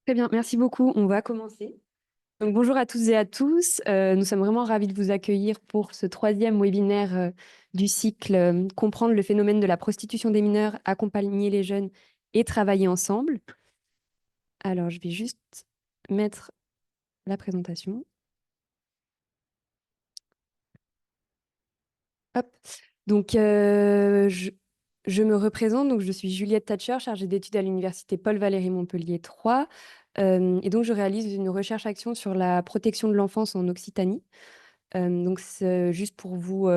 Très bien, merci beaucoup. On va commencer. Donc, bonjour à toutes et à tous. Nous sommes vraiment ravis de vous accueillir pour ce troisième webinaire du cycle Comprendre le phénomène de la prostitution des mineurs, accompagner les jeunes et travailler ensemble. Alors, je vais juste mettre la présentation. Hop. Donc, je me représente. Donc, je suis Juliette Thatcher, chargée d'études à l'Université Paul Valéry Montpellier 3. Et donc, je réalise une recherche-action sur la protection de l'enfance en Occitanie. Donc, c'est juste pour vous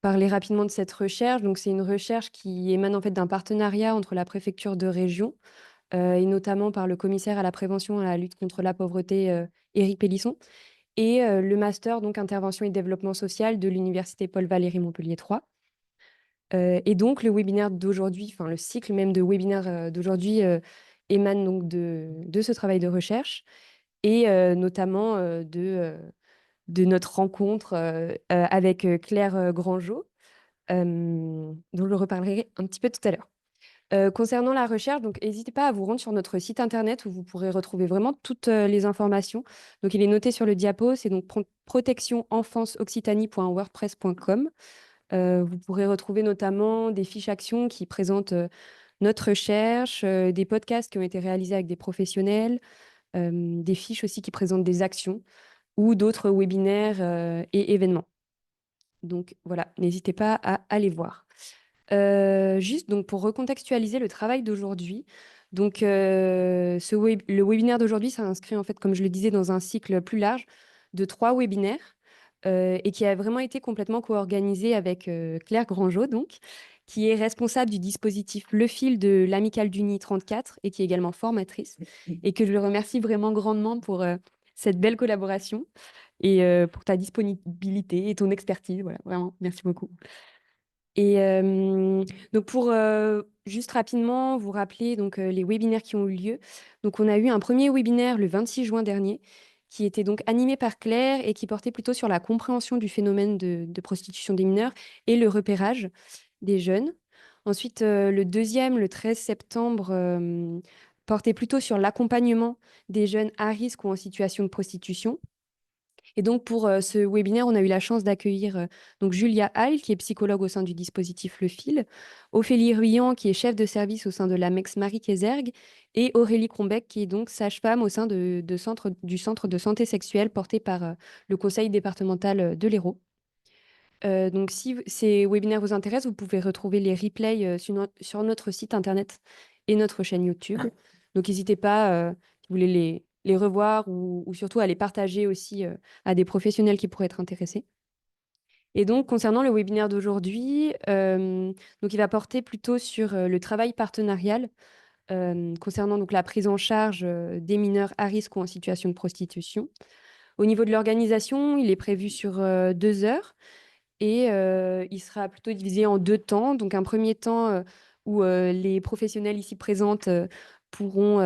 parler rapidement de cette recherche. Donc, c'est une recherche qui émane en fait d'un partenariat entre la préfecture de région et notamment par le commissaire à la prévention et à la lutte contre la pauvreté, Éric Pélisson, et le master donc intervention et développement social de l'université Paul Valéry Montpellier 3. Et donc, le webinaire d'aujourd'hui, enfin le cycle même de webinaires d'aujourd'hui émane donc de ce travail de recherche et notamment de notre rencontre avec Claire Grangeot, dont je reparlerai un petit peu tout à l'heure. Concernant la recherche, donc n'hésitez pas à vous rendre sur notre site internet où vous pourrez retrouver vraiment toutes les informations. Donc il est noté sur le diapo, c'est donc protectionenfanceoccitanie.wordpress.com. Vous pourrez retrouver notamment des fiches actions qui présentent notre recherche, des podcasts qui ont été réalisés avec des professionnels, des fiches aussi qui présentent des actions ou d'autres webinaires et événements. Donc voilà, n'hésitez pas à aller voir. Juste donc pour recontextualiser le travail d'aujourd'hui, donc le webinaire d'aujourd'hui s'inscrit en fait, comme je le disais, dans un cycle plus large de 3 webinaires et qui a vraiment été complètement co-organisé avec Claire Grangeot, donc, qui est responsable du dispositif Le Fil de l'Amicale d'Uni 34 et qui est également formatrice et que je remercie vraiment grandement pour cette belle collaboration et pour ta disponibilité et ton expertise. Voilà, vraiment, merci beaucoup. Et donc pour juste rapidement vous rappeler donc, les webinaires qui ont eu lieu. Donc on a eu un premier webinaire le 26 juin dernier qui était donc animé par Claire et qui portait plutôt sur la compréhension du phénomène de prostitution des mineurs et le repérage des jeunes. Ensuite, le deuxième, le 13 septembre, portait plutôt sur l'accompagnement des jeunes à risque ou en situation de prostitution. Et donc, pour ce webinaire, on a eu la chance d'accueillir donc Julia Hall, qui est psychologue au sein du dispositif Le Fil, Ophélie Ruyant, qui est chef de service au sein de l'AMEX Marie-Kézergue, et Aurélie Crombec, qui est donc sage-femme au sein du centre de santé sexuelle porté par le conseil départemental de l'Hérault. Donc, si ces webinaires vous intéressent, vous pouvez retrouver les replays sur notre site internet et notre chaîne YouTube. Donc, n'hésitez pas, si vous voulez les revoir ou surtout à les partager aussi à des professionnels qui pourraient être intéressés. Et donc, concernant le webinaire d'aujourd'hui, donc il va porter plutôt sur le travail partenarial concernant donc la prise en charge des mineurs à risque ou en situation de prostitution. Au niveau de l'organisation, il est prévu sur 2 heures. Et il sera plutôt divisé en 2 temps. Donc un premier temps où les professionnels ici présentes pourront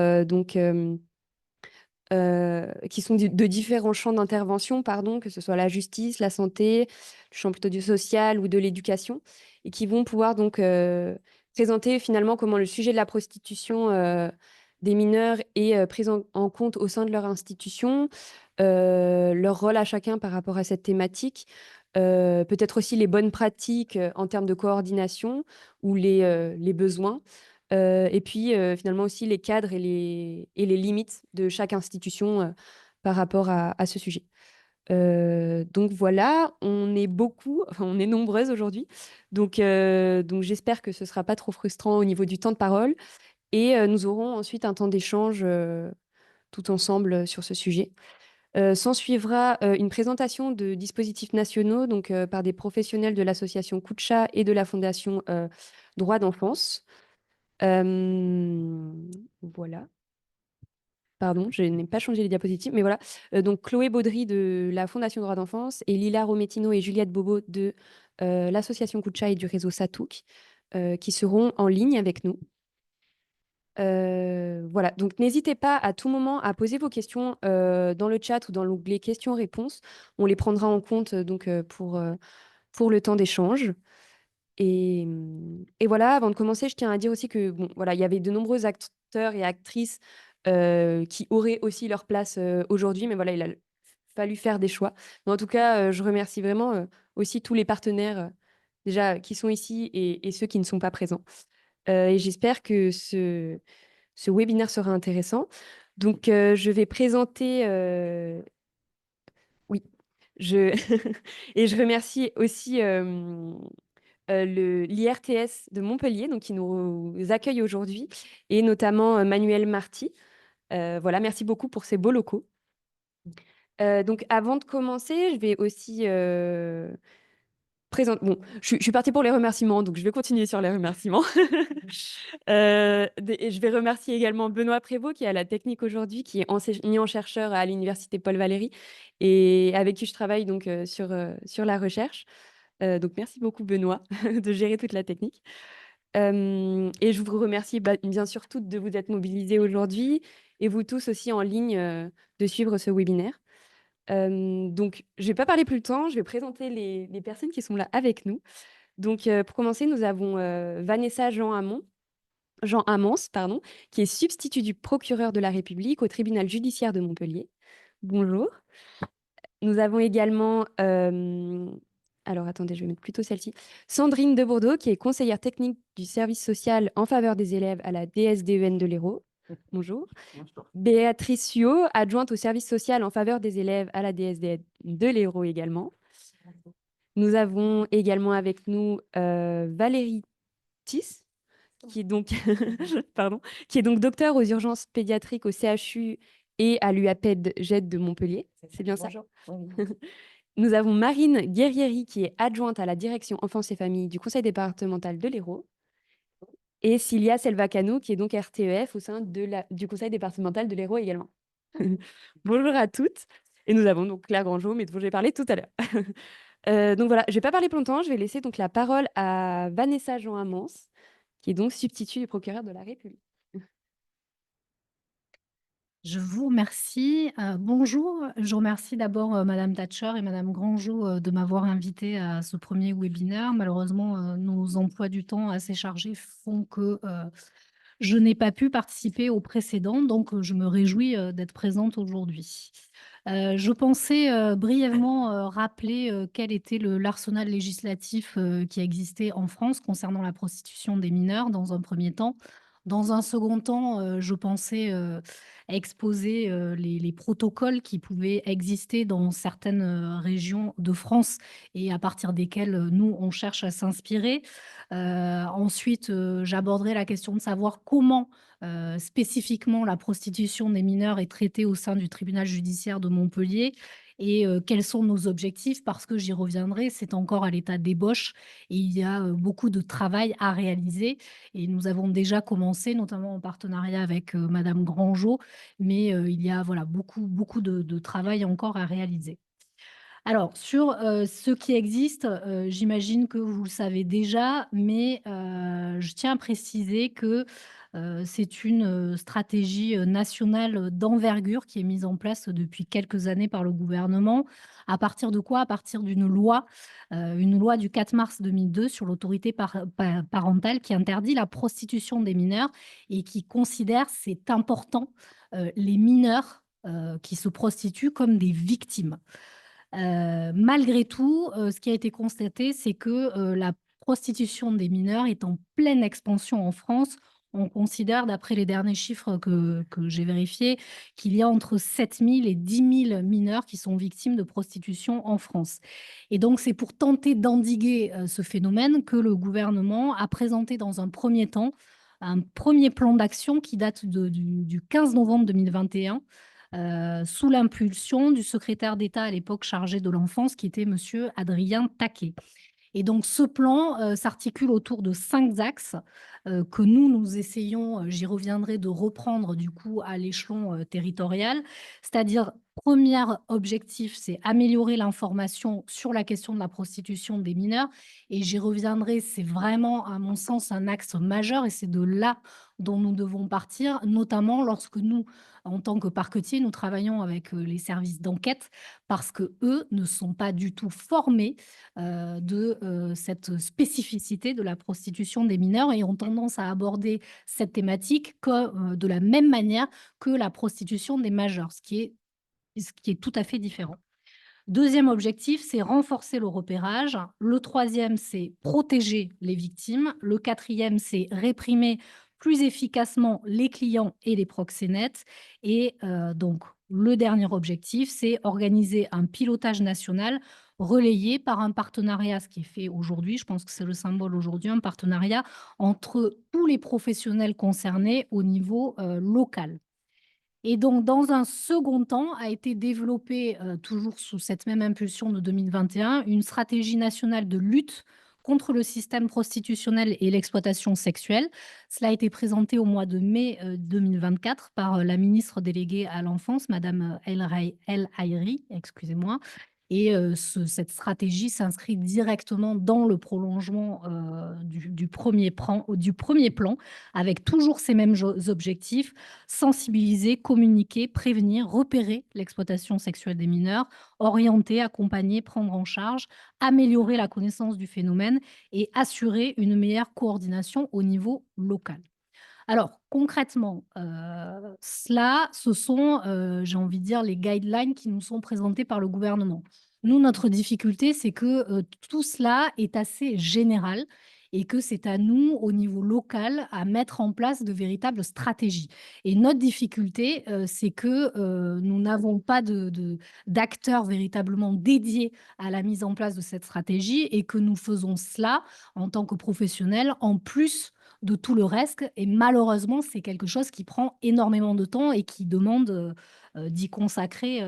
qui sont de différents champs d'intervention, pardon, que ce soit la justice, la santé, le champ plutôt du social ou de l'éducation, et qui vont pouvoir donc présenter finalement comment le sujet de la prostitution des mineurs est pris en compte au sein de leur institution, leur rôle à chacun par rapport à cette thématique, peut-être aussi les bonnes pratiques en termes de coordination ou les besoins. Et puis finalement aussi les cadres et les limites de chaque institution par rapport à ce sujet. Donc voilà, on est beaucoup, enfin on est nombreuses aujourd'hui. Donc j'espère que ce ne sera pas trop frustrant au niveau du temps de parole. Et nous aurons ensuite un temps d'échange tout ensemble sur ce sujet. S'en suivra une présentation de dispositifs nationaux donc, par des professionnels de l'association Kucha et de la Fondation Droits d'enfance. Voilà. Pardon, je n'ai pas changé les diapositives, mais voilà. Donc Chloé Baudry de la Fondation Droits d'enfance et Lila Romettino et Juliette Bobo de l'association Kucha et du réseau Satouk qui seront en ligne avec nous. Voilà, donc n'hésitez pas à tout moment à poser vos questions dans le chat ou dans l'onglet questions-réponses. On les prendra en compte pour le temps d'échange. Et voilà, avant de commencer, je tiens à dire aussi que bon, voilà, il y avait de nombreux acteurs et actrices qui auraient aussi leur place aujourd'hui. Mais voilà, il a fallu faire des choix. Mais en tout cas, je remercie vraiment aussi tous les partenaires déjà qui sont ici et ceux qui ne sont pas présents. Et j'espère que ce webinaire sera intéressant. Donc, je vais présenter... oui, je... et je remercie aussi l'IRTS de Montpellier, donc, qui nous accueille aujourd'hui, et notamment Manuel Marty. Voilà, merci beaucoup pour ces beaux locaux. Donc, avant de commencer, je vais aussi présenter... Bon, je suis partie pour les remerciements, donc je vais continuer sur les remerciements. Et je vais remercier également Benoît Prévost, qui est à la technique aujourd'hui, qui est enseignant-chercheur à l'université Paul Valéry, et avec qui je travaille donc sur la recherche. Donc, merci beaucoup, Benoît, de gérer toute la technique. Et je vous remercie bien sûr toutes de vous être mobilisés aujourd'hui et vous tous aussi en ligne de suivre ce webinaire. Donc, je ne vais pas parler plus longtemps, je vais présenter les personnes qui sont là avec nous. Donc, pour commencer, nous avons Vanessa Jean Amance, pardon, qui est substitut du procureur de la République au tribunal judiciaire de Montpellier. Bonjour. Nous avons également, alors attendez, je vais mettre plutôt celle-ci, Sandrine de Bourdeau, qui est conseillère technique du service social en faveur des élèves à la DSDEN de l'Hérault. Bonjour. Béatrice Suot, adjointe au service social en faveur des élèves à la DSDEN de l'Hérault également. Nous avons également avec nous Valérie Tiss, qui est donc, pardon, qui est donc docteur aux urgences pédiatriques au CHU et à l'UAPED-GED de Montpellier. C'est bien ça? Oui. Nous avons Marine Guerrieri, qui est adjointe à la direction enfance et famille du conseil départemental de l'Hérault. Et Cilia Selvacano, qui est donc RTEF au sein du conseil départemental de l'Hérault également. Bonjour à toutes. Et nous avons donc Claire Grangeau, mais dont j'ai parlé tout à l'heure. Donc voilà, je ne vais pas parler plus longtemps, je vais laisser donc la parole à Vanessa Jean Amance, qui est donc substitut du procureur de la République. Je vous remercie. Bonjour, je remercie d'abord Madame Thatcher et Madame Grangeau de m'avoir invitée à ce premier webinaire. Malheureusement, nos emplois du temps assez chargés font que je n'ai pas pu participer au précédent, donc je me réjouis d'être présente aujourd'hui. Je pensais brièvement rappeler quel était l'arsenal législatif qui existait en France concernant la prostitution des mineurs dans un premier temps. Dans un second temps, je pensais exposer les protocoles qui pouvaient exister dans certaines régions de France et à partir desquels nous, on cherche à s'inspirer. Ensuite, j'aborderai la question de savoir comment spécifiquement la prostitution des mineurs est traitée au sein du tribunal judiciaire de Montpellier et quels sont nos objectifs, parce que j'y reviendrai, c'est encore à l'état d'ébauche et il y a beaucoup de travail à réaliser. Et nous avons déjà commencé, notamment en partenariat avec Madame Grangeau, mais il y a voilà, beaucoup de travail encore à réaliser. Alors, sur ce qui existe, j'imagine que vous le savez déjà, mais je tiens à préciser que c'est une stratégie nationale d'envergure qui est mise en place depuis quelques années par le gouvernement. À partir de quoi? À partir d'une une loi du 4 mars 2002 sur l'autorité parentale qui interdit la prostitution des mineurs et qui considère, c'est important, les mineurs qui se prostituent comme des victimes. Malgré tout, ce qui a été constaté, c'est que la prostitution des mineurs est en pleine expansion en France. On considère, d'après les derniers chiffres que j'ai vérifiés, qu'il y a entre 7 000 et 10 000 mineurs qui sont victimes de prostitution en France. Et donc, c'est pour tenter d'endiguer ce phénomène que le gouvernement a présenté dans un premier temps un premier plan d'action qui date du 15 novembre 2021 sous l'impulsion du secrétaire d'État à l'époque chargé de l'enfance, qui était Monsieur Adrien Taquet. Et donc, ce plan s'articule autour de 5 axes que nous essayons, j'y reviendrai, de reprendre du coup à l'échelon territorial, c'est-à-dire Premier objectif, c'est améliorer l'information sur la question de la prostitution des mineurs et j'y reviendrai, c'est vraiment, à mon sens, un axe majeur et c'est de là dont nous devons partir, notamment lorsque nous, en tant que parquetiers, nous travaillons avec, les services d'enquête parce que eux ne sont pas du tout formés, cette spécificité de la prostitution des mineurs et ont tendance à aborder cette thématique de la même manière que la prostitution des majeurs, ce qui est tout à fait différent. Deuxième objectif, c'est renforcer le repérage. Le troisième, c'est protéger les victimes. Le quatrième, c'est réprimer plus efficacement les clients et les proxénètes. Et donc, le dernier objectif, c'est organiser un pilotage national relayé par un partenariat, ce qui est fait aujourd'hui, je pense que c'est le symbole aujourd'hui, un partenariat entre tous les professionnels concernés au niveau local. Et donc, dans un second temps, a été développée, toujours sous cette même impulsion de 2021, une stratégie nationale de lutte contre le système prostitutionnel et l'exploitation sexuelle. Cela a été présenté au mois de mai 2024 par la ministre déléguée à l'enfance, Madame El Haïry, excusez-moi. Et cette stratégie s'inscrit directement dans le prolongement du premier plan, avec toujours ces mêmes objectifs: sensibiliser, communiquer, prévenir, repérer l'exploitation sexuelle des mineurs, orienter, accompagner, prendre en charge, améliorer la connaissance du phénomène et assurer une meilleure coordination au niveau local. Alors concrètement, ce sont, j'ai envie de dire, les guidelines qui nous sont présentés par le gouvernement. Nous, notre difficulté, c'est que, tout cela est assez général et que c'est à nous, au niveau local, à mettre en place de véritables stratégies. Et notre difficulté, c'est que, nous n'avons pas d'acteurs véritablement dédiés à la mise en place de cette stratégie et que nous faisons cela en tant que professionnels, en plus de tout le reste et malheureusement, c'est quelque chose qui prend énormément de temps et qui demande, d'y consacrer,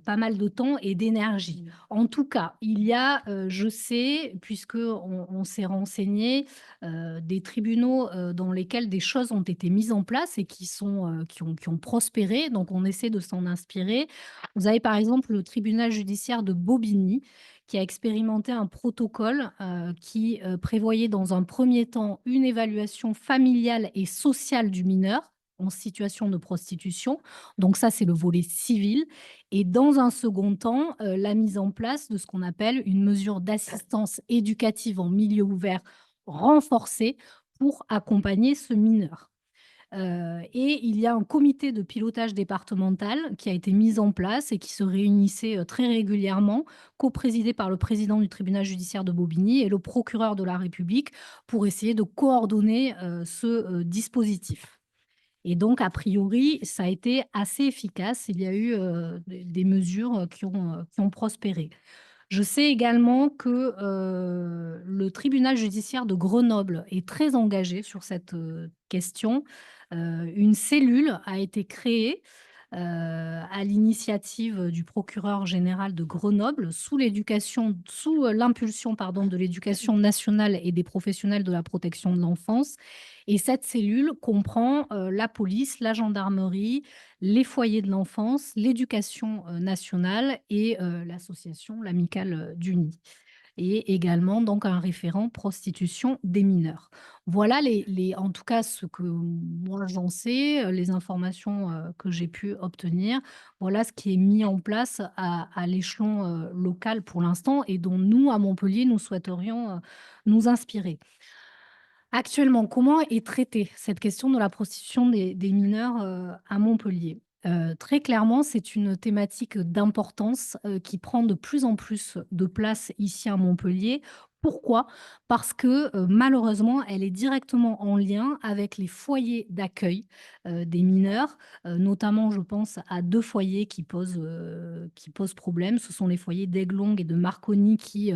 pas mal de temps et d'énergie. En tout cas, il y a, je sais, puisqu'on s'est renseigné, des tribunaux, dans lesquels des choses ont été mises en place et qui ont prospéré, donc on essaie de s'en inspirer. Vous avez par exemple le tribunal judiciaire de Bobigny qui a expérimenté un protocole, qui, prévoyait dans un premier temps une évaluation familiale et sociale du mineur en situation de prostitution. Donc ça, c'est le volet civil et dans un second temps, la mise en place de ce qu'on appelle une mesure d'assistance éducative en milieu ouvert renforcée pour accompagner ce mineur. Et il y a un comité de pilotage départemental qui a été mis en place et qui se réunissait, très régulièrement, coprésidé par le président du tribunal judiciaire de Bobigny et le procureur de la République pour essayer de coordonner, dispositif. Et donc, a priori, ça a été assez efficace. Il y a eu, des mesures, qui ont prospéré. Je sais également que, le tribunal judiciaire de Grenoble est très engagé sur cette, question. Une cellule a été créée, à l'initiative du procureur général de Grenoble sous l'impulsion, pardon, de l'éducation nationale et des professionnels de la protection de l'enfance et cette cellule comprend, la police, la gendarmerie, les foyers de l'enfance, l'éducation, nationale et l'association, l'Amicale, du Nid et également donc un référent prostitution des mineurs. Voilà en tout cas ce que moi j'en sais, les informations, que j'ai pu obtenir. Voilà ce qui est mis en place à l'échelon, local pour l'instant et dont nous, à Montpellier, nous souhaiterions, nous inspirer. Actuellement, comment est traitée cette question de la prostitution des mineurs, à Montpellier? Très clairement, c'est une thématique d'importance, qui prend de plus en plus de place ici à Montpellier. Pourquoi? Parce que, malheureusement, elle est directement en lien avec les foyers d'accueil, des mineurs, notamment je pense à 2 foyers qui posent problème. Ce sont les foyers d'Aiglon et de Marconi qui,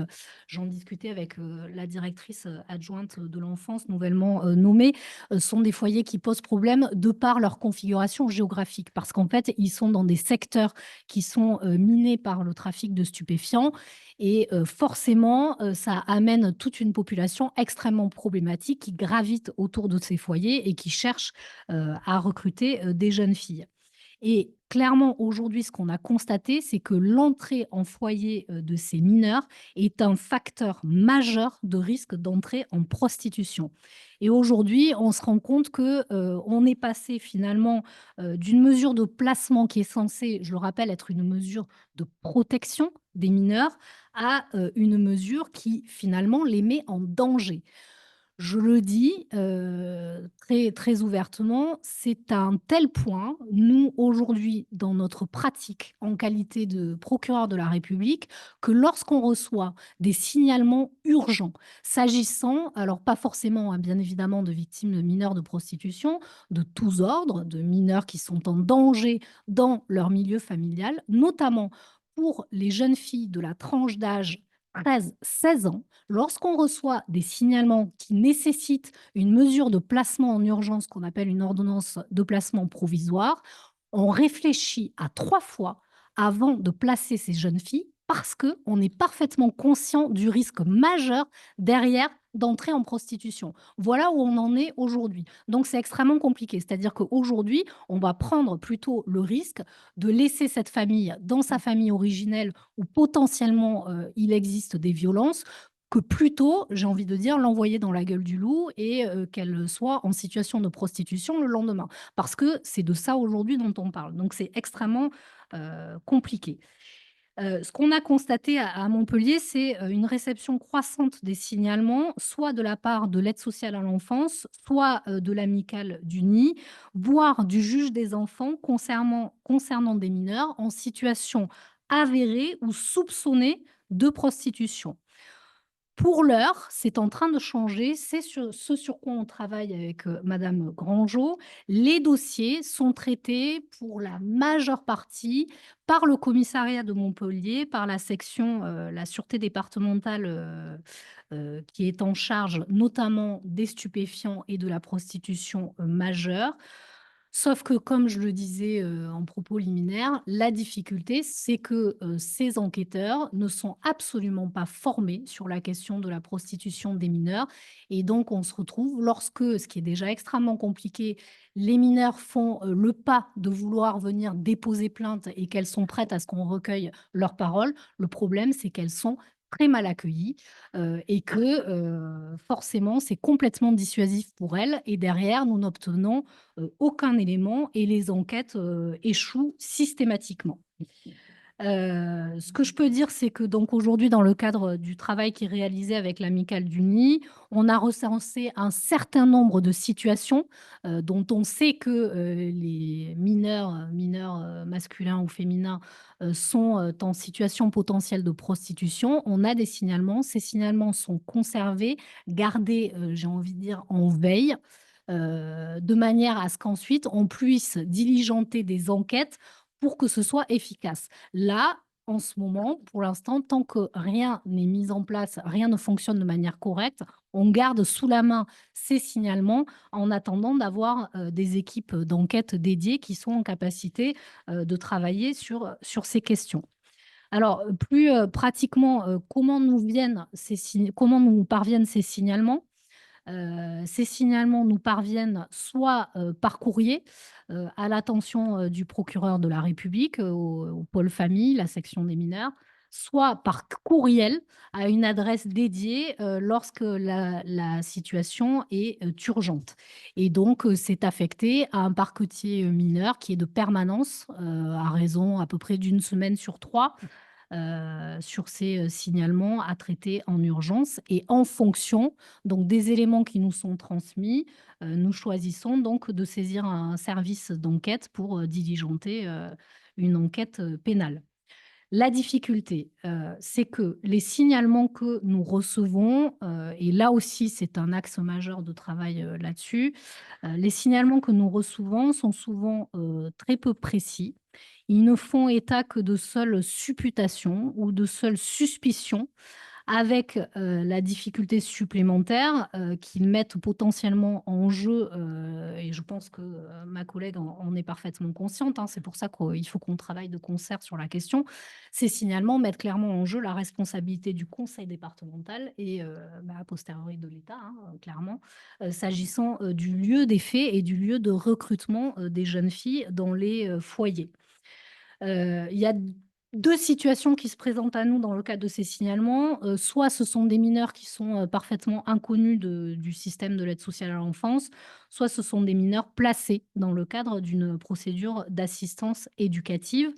j'en discutais avec, la directrice, adjointe de l'enfance nouvellement, nommée, sont des foyers qui posent problème de par leur configuration géographique. Parce qu'en fait, ils sont dans des secteurs qui sont, minés par le trafic de stupéfiants et forcément, ça amène toute une population extrêmement problématique qui gravite autour de ces foyers et qui cherche, à recruter, des jeunes filles. Et clairement, aujourd'hui, ce qu'on a constaté, c'est que l'entrée en foyer, de ces mineurs est un facteur majeur de risque d'entrée en prostitution. Et aujourd'hui, on se rend compte que, on est passé finalement, d'une mesure de placement qui est censée, je le rappelle, être une mesure de protection des mineurs à, une mesure qui finalement les met en danger. Je le dis, très très ouvertement, c'est à un tel point, nous, aujourd'hui, dans notre pratique en qualité de procureur de la République, que lorsqu'on reçoit des signalements urgents s'agissant, alors pas forcément, hein, bien évidemment, de victimes de mineurs de prostitution, de tous ordres, de mineurs qui sont en danger dans leur milieu familial, notamment pour les jeunes filles de la tranche d'âge 13-16 ans. Lorsqu'on reçoit des signalements qui nécessitent une mesure de placement en urgence, qu'on appelle une ordonnance de placement provisoire, on réfléchit à 3 fois avant de placer ces jeunes filles parce qu'on est parfaitement conscient du risque majeur derrière d'entrer en prostitution. Voilà où on en est aujourd'hui. Donc c'est extrêmement compliqué. C'est-à-dire qu'aujourd'hui, on va prendre plutôt le risque de laisser cette famille dans sa famille originelle où potentiellement, il existe des violences, que plutôt, j'ai envie de dire, l'envoyer dans la gueule du loup et qu'elle soit en situation de prostitution le lendemain. Parce que c'est de ça aujourd'hui dont on parle. Donc c'est extrêmement, compliqué. Ce qu'on a constaté à Montpellier, c'est, une réception croissante des signalements, soit de la part de l'aide sociale à l'enfance, soit, de l'amicale du nid, voire du juge des enfants concernant des mineurs en situation avérée ou soupçonnée de prostitution. Pour l'heure, c'est en train de changer. C'est ce sur quoi on travaille avec, madame Grangeot. Les dossiers sont traités pour la majeure partie par le commissariat de Montpellier, par la section, la sûreté départementale, qui est en charge notamment des stupéfiants et de la prostitution, majeure. Sauf que comme je le disais, en propos liminaire, la difficulté, c'est que, ces enquêteurs ne sont absolument pas formés sur la question de la prostitution des mineurs et donc on se retrouve lorsque, ce qui est déjà extrêmement compliqué, les mineurs font, le pas de vouloir venir déposer plainte et qu'elles sont prêtes à ce qu'on recueille leurs paroles. Le problème, c'est qu'elles sont très mal accueillies, et que, forcément, c'est complètement dissuasif pour elles et derrière, nous n'obtenons aucun élément et les enquêtes, échouent systématiquement. Ce que je peux dire, c'est que donc aujourd'hui, dans le cadre du travail qui est réalisé avec l'amicale du nid, on a recensé un certain nombre de situations, dont on sait que, les mineurs, masculins ou féminins, sont, en situation potentielle de prostitution. On a des signalements. Ces signalements sont conservés, gardés, j'ai envie de dire en veille, de manière à ce qu'ensuite on puisse diligenter des enquêtes pour que ce soit efficace. Là, en ce moment, pour l'instant, tant que rien n'est mis en place, rien ne fonctionne de manière correcte, on garde sous la main ces signalements en attendant d'avoir, des équipes d'enquête dédiées qui sont en capacité, de travailler sur ces questions. Alors, plus, pratiquement, comment nous parviennent ces signalements? Ces signalements nous parviennent soit, par courrier, à l'attention, du procureur de la République, au pôle famille, la section des mineurs, soit par courriel à une adresse dédiée, lorsque la situation est, urgente et donc c'est affecté à un parquetier, mineur qui est de permanence, à raison à peu près d'une semaine sur 3 sur ces, signalements à traiter en urgence et en fonction donc des éléments qui nous sont transmis, nous choisissons donc de saisir un service d'enquête pour, diligenter, une enquête, pénale. La difficulté, c'est que les signalements que nous recevons, et là aussi c'est un axe majeur de travail, là-dessus, les signalements que nous recevons sont souvent, très peu précis. Ils ne font état que de seules supputations ou de seules suspicions avec la difficulté supplémentaire qu'ils mettent potentiellement en jeu, et je pense que ma collègue en est parfaitement consciente, hein, c'est pour ça qu'il faut qu'on travaille de concert sur la question. Ces signalements mettent clairement en jeu la responsabilité du conseil départemental et a posteriori de l'État, hein, clairement, s'agissant du lieu des faits et du lieu de recrutement des jeunes filles dans les foyers. Il y a 2 situations qui se présentent à nous dans le cadre de ces signalements. Soit ce sont des mineurs qui sont, parfaitement inconnus du système de l'aide sociale à l'enfance, soit ce sont des mineurs placés dans le cadre d'une procédure d'assistance éducative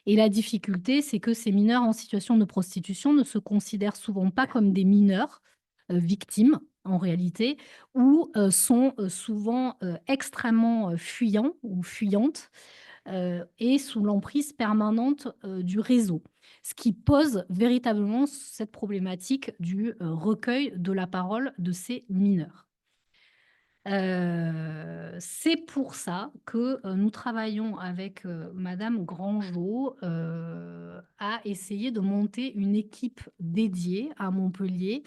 et la difficulté, c'est que ces mineurs en situation de prostitution ne se considèrent souvent pas comme des mineurs, victimes en réalité ou, sont, souvent, extrêmement, fuyants ou fuyantes et sous l'emprise permanente, du réseau. Ce qui pose véritablement cette problématique du, recueil de la parole de ces mineurs. C'est pour ça que, nous travaillons avec, madame Grangeot, à essayer de monter une équipe dédiée à Montpellier.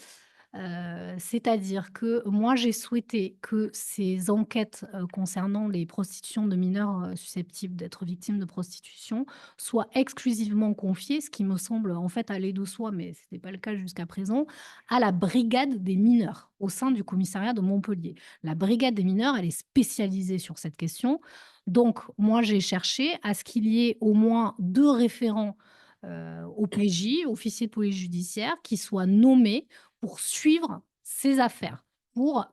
C'est-à-dire que moi, j'ai souhaité que ces enquêtes, concernant les prostitutions de mineurs, susceptibles d'être victimes de prostitution soient exclusivement confiées, ce qui me semble en fait aller de soi, mais ce n'était pas le cas jusqu'à présent, à la brigade des mineurs au sein du commissariat de Montpellier. La brigade des mineurs, elle est spécialisée sur cette question. Donc moi, j'ai cherché à ce qu'il y ait au moins 2 référents, au PJ, officier de police judiciaire, qui soient nommés pour suivre ces affaires, pour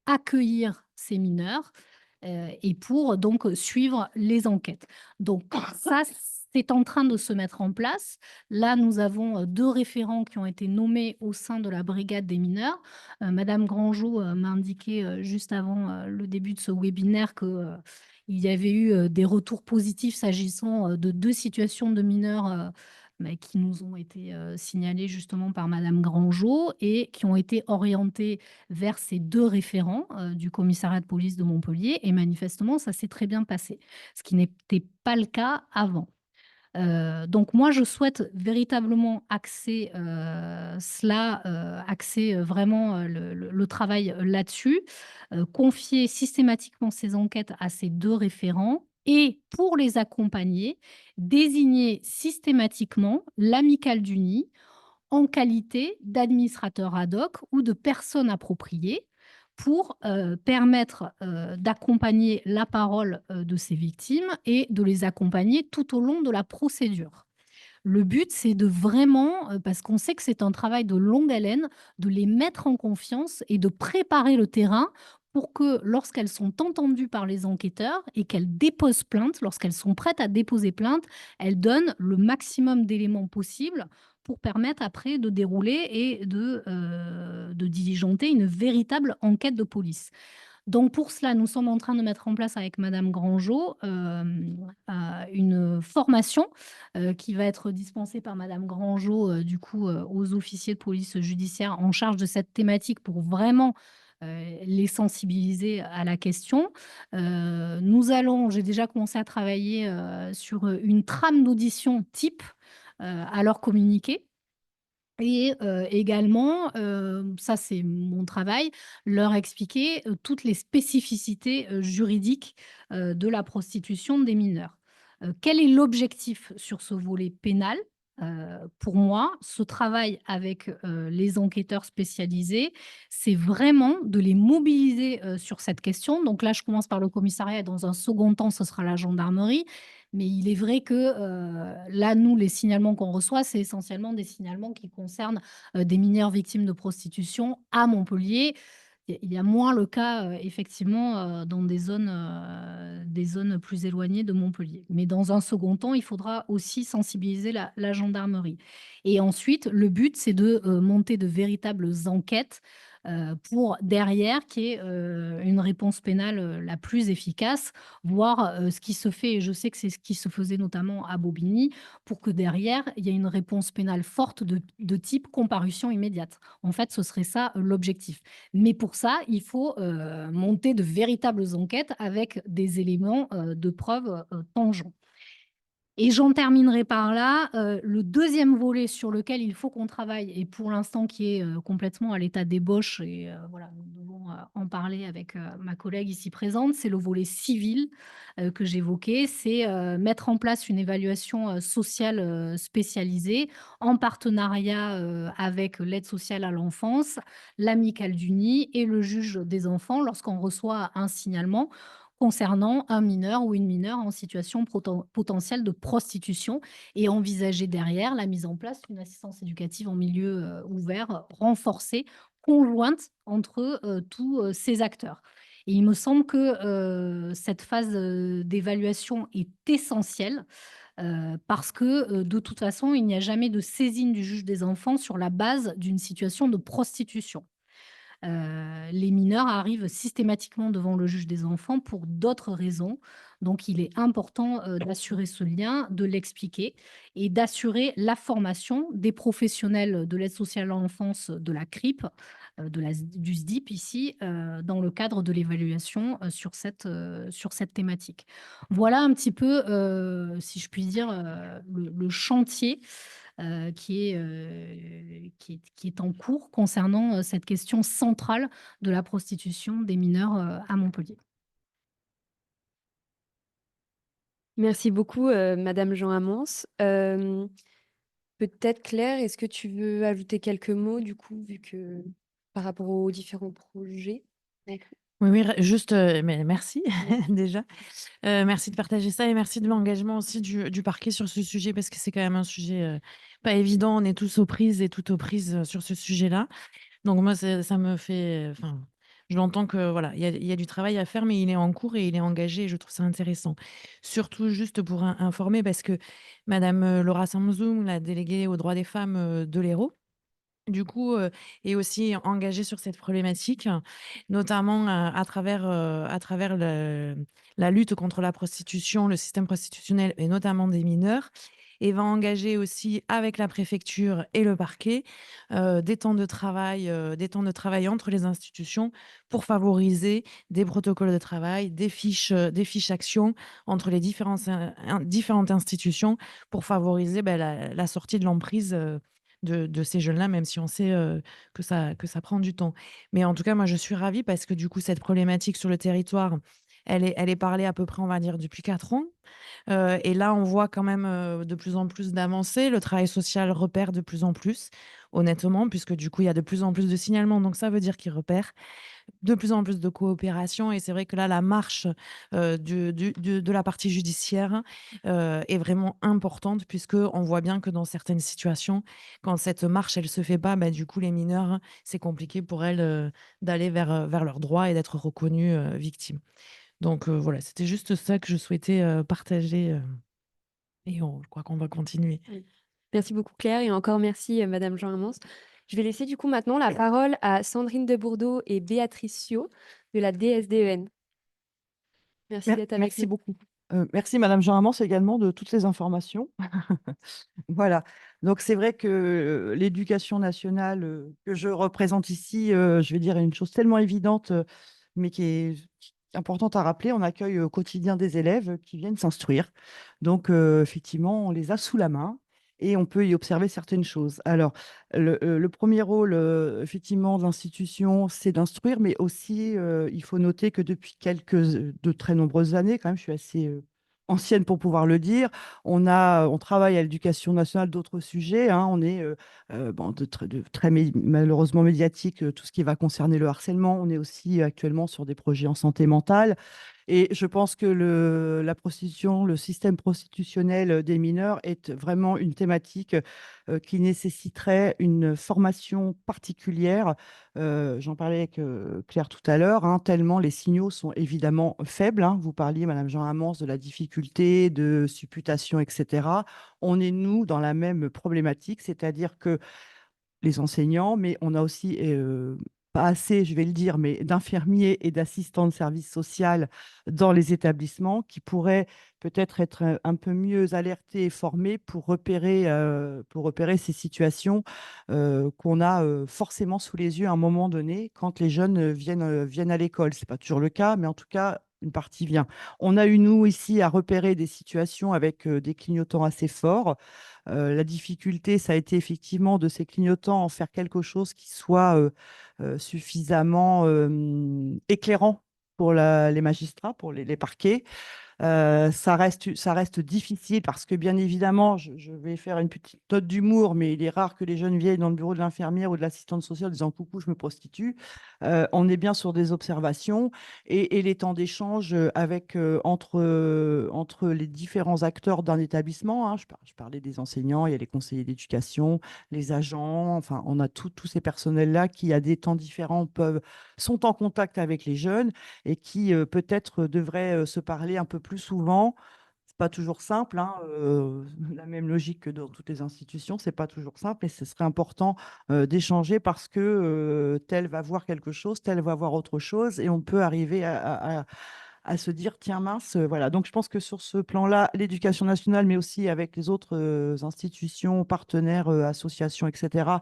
accueillir ces mineurs, et pour donc suivre les enquêtes. Donc ça, c'est en train de se mettre en place. Là, nous avons, 2 référents qui ont été nommés au sein de la brigade des mineurs. Madame Grangeot, m'a indiqué, juste avant, le début de ce webinaire que, il y avait eu, des retours positifs s'agissant, de 2 situations de mineurs, qui nous ont été, signalés justement par madame Grangeot et qui ont été orientés vers ces 2 référents, du commissariat de police de Montpellier et manifestement ça s'est très bien passé. Ce qui n'était pas le cas avant. Donc moi, je souhaite véritablement axer, axer, vraiment, le travail, là-dessus, confier systématiquement ces enquêtes à ces 2 référents et pour les accompagner, désigner systématiquement l'amicale du nid en qualité d'administrateur ad hoc ou de personne appropriée pour, permettre, d'accompagner la parole, de ces victimes et de les accompagner tout au long de la procédure. Le but, c'est de vraiment, parce qu'on sait que c'est un travail de longue haleine, de les mettre en confiance et de préparer le terrain pour que lorsqu'elles sont entendues par les enquêteurs et qu'elles déposent plainte, lorsqu'elles sont prêtes à déposer plainte, elles donnent le maximum d'éléments possibles pour permettre après de dérouler et de diligenter une véritable enquête de police. Donc pour cela, nous sommes en train de mettre en place avec madame Grangeot, une formation, qui va être dispensée par madame Grangeot, du coup, aux officiers de police judiciaire en charge de cette thématique pour vraiment, les sensibiliser à la question. J'ai déjà commencé à travailler, sur, une trame d'audition type, à leur communiquer et également, ça c'est mon travail, leur expliquer, toutes les spécificités, juridiques, de la prostitution des mineurs. Quel est l'objectif sur ce volet pénal? Pour moi, ce travail avec, les enquêteurs spécialisés, c'est vraiment de les mobiliser, sur cette question. Donc là, je commence par le commissariat et dans un second temps, ce sera la gendarmerie. Mais il est vrai que, là, nous, les signalements qu'on reçoit, c'est essentiellement des signalements qui concernent, des mineurs victimes de prostitution à Montpellier. Il y a moins le cas, effectivement, dans des zones plus éloignées de Montpellier. Mais dans un second temps, il faudra aussi sensibiliser la gendarmerie. Et ensuite, le but, c'est de, monter de véritables enquêtes, pour derrière qu'il y ait, une réponse pénale, la plus efficace, voir, ce qui se fait et je sais que c'est ce qui se faisait notamment à Bobigny, pour que derrière, il y ait une réponse pénale forte de type comparution immédiate. En fait, ce serait ça, l'objectif. Mais pour ça, il faut, monter de véritables enquêtes avec des éléments, de preuve, tangents. Et j'en terminerai par là, le deuxième volet sur lequel il faut qu'on travaille et pour l'instant qui est, complètement à l'état d'ébauche et voilà, nous devons, en parler avec, ma collègue ici présente, c'est le volet civil, que j'évoquais. C'est, mettre en place une évaluation, sociale, spécialisée en partenariat, avec l'aide sociale à l'enfance, l'amicale du nid et le juge des enfants lorsqu'on reçoit un signalement concernant un mineur ou une mineure en situation potentielle de prostitution et envisager derrière la mise en place d'une assistance éducative en milieu ouvert renforcée, conjointe entre tous ces acteurs. Et il me semble que cette phase d'évaluation est essentielle parce que de toute façon, il n'y a jamais de saisine du juge des enfants sur la base d'une situation de prostitution. Les mineurs arrivent systématiquement devant le juge des enfants pour d'autres raisons. Donc, il est important, d'assurer ce lien, de l'expliquer et d'assurer la formation des professionnels de l'aide sociale à l'enfance de la CRIP, du SDIP ici, dans le cadre de l'évaluation, sur cette thématique. Voilà un petit peu, si je puis dire, le chantier qui est en cours concernant, cette question centrale de la prostitution des mineurs, à Montpellier. Merci beaucoup, madame Jean Amance. Peut-être Claire, est-ce que tu veux ajouter quelques mots du coup, vu que par rapport aux différents projets? D'accord. Oui, oui, juste, mais merci Ouais. déjà. Merci de partager ça et merci de l'engagement aussi du parquet sur ce sujet parce que c'est quand même un sujet, pas évident. On est tous aux prises et toutes aux prises, sur ce sujet-là. Donc moi, ça me fait, enfin, je l'entends que voilà, il y a du travail à faire, mais il est en cours et il est engagé et je trouve ça intéressant. Surtout juste pour informer parce que madame, Laura Samzoum, la déléguée aux droits des femmes, de l'Hérault, du coup, est aussi engagée sur cette problématique, notamment, à travers la lutte contre la prostitution, le système prostitutionnel et notamment des mineurs et va engager aussi avec la préfecture et le parquet, des temps de travail entre les institutions pour favoriser des protocoles de travail, des fiches actions entre les différentes institutions pour favoriser, la sortie de l'emprise, de ces jeunes-là, même si on sait, que ça prend du temps. Mais en tout cas, moi, je suis ravie parce que du coup, cette problématique sur le territoire, elle est parlée à peu près, on va dire, depuis 4 ans. Et là, on voit quand même, de plus en plus d'avancées. Le travail social repère de plus en plus, honnêtement, puisque du coup, il y a de plus en plus de signalements, donc ça veut dire qu'il repère de plus en plus de coopération et c'est vrai que là, la marche, de la partie judiciaire, est vraiment importante puisqu'on voit bien que dans certaines situations, quand cette marche, elle se fait pas, bah, du coup, les mineurs, c'est compliqué pour elles, d'aller vers leurs droits et d'être reconnues, victimes. Donc voilà, c'était juste ça que je souhaitais, partager, et je crois qu'on va continuer. Oui. Merci beaucoup Claire et encore merci, madame Jean Amance. Je vais laisser du coup maintenant la parole à Sandrine de Bourdeau et Béatrice Sio de la DSDEN. Merci d'être avec Merci nous. beaucoup. Merci Madame Jean Amance également de toutes ces informations. Voilà, donc c'est vrai que l'éducation nationale que je représente ici, je vais dire une chose tellement évidente, mais qui est importante à rappeler, on accueille au quotidien des élèves qui viennent s'instruire. Donc effectivement, on les a sous la main et on peut y observer certaines choses. Alors, le premier rôle, effectivement, de l'institution, c'est d'instruire, mais aussi, il faut noter que depuis de très nombreuses années, quand même, je suis assez ancienne pour pouvoir le dire, on travaille à l'éducation nationale d'autres sujets, hein. On est bon, de très malheureusement médiatique, tout ce qui va concerner le harcèlement. On est aussi actuellement sur des projets en santé mentale. Et je pense que la prostitution, le système prostitutionnel des mineurs est vraiment une thématique qui nécessiterait une formation particulière. J'en parlais avec Claire tout à l'heure, hein, tellement les signaux sont évidemment faibles, hein. Vous parliez, Madame Jean Amance, de la difficulté de supputation, etc. On est, nous, dans la même problématique, c'est-à-dire que les enseignants, mais on a aussi, pas assez, je vais le dire, mais d'infirmiers et d'assistants de service social dans les établissements qui pourraient peut-être être un peu mieux alertés et formés pour repérer ces situations qu'on a forcément sous les yeux à un moment donné quand les jeunes viennent à l'école. Ce n'est pas toujours le cas, mais en tout cas, une partie vient. On a eu, nous, ici, à repérer des situations avec des clignotants assez forts. La difficulté, ça a été effectivement de ces clignotants en faire quelque chose qui soit suffisamment éclairant pour les magistrats, pour les parquets. Ça reste difficile parce que, bien évidemment, je vais faire une petite note d'humour, mais il est rare que les jeunes viennent dans le bureau de l'infirmière ou de l'assistante sociale en disant coucou, je me prostitue. On est bien sur des observations et les temps d'échange entre les différents acteurs d'un établissement. Hein. Je parlais des enseignants, il y a les conseillers d'éducation, les agents, enfin, on a tous ces personnels-là qui, à des temps différents, sont en contact avec les jeunes et qui peut-être devraient se parler un peu plus souvent. C'est pas toujours simple, hein, la même logique que dans toutes les institutions, c'est pas toujours simple et ce serait important d'échanger parce que tel va voir quelque chose, tel va voir autre chose et on peut arriver à se dire tiens mince, voilà. Donc je pense que sur ce plan-là, l'éducation nationale, mais aussi avec les autres institutions, partenaires, associations, etc.,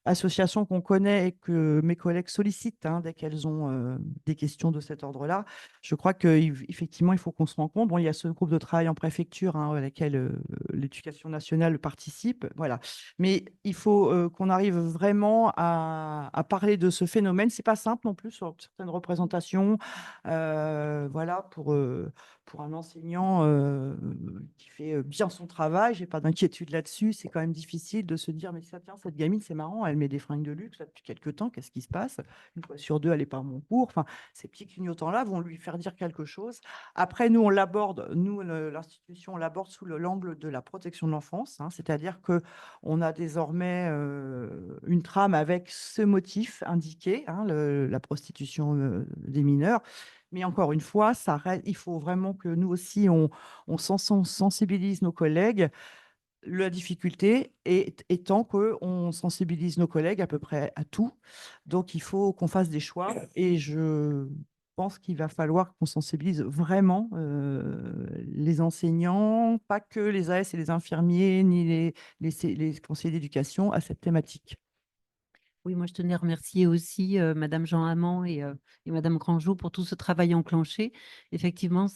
associations qu'on connaît et que mes collègues sollicitent dès qu'elles ont des questions de cet ordre-là. Je crois qu'effectivement, il faut qu'on se rencontre. Bon, il y a ce groupe de travail en préfecture à laquelle l'éducation nationale participe. Voilà. Mais il faut qu'on arrive vraiment à parler de ce phénomène. C'est pas simple non plus sur certaines représentations. Voilà, pour un enseignant qui fait bien son travail, j'ai pas d'inquiétude là-dessus. C'est quand même difficile de se dire, mais ça, tiens, cette gamine, c'est marrant, elle met des fringues de luxe là, depuis quelques temps, qu'est-ce qui se passe? Une fois sur deux, elle est pas à mon cours. Enfin, ces petits clignotants-là vont lui faire dire quelque chose. Après, nous, on l'aborde, nous, l'institution, on l'aborde sous l'angle de la protection de l'enfance, c'est-à-dire que on a désormais une trame avec ce motif indiqué, la prostitution des mineurs. Mais encore une fois, il faut vraiment que nous aussi, on sensibilise nos collègues. La difficulté étant qu'on sensibilise nos collègues à peu près à tout. Donc, il faut qu'on fasse des choix. Et je pense qu'il va falloir qu'on sensibilise vraiment les enseignants, pas que les AS et les infirmiers, ni les conseillers d'éducation à cette thématique. Oui, moi, je tenais à remercier aussi Madame Jean Hamand et Madame Grandjeau pour tout ce travail enclenché. Effectivement,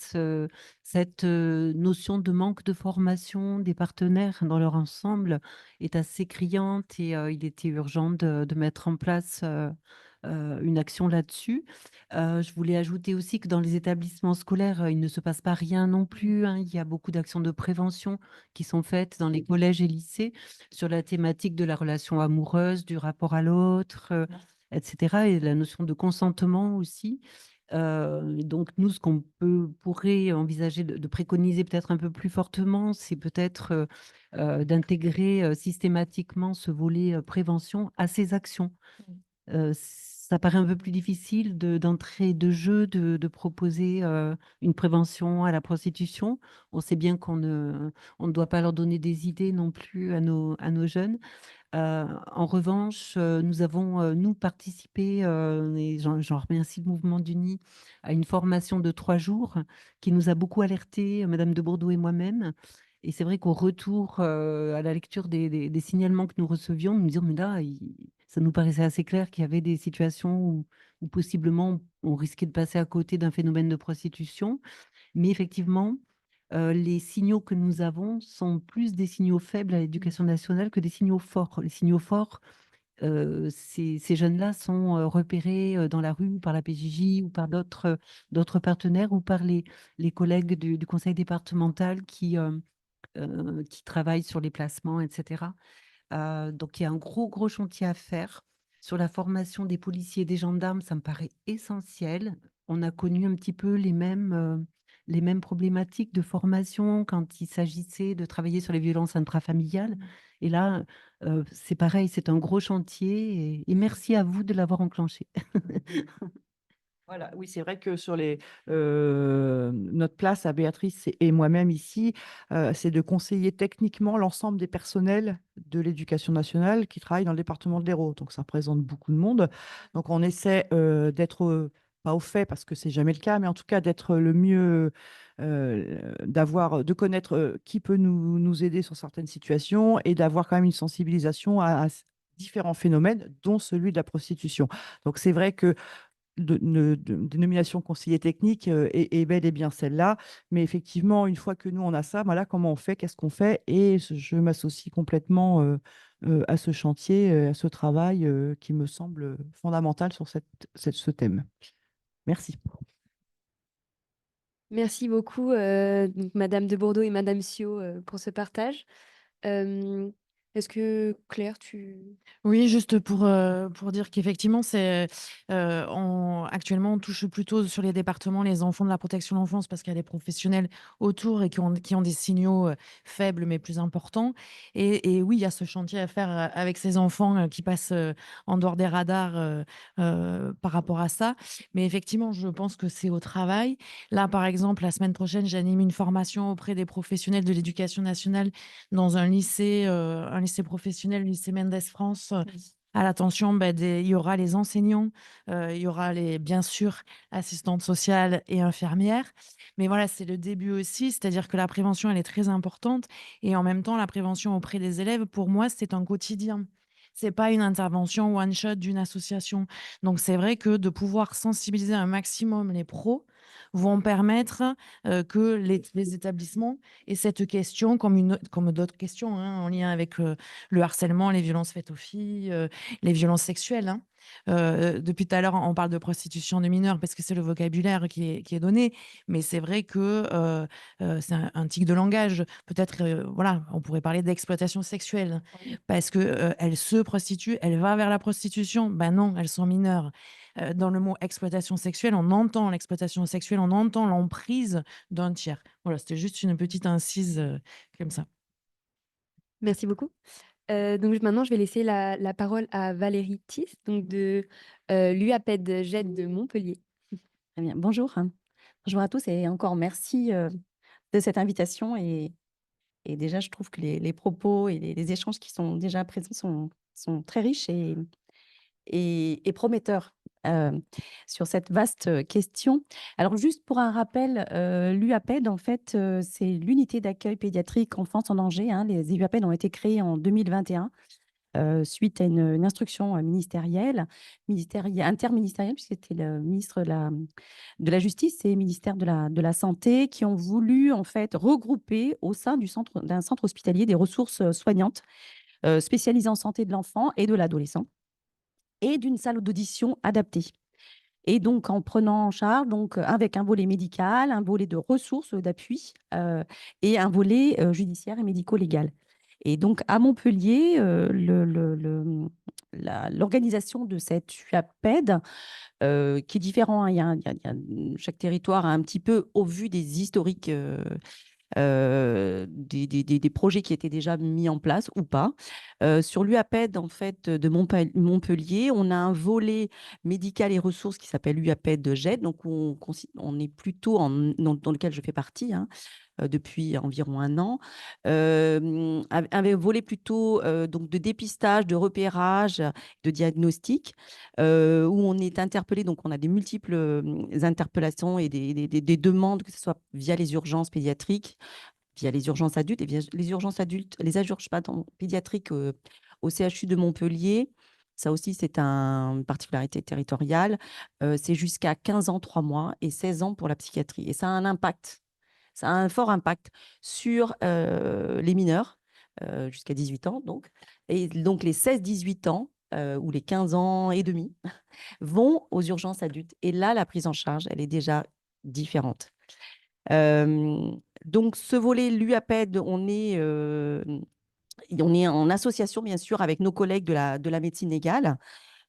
cette notion de manque de formation des partenaires dans leur ensemble est assez criante et il était urgent de mettre en place une action là-dessus. Je voulais ajouter aussi que dans les établissements scolaires, il ne se passe pas rien non plus, hein. Il y a beaucoup d'actions de prévention qui sont faites dans les collèges et lycées sur la thématique de la relation amoureuse, du rapport à l'autre, etc. Et la notion de consentement aussi. Donc, nous, ce qu'on pourrait envisager de préconiser peut-être un peu plus fortement, c'est peut-être d'intégrer systématiquement ce volet prévention à ces actions. Ça paraît un peu plus difficile d'entrée de jeu, de proposer une prévention à la prostitution. On sait bien on ne doit pas leur donner des idées non plus à nos jeunes. En revanche, nous avons, nous, participé, et j'en remercie le Mouvement d'Uni, à une formation de 3 jours qui nous a beaucoup alertés, Madame de Bourdeau et moi-même. Et c'est vrai qu'au retour, à la lecture des signalements que nous recevions, nous nous disions, mais là, ça nous paraissait assez clair qu'il y avait des situations où possiblement on risquait de passer à côté d'un phénomène de prostitution. Mais effectivement, les signaux que nous avons sont plus des signaux faibles à l'éducation nationale que des signaux forts. Les signaux forts, ces jeunes-là sont repérés dans la rue par la PJJ ou par d'autres partenaires ou par les collègues du conseil départemental qui travaillent sur les placements, etc. Donc, il y a un gros chantier à faire. Sur la formation des policiers et des gendarmes, ça me paraît essentiel. On a connu un petit peu les mêmes problématiques de formation quand il s'agissait de travailler sur les violences intrafamiliales. Et là, c'est pareil, c'est un gros chantier et merci à vous de l'avoir enclenché. Voilà, oui, c'est vrai que sur notre place à Béatrice et moi-même ici, c'est de conseiller techniquement l'ensemble des personnels de l'éducation nationale qui travaillent dans le département de l'Hérault. Donc, ça représente beaucoup de monde. Donc, on essaie d'être, pas au fait, parce que c'est jamais le cas, mais en tout cas d'être le mieux, de connaître qui peut nous aider sur certaines situations et d'avoir quand même une sensibilisation à différents phénomènes, dont celui de la prostitution. Donc, c'est vrai que de nomination conseiller technique est bel et bien celle-là. Mais effectivement, une fois que nous, on a ça, voilà, comment on fait, qu'est-ce qu'on fait? Et je m'associe complètement à ce chantier, à ce travail qui me semble fondamental sur ce thème. Merci. Merci beaucoup, donc Madame de Bordeaux et Madame Sio, pour ce partage. Est-ce que Claire, Oui, juste pour dire qu'effectivement, actuellement, on touche plutôt sur les départements les enfants de la protection de l'enfance parce qu'il y a des professionnels autour et qui ont des signaux faibles mais plus importants. Et oui, il y a ce chantier à faire avec ces enfants qui passent en dehors des radars par rapport à ça. Mais effectivement, je pense que c'est au travail. Là, par exemple, la semaine prochaine, j'anime une formation auprès des professionnels de l'éducation nationale dans un lycée professionnel, le lycée Mendes France, à l'attention, il y aura les enseignants, il y aura bien sûr, assistantes sociales et infirmières. Mais voilà, c'est le début aussi, c'est-à-dire que la prévention, elle est très importante et en même temps, la prévention auprès des élèves, pour moi, c'est un quotidien. C'est pas une intervention one shot d'une association. Donc c'est vrai que de pouvoir sensibiliser un maximum les pros vont permettre, que les établissements aient cette question comme d'autres questions, hein, en lien avec, le harcèlement, les violences faites aux filles, les violences sexuelles, hein. Depuis tout à l'heure, on parle de prostitution de mineurs parce que c'est le vocabulaire qui est donné, mais c'est vrai que, c'est un tic de langage. Peut-être, voilà, on pourrait parler d'exploitation sexuelle parce que, elle se prostitue, elle va vers la prostitution. Ben non, elles sont mineures. Dans le mot exploitation sexuelle, on entend l'exploitation sexuelle, on entend l'emprise d'un tiers. Voilà, c'était juste une petite incise, comme ça. merci beaucoup. Donc maintenant, je vais laisser la parole à Valérie Thies, donc de l'UAPED GED de Montpellier. Très bien. Bonjour. Bonjour à tous et encore merci de cette invitation. Et déjà, je trouve que les propos et les échanges qui sont déjà présents sont très riches et prometteurs sur cette vaste question. Alors, juste pour un rappel, l'UAPED, en fait, c'est l'unité d'accueil pédiatrique enfance en danger, hein. Les UAPED ont été créés en 2021. Suite à une instruction interministérielle, puisque c'était le ministre de la Justice et le ministère de la Santé qui ont voulu en fait regrouper au sein d'un centre hospitalier des ressources soignantes spécialisées en santé de l'enfant et de l'adolescent et d'une salle d'audition adaptée. Et donc, en prenant en charge, donc, avec un volet médical, un volet de ressources d'appui et un volet judiciaire et médico-légal. Et donc, à Montpellier, l'organisation de cette UAPED, qui est différent, hein, chaque territoire a un petit peu, au vu des historiques, des projets qui étaient déjà mis en place ou pas. Sur l'UAPED, en fait, de Montpellier, on a un volet médical et ressources qui s'appelle UAPED GED, donc on est plutôt dans lequel je fais partie, hein, depuis environ 1 an, un volet plutôt donc de dépistage, de repérage, de diagnostic, où on est interpellé, donc on a des multiples interpellations et des demandes, que ce soit via les urgences pédiatriques, via les urgences adultes et via les urgences adultes, pédiatriques au CHU de Montpellier. Ça aussi, c'est une particularité territoriale. C'est jusqu'à 15 ans, 3 mois et 16 ans pour la psychiatrie. Et ça a un impact. Ça a un fort impact sur les mineurs, jusqu'à 18 ans, donc. Et donc, les 16-18 ans ou les 15 ans et demi vont aux urgences adultes. Et là, la prise en charge, elle est déjà différente. Donc, ce volet, l'UAPED, on est en association, bien sûr, avec nos collègues de la médecine légale,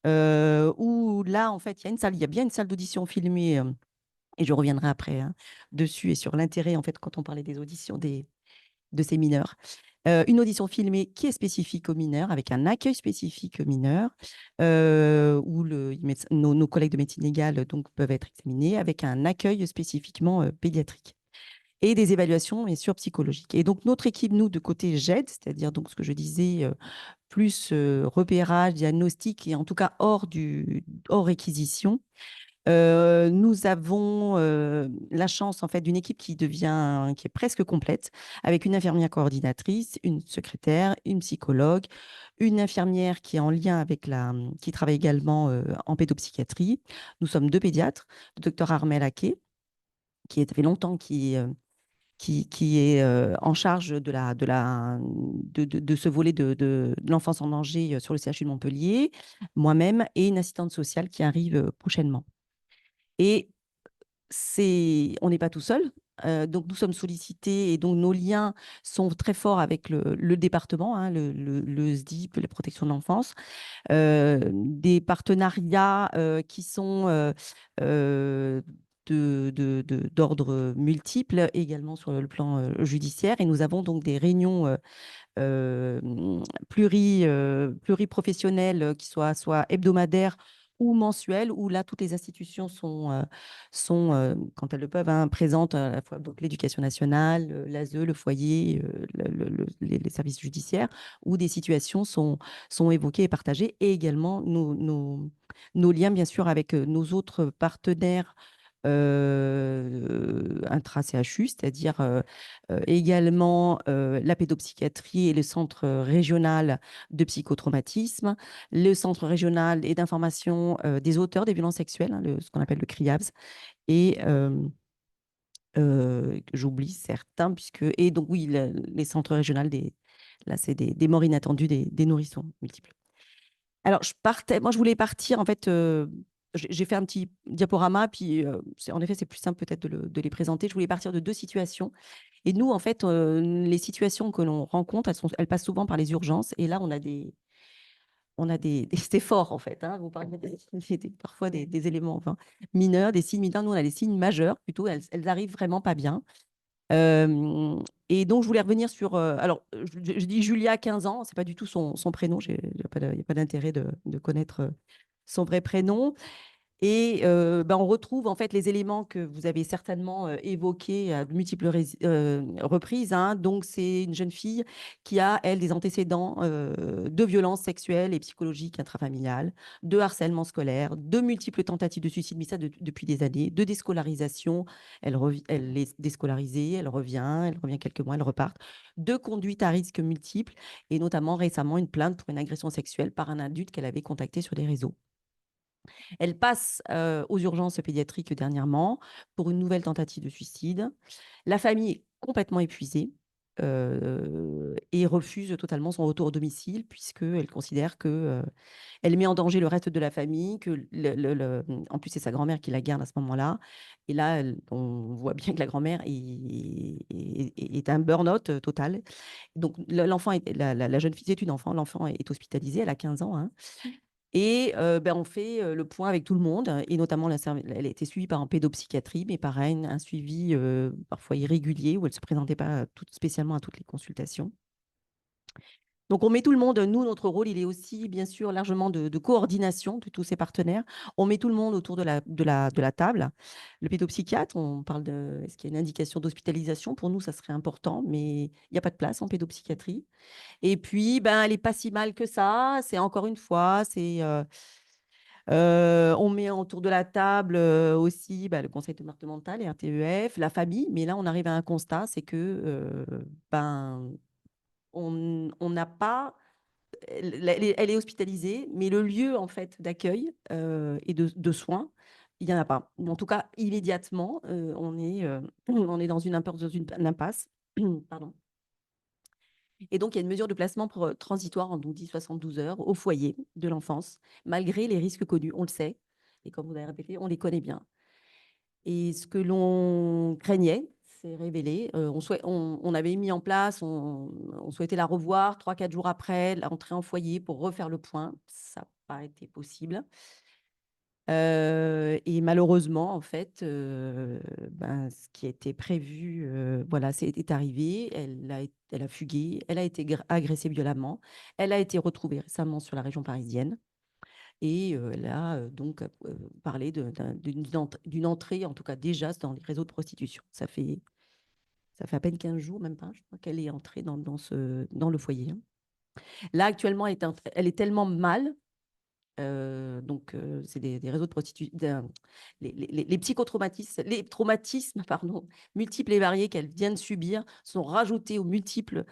où là, en fait, il y a bien une salle d'audition filmée, et je reviendrai après, hein, dessus et sur l'intérêt, en fait, quand on parlait des auditions de ces mineurs. Une audition filmée qui est spécifique aux mineurs, avec un accueil spécifique aux mineurs, où nos collègues de médecine légale donc, peuvent être examinés, avec un accueil spécifiquement pédiatrique. Et des évaluations, bien sûr, psychologiques. Et donc, notre équipe, nous, de côté GED, c'est-à-dire donc ce que je disais, plus repérage, diagnostic, et en tout cas hors réquisition, Nous avons la chance en fait d'une équipe qui est presque complète, avec une infirmière coordinatrice, une secrétaire, une psychologue, une infirmière qui est en lien avec qui travaille également en pédopsychiatrie. Nous sommes 2 pédiatres, le docteur Armel Haquet, qui fait longtemps qui est en charge de ce volet de l'enfance en danger sur le CHU de Montpellier, moi-même et une assistante sociale qui arrive prochainement. Et on n'est pas tout seul. Donc, nous sommes sollicités et donc nos liens sont très forts avec le département, hein, le SDIP, la protection de l'enfance. Des partenariats qui sont d'ordre multiple, également sur le plan judiciaire. Et nous avons donc des réunions pluriprofessionnelles qui soient soit hebdomadaires ou mensuelles, où là, toutes les institutions quand elles le peuvent, hein, présentes à la fois donc, l'éducation nationale, l'ASE, le foyer, les services judiciaires, où des situations sont évoquées et partagées, et également nos liens, bien sûr, avec nos autres partenaires intra-CHU, c'est-à-dire également la pédopsychiatrie et le centre régional de psychotraumatisme, le centre régional et d'information des auteurs des violences sexuelles, hein, ce qu'on appelle le CRIAVS, et j'oublie certains, et donc oui, les centres régionaux là, c'est des morts inattendues des nourrissons multiples. Alors, moi, je voulais partir, en fait, j'ai fait un petit diaporama, puis en effet, c'est plus simple peut-être de les présenter. Je voulais partir de 2 situations. Et nous, en fait, les situations que l'on rencontre, elles passent souvent par les urgences. Et là, on a c'est fort, en fait. Hein, vous parlez parfois des éléments enfin, mineurs, des signes mineurs. Nous, on a des signes majeurs, plutôt. Elles arrivent vraiment pas bien. Et donc, je voulais revenir sur. Alors, je dis Julia, 15 ans, c'est pas du tout son prénom. Il n'y a pas d'intérêt de connaître son vrai prénom. Et on retrouve en fait les éléments que vous avez certainement évoqués à de multiples reprises. Hein. Donc, c'est une jeune fille qui a, elle, des antécédents de violences sexuelles et psychologiques intrafamiliales, de harcèlement scolaire, de multiples tentatives de suicide, mais ça depuis des années, de déscolarisation. Elle est déscolarisée, elle revient quelques mois, elle repart. De conduite à risque multiples, et notamment récemment une plainte pour une agression sexuelle par un adulte qu'elle avait contacté sur des réseaux. Elle passe aux urgences pédiatriques dernièrement pour une nouvelle tentative de suicide. La famille est complètement épuisée et refuse totalement son retour au domicile puisqu'elle considère qu'elle met en danger le reste de la famille, que en plus c'est sa grand-mère qui la garde à ce moment-là. Et là, on voit bien que la grand-mère est un burn-out total. Donc l'enfant, la jeune fille, c'est une enfant, l'enfant est hospitalisée, elle a 15 ans. Hein. Et on fait le point avec tout le monde, et notamment elle a été suivie par un pédopsychiatrie, mais pareil, un suivi parfois irrégulier, où elle ne se présentait pas spécialement à toutes les consultations. Donc, on met tout le monde, nous, notre rôle, il est aussi, bien sûr, largement de coordination de tous ces partenaires. On met tout le monde autour de la table. Le pédopsychiatre, on parle est-ce qu'il y a une indication d'hospitalisation? Pour nous, ça serait important, mais il n'y a pas de place en pédopsychiatrie. Et puis, elle n'est pas si mal que ça. C'est encore une fois, on met autour de la table aussi le conseil départemental et RTEF, la famille. Mais là, on arrive à un constat, c'est que on n'a pas. Elle est hospitalisée, mais le lieu en fait d'accueil et de soins, il n'y en a pas. En tout cas, immédiatement, on est dans une impasse. Pardon. Et donc, il y a une mesure de placement transitoire en 10-72 heures au foyer de l'enfance, malgré les risques connus, on le sait. Et comme vous avez répété, on les connaît bien. Et ce que l'on craignait s'est révélé. On avait mis en place, on souhaitait la revoir 3-4 jours après, l'entrée en foyer pour refaire le point. Ça n'a pas été possible. Et malheureusement, en fait, ce qui était prévu, est arrivé. Elle a fugué, elle a été agressée violemment, elle a été retrouvée récemment sur la région parisienne. Et elle a donc parlé d'une entrée, en tout cas déjà, dans les réseaux de prostitution. Ça fait à peine 15 jours, même pas, je crois qu'elle est entrée dans le foyer. Hein. Là, actuellement, elle est tellement mal C'est des réseaux de prostitution, les psychotraumatismes, les traumatismes, pardon, multiples et variés qu'elle vient de subir sont rajoutés aux multiples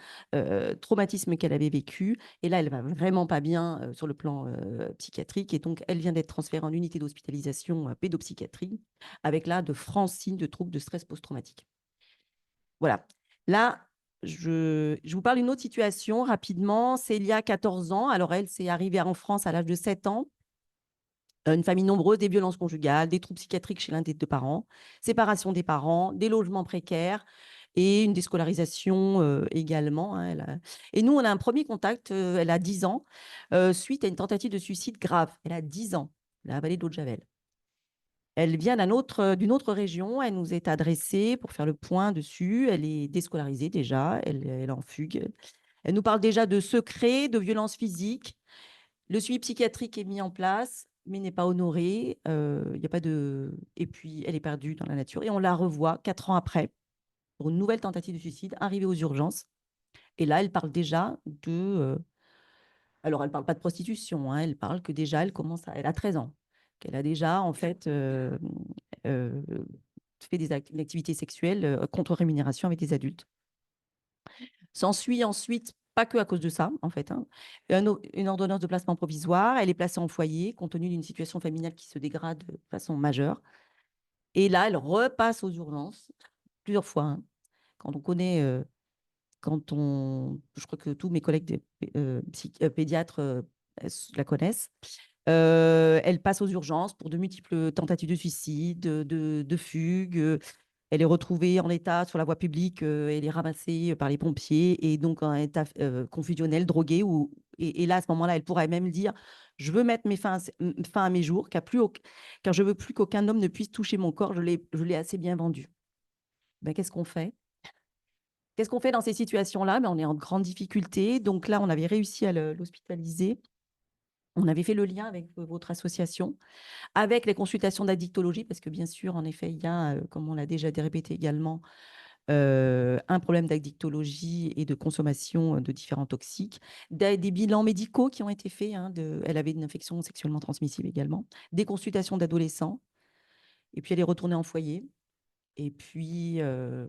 traumatismes qu'elle avait vécus. Et là, elle va vraiment pas bien sur le plan psychiatrique. Et donc, elle vient d'être transférée en unité d'hospitalisation pédopsychiatrie avec là de francs signes de troubles de stress post-traumatique. Voilà. Là, je vous parle d'une autre situation rapidement. C'est il y a 14 ans. Alors, elle, c'est arrivée en France à l'âge de 7 ans. Une famille nombreuse, des violences conjugales, des troubles psychiatriques chez l'un des deux parents, séparation des parents, des logements précaires et une déscolarisation également. Hein, Et nous, on a un premier contact, elle a 10 ans, suite à une tentative de suicide grave. Elle a 10 ans, la vallée de l'Eau-de-Javel. Elle vient d'une autre région, elle nous est adressée pour faire le point dessus. Elle est déscolarisée déjà, elle est en fugue. Elle nous parle déjà de secrets, de violences physiques. Le suivi psychiatrique est mis en place, mais n'est pas honoré. Y a pas de... Et puis, elle est perdue dans la nature. Et on la revoit 4 ans après pour une nouvelle tentative de suicide, arrivée aux urgences. Et là, elle parle déjà de... Alors, elle ne parle pas de prostitution, hein, elle parle que déjà, elle a 13 ans, qu'elle a déjà, en fait, euh, fait une activité sexuelle contre rémunération avec des adultes. S'ensuit ensuite, pas que à cause de ça, en fait, hein, une ordonnance de placement provisoire. Elle est placée en foyer, compte tenu d'une situation familiale qui se dégrade de façon majeure. Et là, elle repasse aux urgences plusieurs fois, hein. Quand on connaît, je crois que tous mes collègues pédiatres la connaissent. Elle passe aux urgences pour de multiples tentatives de suicide, de fugue. Elle est retrouvée en état sur la voie publique, elle est ramassée par les pompiers et donc en état confusionnel, droguée. Et là, à ce moment-là, elle pourrait même dire « Je veux mettre fin à mes jours, car je veux plus qu'aucun homme ne puisse toucher mon corps, je l'ai assez bien vendu. » Ben, qu'est-ce qu'on fait? Qu'est-ce qu'on fait dans ces situations-là? Ben, on est en grande difficulté. Donc là, on avait réussi à l'hospitaliser. On avait fait le lien avec votre association, avec les consultations d'addictologie, parce que bien sûr, en effet, il y a, comme on l'a déjà répété également, un problème d'addictologie et de consommation de différents toxiques, des bilans médicaux qui ont été faits, hein, elle avait une infection sexuellement transmissible également, des consultations d'adolescents, et puis elle est retournée en foyer, et puis je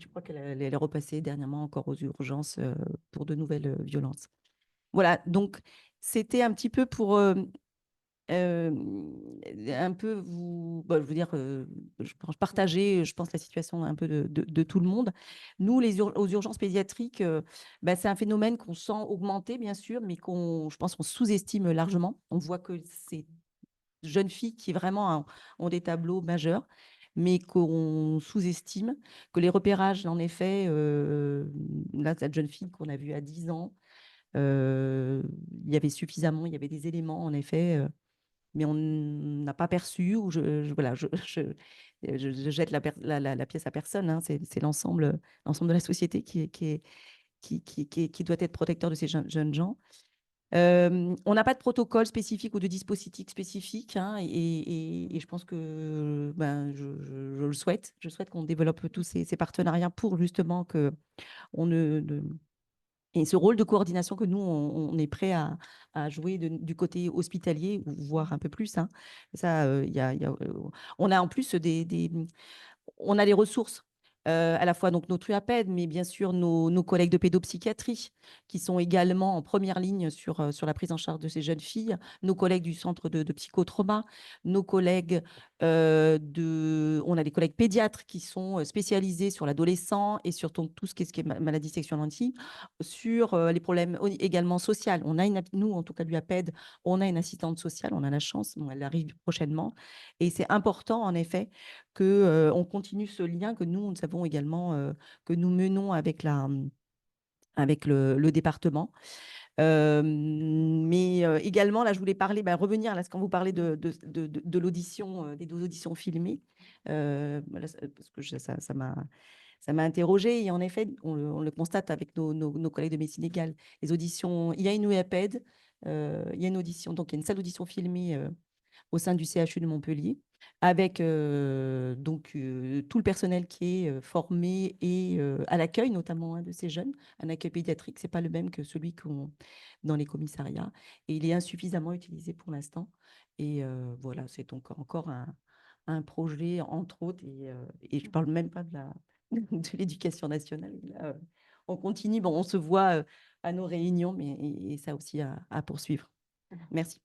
crois qu'elle est repassée dernièrement encore aux urgences pour de nouvelles violences. Voilà, donc c'était un petit peu pour un peu je veux dire, partager, je pense, la situation un peu de tout le monde. Nous, aux urgences pédiatriques, c'est un phénomène qu'on sent augmenter, bien sûr, mais je pense qu'on sous-estime largement. On voit que ces jeunes filles qui vraiment ont des tableaux majeurs, mais qu'on sous-estime, que les repérages, en effet, là, cette jeune fille qu'on a vue à 10 ans, il y avait des éléments, en effet, mais on n'a pas perçu, ou voilà, je jette la pièce à personne, hein, c'est l'ensemble de la société qui doit être protecteur de ces jeunes gens. On n'a pas de protocole spécifique ou de dispositif spécifique, hein, et je pense que je le souhaite. Je souhaite qu'on développe tous ces partenariats pour justement que et ce rôle de coordination que nous, on est prêt à jouer du côté hospitalier, voire un peu plus, hein. Ça, on a en plus on a les ressources, à la fois donc notre UAPED, mais bien sûr nos collègues de pédopsychiatrie qui sont également en première ligne sur la prise en charge de ces jeunes filles, nos collègues du centre de psychotrauma, nos collègues on a des collègues pédiatres qui sont spécialisés sur l'adolescent et sur tout ce qui est maladie sexuelle intime, sur les problèmes également sociaux. Nous, en tout cas, l'UAPED, on a une assistante sociale, on a la chance, elle arrive prochainement. Et c'est important, en effet, qu'on continue ce lien que nous savons également, que nous menons avec le département. Mais également, là, je voulais revenir là, quand vous parlez de l'audition, des 12 auditions filmées, parce que ça m'a interrogée. Et en effet, on le constate avec nos collègues de médecine légale. Les auditions, il y a une UAPED, il y a une audition, donc il y a une salle d'audition filmée au sein du CHU de Montpellier. avec donc tout le personnel qui est formé et à l'accueil, notamment de ces jeunes. Un accueil pédiatrique, c'est pas le même que celui qu'on dans les commissariats. Et il est insuffisamment utilisé pour l'instant. Et voilà, c'est donc encore un projet, entre autres, et je parle même pas de l'éducation nationale. Et là, on continue, bon, on se voit à nos réunions, mais et ça aussi à poursuivre. Merci.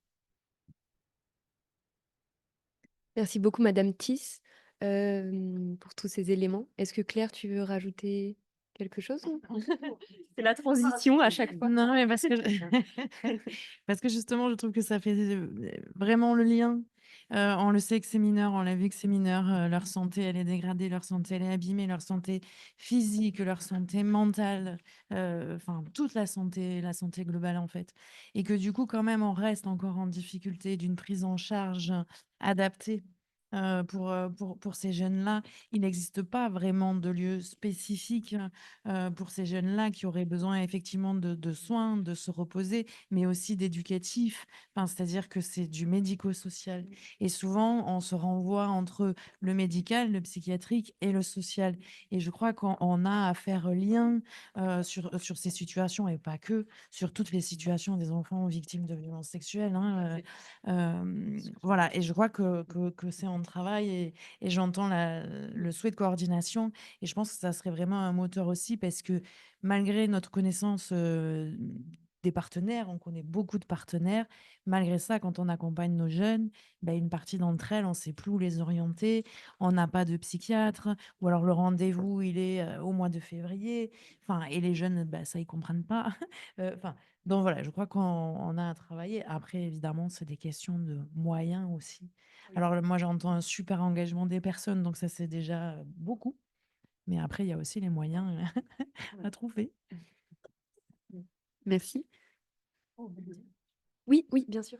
Merci beaucoup, Madame Thiss, pour tous ces éléments. Est-ce que Claire, tu veux rajouter quelque chose? C'est la transition à chaque fois. Non, mais parce que parce que justement, je trouve que ça fait vraiment le lien. On le sait que ces mineurs, on l'a vu que ces mineurs, leur santé, elle est dégradée, leur santé, elle est abîmée, leur santé physique, leur santé mentale, enfin toute la santé globale en fait. Et que du coup, quand même, on reste encore en difficulté d'une prise en charge adaptée. Pour ces jeunes-là, il n'existe pas vraiment de lieu spécifique pour ces jeunes-là qui auraient besoin effectivement de soins, de se reposer, mais aussi d'éducatif. Enfin, c'est-à-dire que c'est du médico-social. Et souvent, on se renvoie entre le médical, le psychiatrique et le social. Et je crois qu'on a à faire lien sur ces situations, et pas que, sur toutes les situations des enfants victimes de violences sexuelles. Hein, voilà, et je crois que c'est en travail et j'entends le souhait de coordination et je pense que ça serait vraiment un moteur aussi parce que malgré notre connaissance des partenaires, on connaît beaucoup de partenaires. Malgré ça, quand on accompagne nos jeunes, ben, une partie d'entre elles, on ne sait plus où les orienter. On n'a pas de psychiatre ou alors le rendez-vous, il est au mois de février. Enfin, et les jeunes, ben, ça, ils ne comprennent pas. Enfin, donc voilà, je crois qu'on a à travailler. Après, évidemment, c'est des questions de moyens aussi. Alors moi, j'entends un super engagement des personnes, donc ça, c'est déjà beaucoup. Mais après, il y a aussi les moyens à trouver. Merci. Oui, oui, bien sûr.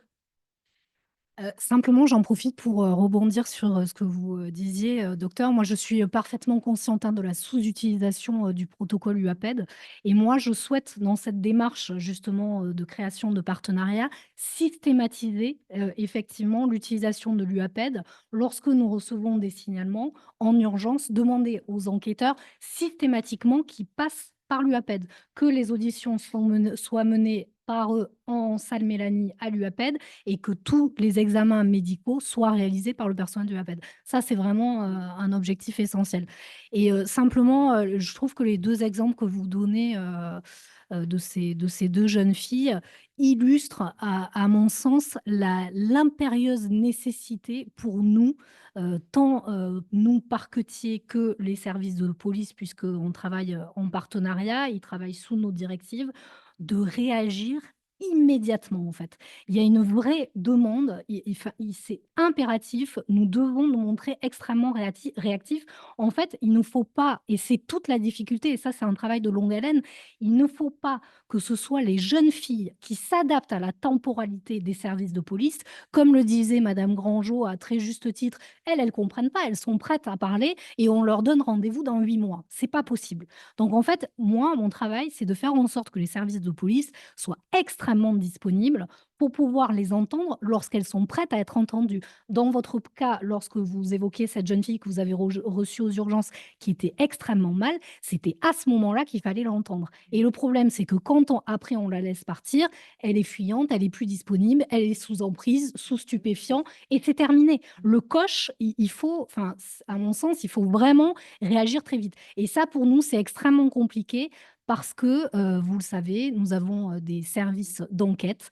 Simplement, j'en profite pour rebondir sur ce que vous disiez, docteur. Moi, je suis parfaitement consciente de la sous-utilisation du protocole UAPED. Et moi, je souhaite, dans cette démarche justement de création de partenariats, systématiser effectivement l'utilisation de l'UAPED lorsque nous recevons des signalements en urgence, demander aux enquêteurs systématiquement qu'ils passent par l'UAPED, que les auditions soient menées par eux en salle Mélanie à l'UAPED et que tous les examens médicaux soient réalisés par le personnel de l'UAPED. Ça, c'est vraiment un objectif essentiel. Et simplement, je trouve que les deux exemples que vous donnez de ces deux jeunes filles illustrent, à mon sens, l'impérieuse nécessité pour nous, tant nous parquetiers que les services de police, puisqu'on travaille en partenariat, ils travaillent sous nos directives, de réagir immédiatement en fait. Il y a une vraie demande, c'est impératif, nous devons nous montrer extrêmement réactifs. En fait, il ne faut pas, et c'est toute la difficulté, et ça c'est un travail de longue haleine, il ne faut pas que ce soit les jeunes filles qui s'adaptent à la temporalité des services de police. Comme le disait Madame Grangeot à très juste titre, elles comprennent pas, elles sont prêtes à parler et on leur donne rendez-vous dans 8 mois. C'est pas possible. Donc en fait, moi, mon travail, c'est de faire en sorte que les services de police soient extrêmement disponibles pour pouvoir les entendre lorsqu'elles sont prêtes à être entendues. Dans votre cas, lorsque vous évoquez cette jeune fille que vous avez reçue aux urgences qui était extrêmement mal, c'était à ce moment-là qu'il fallait l'entendre. Et le problème, c'est que quand après on la laisse partir, elle est fuyante, elle est plus disponible, elle est sous emprise, sous stupéfiant, et c'est terminé. Le coche, il faut, enfin, à mon sens, il faut vraiment réagir très vite. Et ça, pour nous, c'est extrêmement compliqué parce que, vous le savez, nous avons des services d'enquête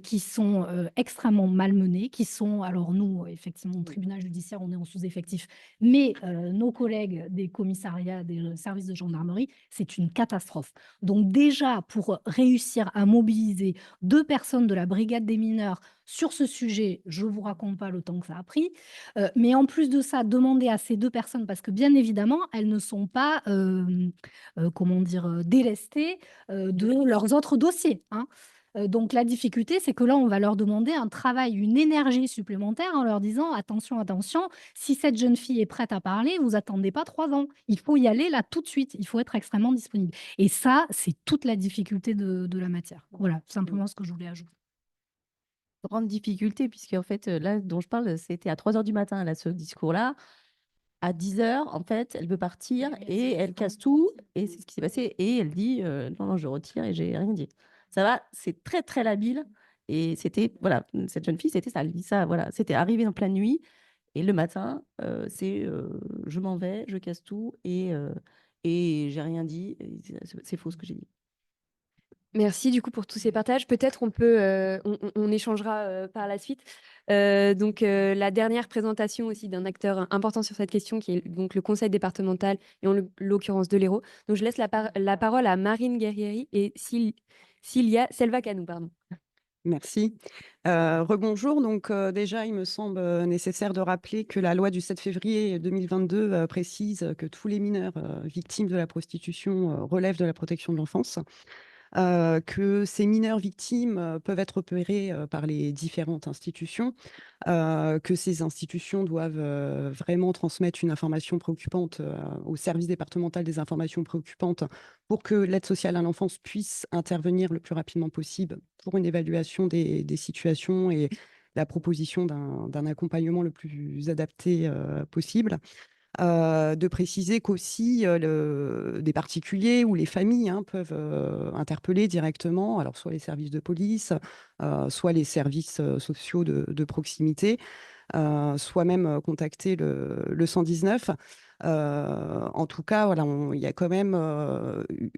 qui sont extrêmement malmenés, qui sont, alors nous, effectivement, au tribunal judiciaire, on est en sous-effectif, mais nos collègues des commissariats, des services de gendarmerie, c'est une catastrophe. Donc déjà, pour réussir à mobiliser 2 personnes de la brigade des mineurs sur ce sujet, je ne vous raconte pas le temps que ça a pris. Mais en plus de ça, demander à ces 2 personnes, parce que bien évidemment, elles ne sont pas, comment dire, délestées de leurs autres dossiers, hein. Donc la difficulté, c'est que là, on va leur demander un travail, une énergie supplémentaire en leur disant: «Attention, attention, si cette jeune fille est prête à parler, vous attendez pas 3 ans. Il faut y aller là tout de suite. Il faut être extrêmement disponible». Et ça, c'est toute la difficulté de la matière. Voilà, simplement ce que je voulais ajouter. grande difficulté, puisque en fait, là dont je parle, c'était à 3 heures du matin, là, ce discours-là. À 10 heures, en fait, elle veut partir et elle casse tout. Et c'est ce qui s'est passé. Et elle dit non, non, je retire et j'ai rien dit. Ça va, c'est très, très labile. Et c'était, voilà, cette jeune fille, c'était ça. Elle dit ça, voilà, c'était arrivé en pleine nuit. Et le matin, je m'en vais, je casse tout et j'ai rien dit. Et c'est faux ce que j'ai dit. Merci du coup pour tous ces partages. Peut-être on échangera par la suite. Donc la dernière présentation aussi d'un acteur important sur cette question qui est donc le conseil départemental et en l'occurrence de l'Hérault. Donc je laisse la parole à Marine Guerrieri et Cilia Selva Canou, pardon. Merci. Rebonjour. Donc, déjà, il me semble nécessaire de rappeler que la loi du 7 février 2022 précise que tous les mineurs victimes de la prostitution relèvent de la protection de l'enfance. Que ces mineurs victimes peuvent être repérés par les différentes institutions, que ces institutions doivent vraiment transmettre une information préoccupante au service départemental des informations préoccupantes pour que l'aide sociale à l'enfance puisse intervenir le plus rapidement possible pour une évaluation des situations et la proposition d'un accompagnement le plus adapté possible. De préciser qu'aussi des particuliers ou les familles peuvent interpeller directement, alors soit les services de police, soit les services sociaux de proximité, soit même contacter le 119. En tout cas, voilà, il y a quand même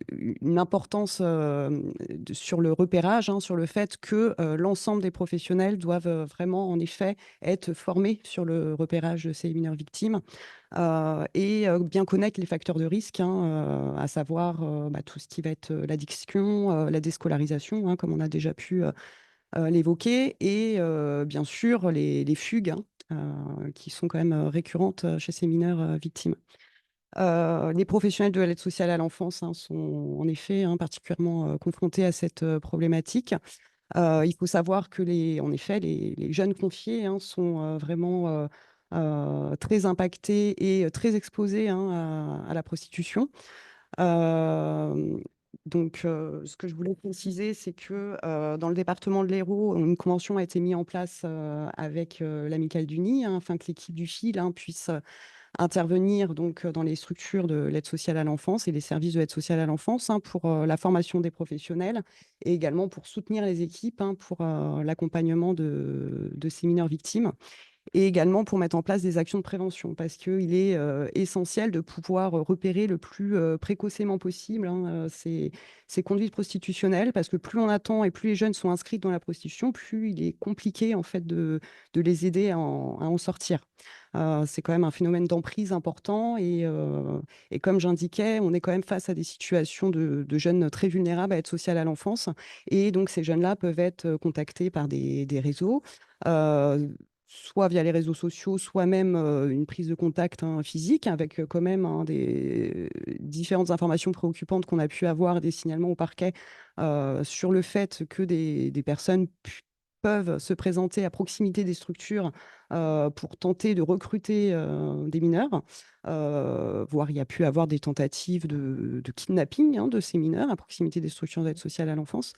une importance sur le repérage, sur le fait que l'ensemble des professionnels doivent vraiment, en effet, être formés sur le repérage de ces mineurs victimes et bien connaître les facteurs de risque, à savoir tout ce qui va être l'addiction, la déscolarisation, comme on a déjà pu l'évoquer, et bien sûr les fugues qui sont quand même récurrentes chez ces mineurs victimes. Les professionnels de l'aide sociale à l'enfance sont en effet particulièrement confrontés à cette problématique. Il faut savoir que en effet, les jeunes confiés sont vraiment très impactés et très exposés à la prostitution. Euh, donc, ce que je voulais préciser, c'est que dans le département de l'Hérault, une convention a été mise en place avec l'Amicale du Nid, afin que l'équipe du FIL puisse intervenir donc dans les structures de l'aide sociale à l'enfance et les services de l'aide sociale à l'enfance pour la formation des professionnels et également pour soutenir les équipes pour l'accompagnement de ces mineurs victimes et également pour mettre en place des actions de prévention parce qu'il est essentiel de pouvoir repérer le plus précocement possible ces conduites prostitutionnelles parce que plus on attend et plus les jeunes sont inscrits dans la prostitution, plus il est compliqué en fait de les aider à en sortir. C'est quand même un phénomène d'emprise important et comme j'indiquais, on est quand même face à des situations de jeunes très vulnérables à l'aide sociale à l'enfance et donc ces jeunes-là peuvent être contactés par des réseaux. Soit via les réseaux sociaux, soit même une prise de contact physique avec quand même des différentes informations préoccupantes qu'on a pu avoir, des signalements au parquet sur le fait que des personnes peuvent se présenter à proximité des structures pour tenter de recruter des mineurs, voire il y a pu avoir des tentatives de kidnapping de ces mineurs à proximité des structures d'aide sociale à l'enfance.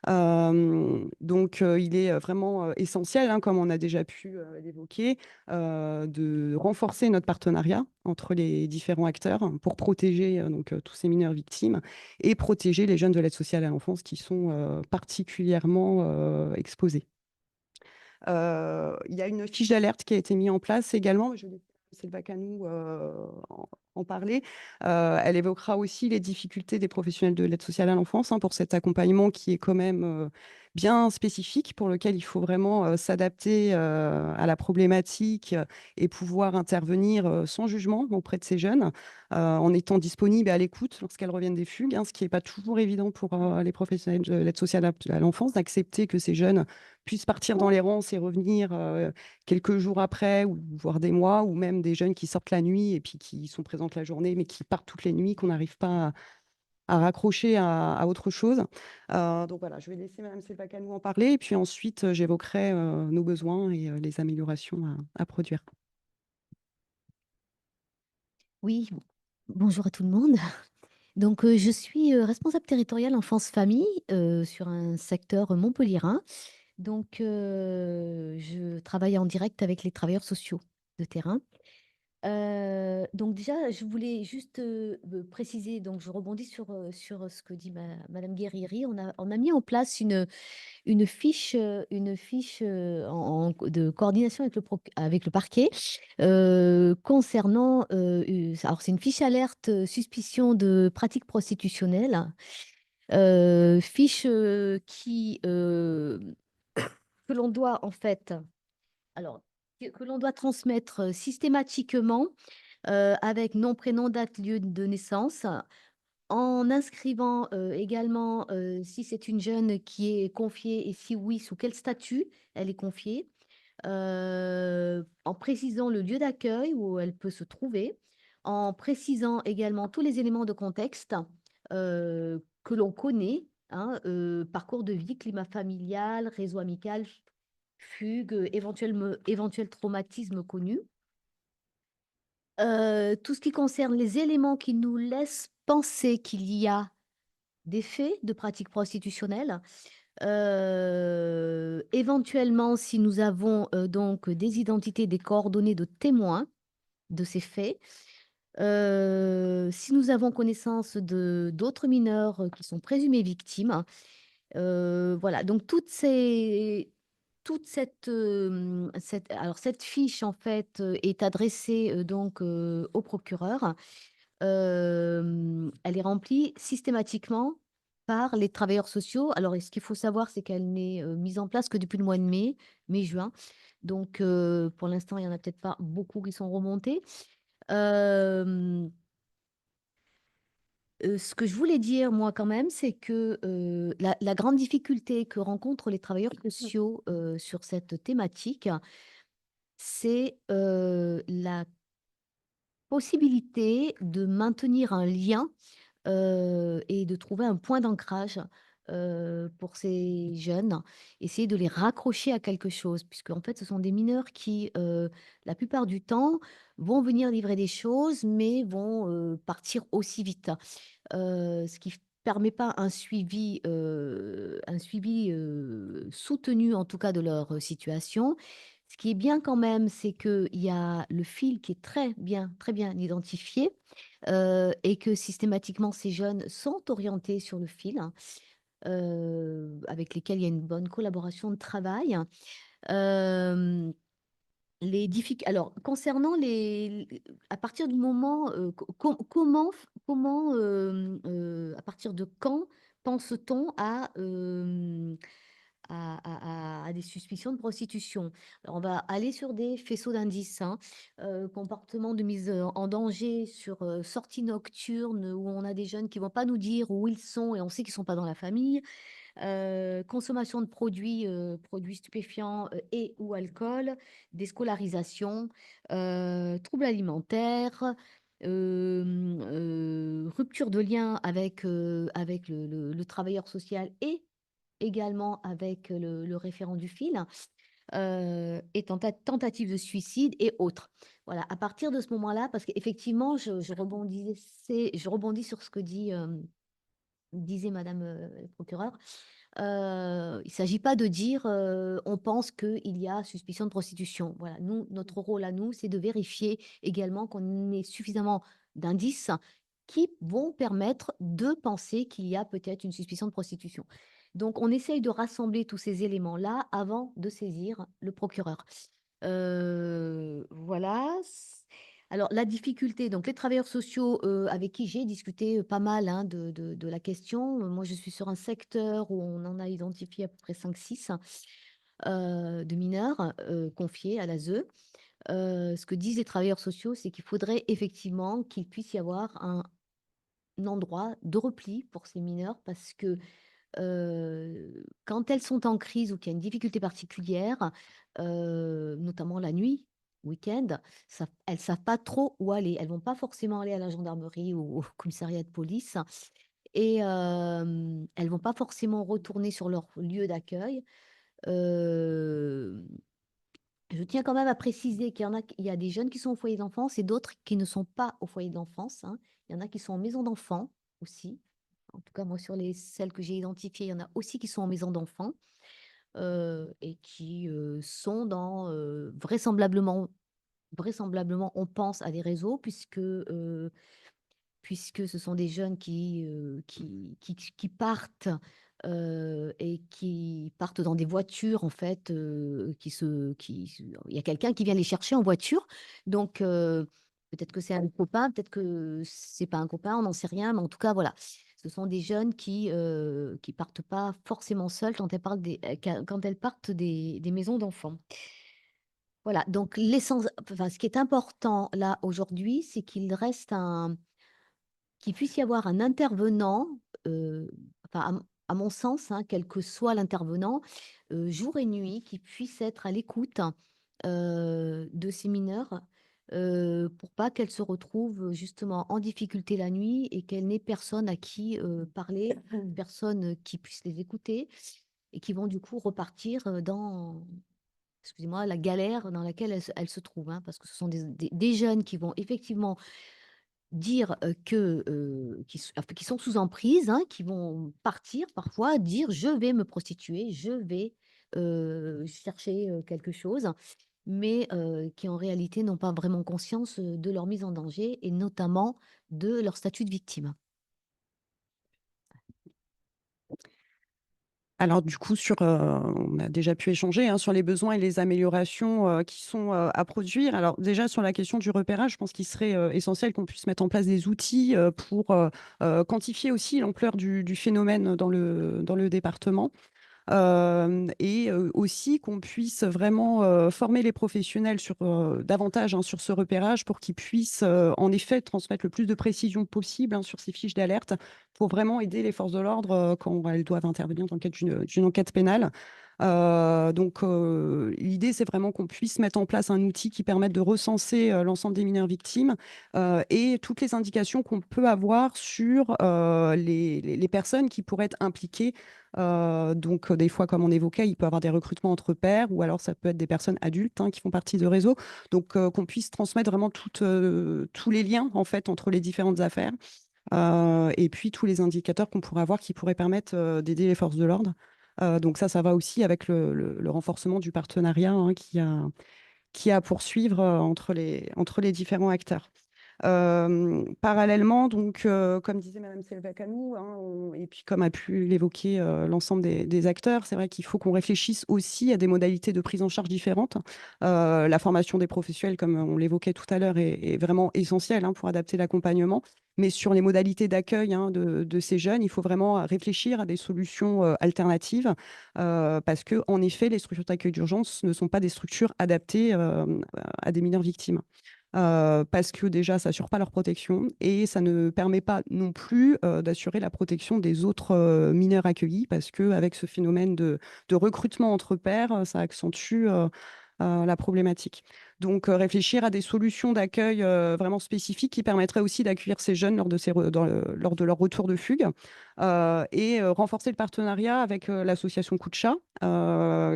Donc, il est vraiment essentiel, comme on a déjà pu l'évoquer, de renforcer notre partenariat entre les différents acteurs pour protéger tous ces mineurs victimes et protéger les jeunes de l'aide sociale à l'enfance qui sont particulièrement exposés. Il y a une fiche d'alerte qui a été mise en place également. Je vais laisser Vacanou en parler. Elle évoquera aussi les difficultés des professionnels de l'aide sociale à l'enfance pour cet accompagnement qui est quand même bien spécifique, pour lequel il faut vraiment s'adapter à la problématique et pouvoir intervenir sans jugement auprès de ces jeunes, en étant disponible et à l'écoute lorsqu'elles reviennent des fugues, ce qui n'est pas toujours évident pour les professionnels de l'aide sociale à l'enfance, d'accepter que ces jeunes puissent partir dans l'errance et revenir quelques jours après, ou voire des mois, ou même des jeunes qui sortent la nuit et puis qui sont présentes la journée, mais qui partent toutes les nuits, qu'on n'arrive pas à raccrocher à autre chose. Donc voilà, je vais laisser Mme Selvacanou en parler, et puis ensuite j'évoquerai nos besoins et les améliorations à produire. Oui, bonjour à tout le monde. Donc, je suis responsable territoriale enfance-famille sur un secteur montpelliérain. Donc, je travaille en direct avec les travailleurs sociaux de terrain. Donc déjà, je voulais juste préciser, donc je rebondis sur ce que dit Madame Guerrieri. On a mis en place une fiche de coordination avec le parquet concernant, alors c'est une fiche alerte suspicion de pratiques prostitutionnelles, fiche que l'on doit en fait, alors que l'on doit transmettre systématiquement avec nom, prénom, date, lieu de naissance, en inscrivant également si c'est une jeune qui est confiée et si oui, sous quel statut elle est confiée, en précisant le lieu d'accueil où elle peut se trouver, en précisant également tous les éléments de contexte que l'on connaît, hein, parcours de vie, climat familial, réseau amical, fugue, éventuel traumatisme connu. Tout ce qui concerne les éléments qui nous laissent penser qu'il y a des faits de pratiques prostitutionnelles, éventuellement si nous avons, donc des identités, des coordonnées de témoins de ces faits, si nous avons connaissance de d'autres mineurs, qui sont présumés victimes. Voilà, donc cette fiche en fait, est adressée, donc au procureur. Elle est remplie systématiquement par les travailleurs sociaux. Alors et ce qu'il faut savoir, c'est qu'elle n'est, mise en place que depuis le mois de mai-juin. Donc pour l'instant, il y en a peut-être pas beaucoup qui sont remontés. Hem Ce que je voulais dire, moi, quand même, c'est que, la grande difficulté que rencontrent les travailleurs sociaux, sur cette thématique, c'est, la possibilité de maintenir un lien, et de trouver un point d'ancrage, pour ces jeunes. Essayer de les raccrocher à quelque chose, puisque en fait, ce sont des mineurs qui, la plupart du temps, vont venir livrer des choses, mais vont, partir aussi vite. Ce qui permet pas un suivi soutenu, en tout cas, de leur situation. Ce qui est bien quand même, c'est qu'il y a le fil qui est très bien identifié, et que systématiquement ces jeunes sont orientés sur le fil, hein, avec lesquels il y a une bonne collaboration de travail. Hem alors, concernant à partir du moment, à partir de quand pense-t-on à des suspicions de prostitution? Alors, on va aller sur des faisceaux d'indices, hein, comportement de mise en danger sur sortie nocturne, où on a des jeunes qui vont pas nous dire où ils sont et on sait qu'ils sont pas dans la famille. Consommation de produits stupéfiants, et ou alcool, déscolarisation, troubles alimentaires, rupture de lien avec le travailleur social et également avec le référent du fil, et tentative de suicide et autres. Voilà, à partir de ce moment-là, parce qu'effectivement, je rebondis sur ce que disait madame, le procureur. Il s'agit pas de dire, on pense qu'il y a suspicion de prostitution. Voilà, nous, notre rôle à nous, c'est de vérifier également qu'on ait suffisamment d'indices qui vont permettre de penser qu'il y a peut-être une suspicion de prostitution. Donc on essaye de rassembler tous ces éléments-là avant de saisir le procureur. Voilà. Alors la difficulté, donc les travailleurs sociaux, avec qui j'ai discuté, pas mal, hein, de la question. Moi, je suis sur un secteur où on en a identifié à peu près 5-6 de mineurs, confiés à l'ASE. Ce que disent les travailleurs sociaux, c'est qu'il faudrait effectivement qu'il puisse y avoir un endroit de repli pour ces mineurs parce que, quand elles sont en crise ou qu'il y a une difficulté particulière, notamment la nuit, week-end, elles savent pas trop où aller. Elles vont pas forcément aller à la gendarmerie ou au commissariat de police et elles vont pas forcément retourner sur leur lieu d'accueil. Hem, je tiens quand même à préciser qu'il y a des jeunes qui sont au foyer d'enfance et d'autres qui ne sont pas au foyer d'enfance, hein. Il y en a qui sont en maison d'enfants aussi. En tout cas, moi, sur celles que j'ai identifiées, il y en a aussi qui sont en maison d'enfants. et qui sont dans vraisemblablement, on pense à des réseaux, puisque ce sont des jeunes qui partent et qui partent dans des voitures, en fait, il y a quelqu'un qui vient les chercher en voiture. Donc, peut-être que c'est un copain, peut-être que c'est pas un copain, on n'en sait rien, mais en tout cas, voilà. Ce sont des jeunes qui partent pas forcément seuls quand elles partent des maisons d'enfants. Voilà, donc enfin, ce qui est important là aujourd'hui, c'est qu'il puisse y avoir un intervenant, enfin, à mon sens, hein, quel que soit l'intervenant, jour et nuit, qui puisse être à l'écoute de ces mineurs, pour pas qu'elles se retrouvent justement en difficulté la nuit et qu'elles n'aient personne à qui parler, personne qui puisse les écouter et qui vont du coup repartir dans, excusez-moi, la galère dans laquelle elles se trouvent, hein, parce que ce sont des jeunes qui vont effectivement dire, qui sont sous emprise, hein, qui vont partir parfois, dire: «Je vais me prostituer, je vais, chercher, quelque chose», mais qui en réalité n'ont pas vraiment conscience, de leur mise en danger et notamment de leur statut de victime. Alors du coup, on a déjà pu échanger, hein, sur les besoins et les améliorations qui sont à produire. Alors déjà, sur la question du repérage, je pense qu'il serait essentiel qu'on puisse mettre en place des outils pour quantifier aussi l'ampleur du phénomène dans le département. Et aussi qu'on puisse vraiment former les professionnels davantage, hein, sur ce repérage pour qu'ils puissent en effet transmettre le plus de précision possible, hein, sur ces fiches d'alerte pour vraiment aider les forces de l'ordre quand elles doivent intervenir dans le cadre d'une enquête pénale. Donc, l'idée, c'est vraiment qu'on puisse mettre en place un outil qui permette de recenser l'ensemble des mineurs victimes et toutes les indications qu'on peut avoir sur les personnes qui pourraient être impliquées. Donc, des fois, comme on évoquait, il peut y avoir des recrutements entre pairs ou alors ça peut être des personnes adultes, hein, qui font partie de réseaux. Donc, qu'on puisse transmettre vraiment tous les liens en fait entre les différentes affaires. Et puis tous les indicateurs qu'on pourrait avoir qui pourraient permettre d'aider les forces de l'ordre. Donc ça va aussi avec le renforcement du partenariat, hein, qui a à poursuivre entre les différents acteurs. Parallèlement, donc, comme disait Madame Selva-Canou, hein, et puis comme a pu l'évoquer l'ensemble des acteurs, c'est vrai qu'il faut qu'on réfléchisse aussi à des modalités de prise en charge différentes. La formation des professionnels, comme on l'évoquait tout à l'heure, est vraiment essentielle, hein, pour adapter l'accompagnement. Mais sur les modalités d'accueil, hein, de ces jeunes, il faut vraiment réfléchir à des solutions alternatives, parce que, en effet, les structures d'accueil d'urgence ne sont pas des structures adaptées à des mineurs victimes. Parce que déjà, ça assure pas leur protection et ça ne permet pas non plus d'assurer la protection des autres mineurs accueillis, parce qu'avec ce phénomène de recrutement entre pairs, ça accentue la problématique. Donc, réfléchir à des solutions d'accueil vraiment spécifiques qui permettraient aussi d'accueillir ces jeunes lors de leur retour de fugue, et renforcer le partenariat avec l'association Coup de chat,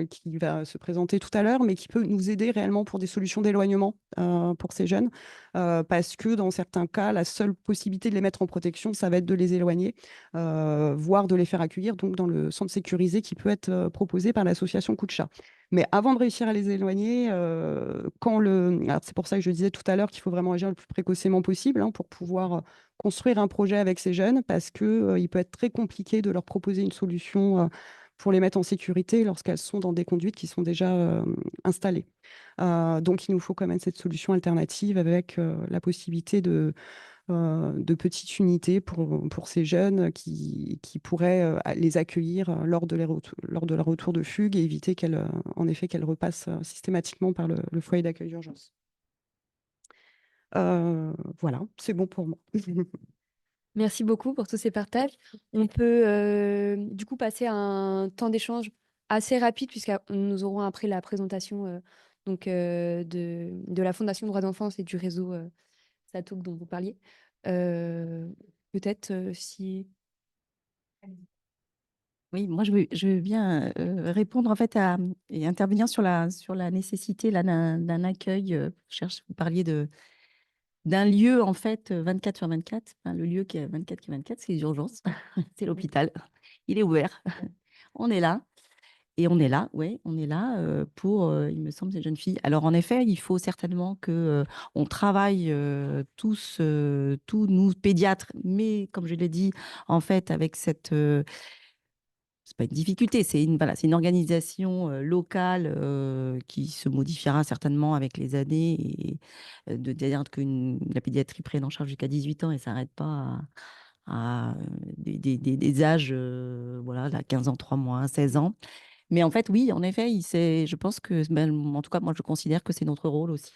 qui va se présenter tout à l'heure, mais qui peut nous aider réellement pour des solutions d'éloignement pour ces jeunes, parce que dans certains cas, la seule possibilité de les mettre en protection, ça va être de les éloigner, voire de les faire accueillir donc dans le centre sécurisé qui peut être proposé par l'association Coup de chat. Mais avant de réussir à les éloigner, alors c'est pour ça que je disais tout à l'heure qu'il faut vraiment agir le plus précocement possible, hein, pour pouvoir construire un projet avec ces jeunes, parce que il peut être très compliqué de leur proposer une solution pour les mettre en sécurité lorsqu'elles sont dans des conduites qui sont déjà installées. Donc, il nous faut quand même cette solution alternative avec la possibilité de petites unités pour ces jeunes qui pourraient les accueillir lors de leur retour de fugue et éviter en effet, qu'elles repassent systématiquement par le foyer d'accueil d'urgence. Voilà, c'est bon pour moi. Merci beaucoup pour tous ces partages. On peut du coup passer à un temps d'échange assez rapide, puisque nous aurons après la présentation de la Fondation Droits d'Enfance et du réseau Satouk dont vous parliez. Peut-être si... Oui, moi je veux bien répondre en fait et intervenir sur la nécessité là, d'un accueil. Vous parliez d'un lieu en fait 24 sur 24. Enfin, le lieu qui est 24 sur 24, c'est les urgences, c'est l'hôpital. Il est ouvert, on est là. Et on est là, oui, on est là pour, il me semble, ces jeunes filles. Alors, en effet, il faut certainement que on travaille tous, tous nous pédiatres, mais comme je l'ai dit, en fait, avec cette c'est pas une difficulté, c'est une, voilà, c'est une organisation locale qui se modifiera certainement avec les années et de dire que la pédiatrie prenne en charge jusqu'à 18 ans et s'arrête pas à des âges, voilà, là, 15 ans, 3 mois, 16 ans. Mais en fait, oui, en effet, je pense que, ben, en tout cas, moi, je considère que c'est notre rôle aussi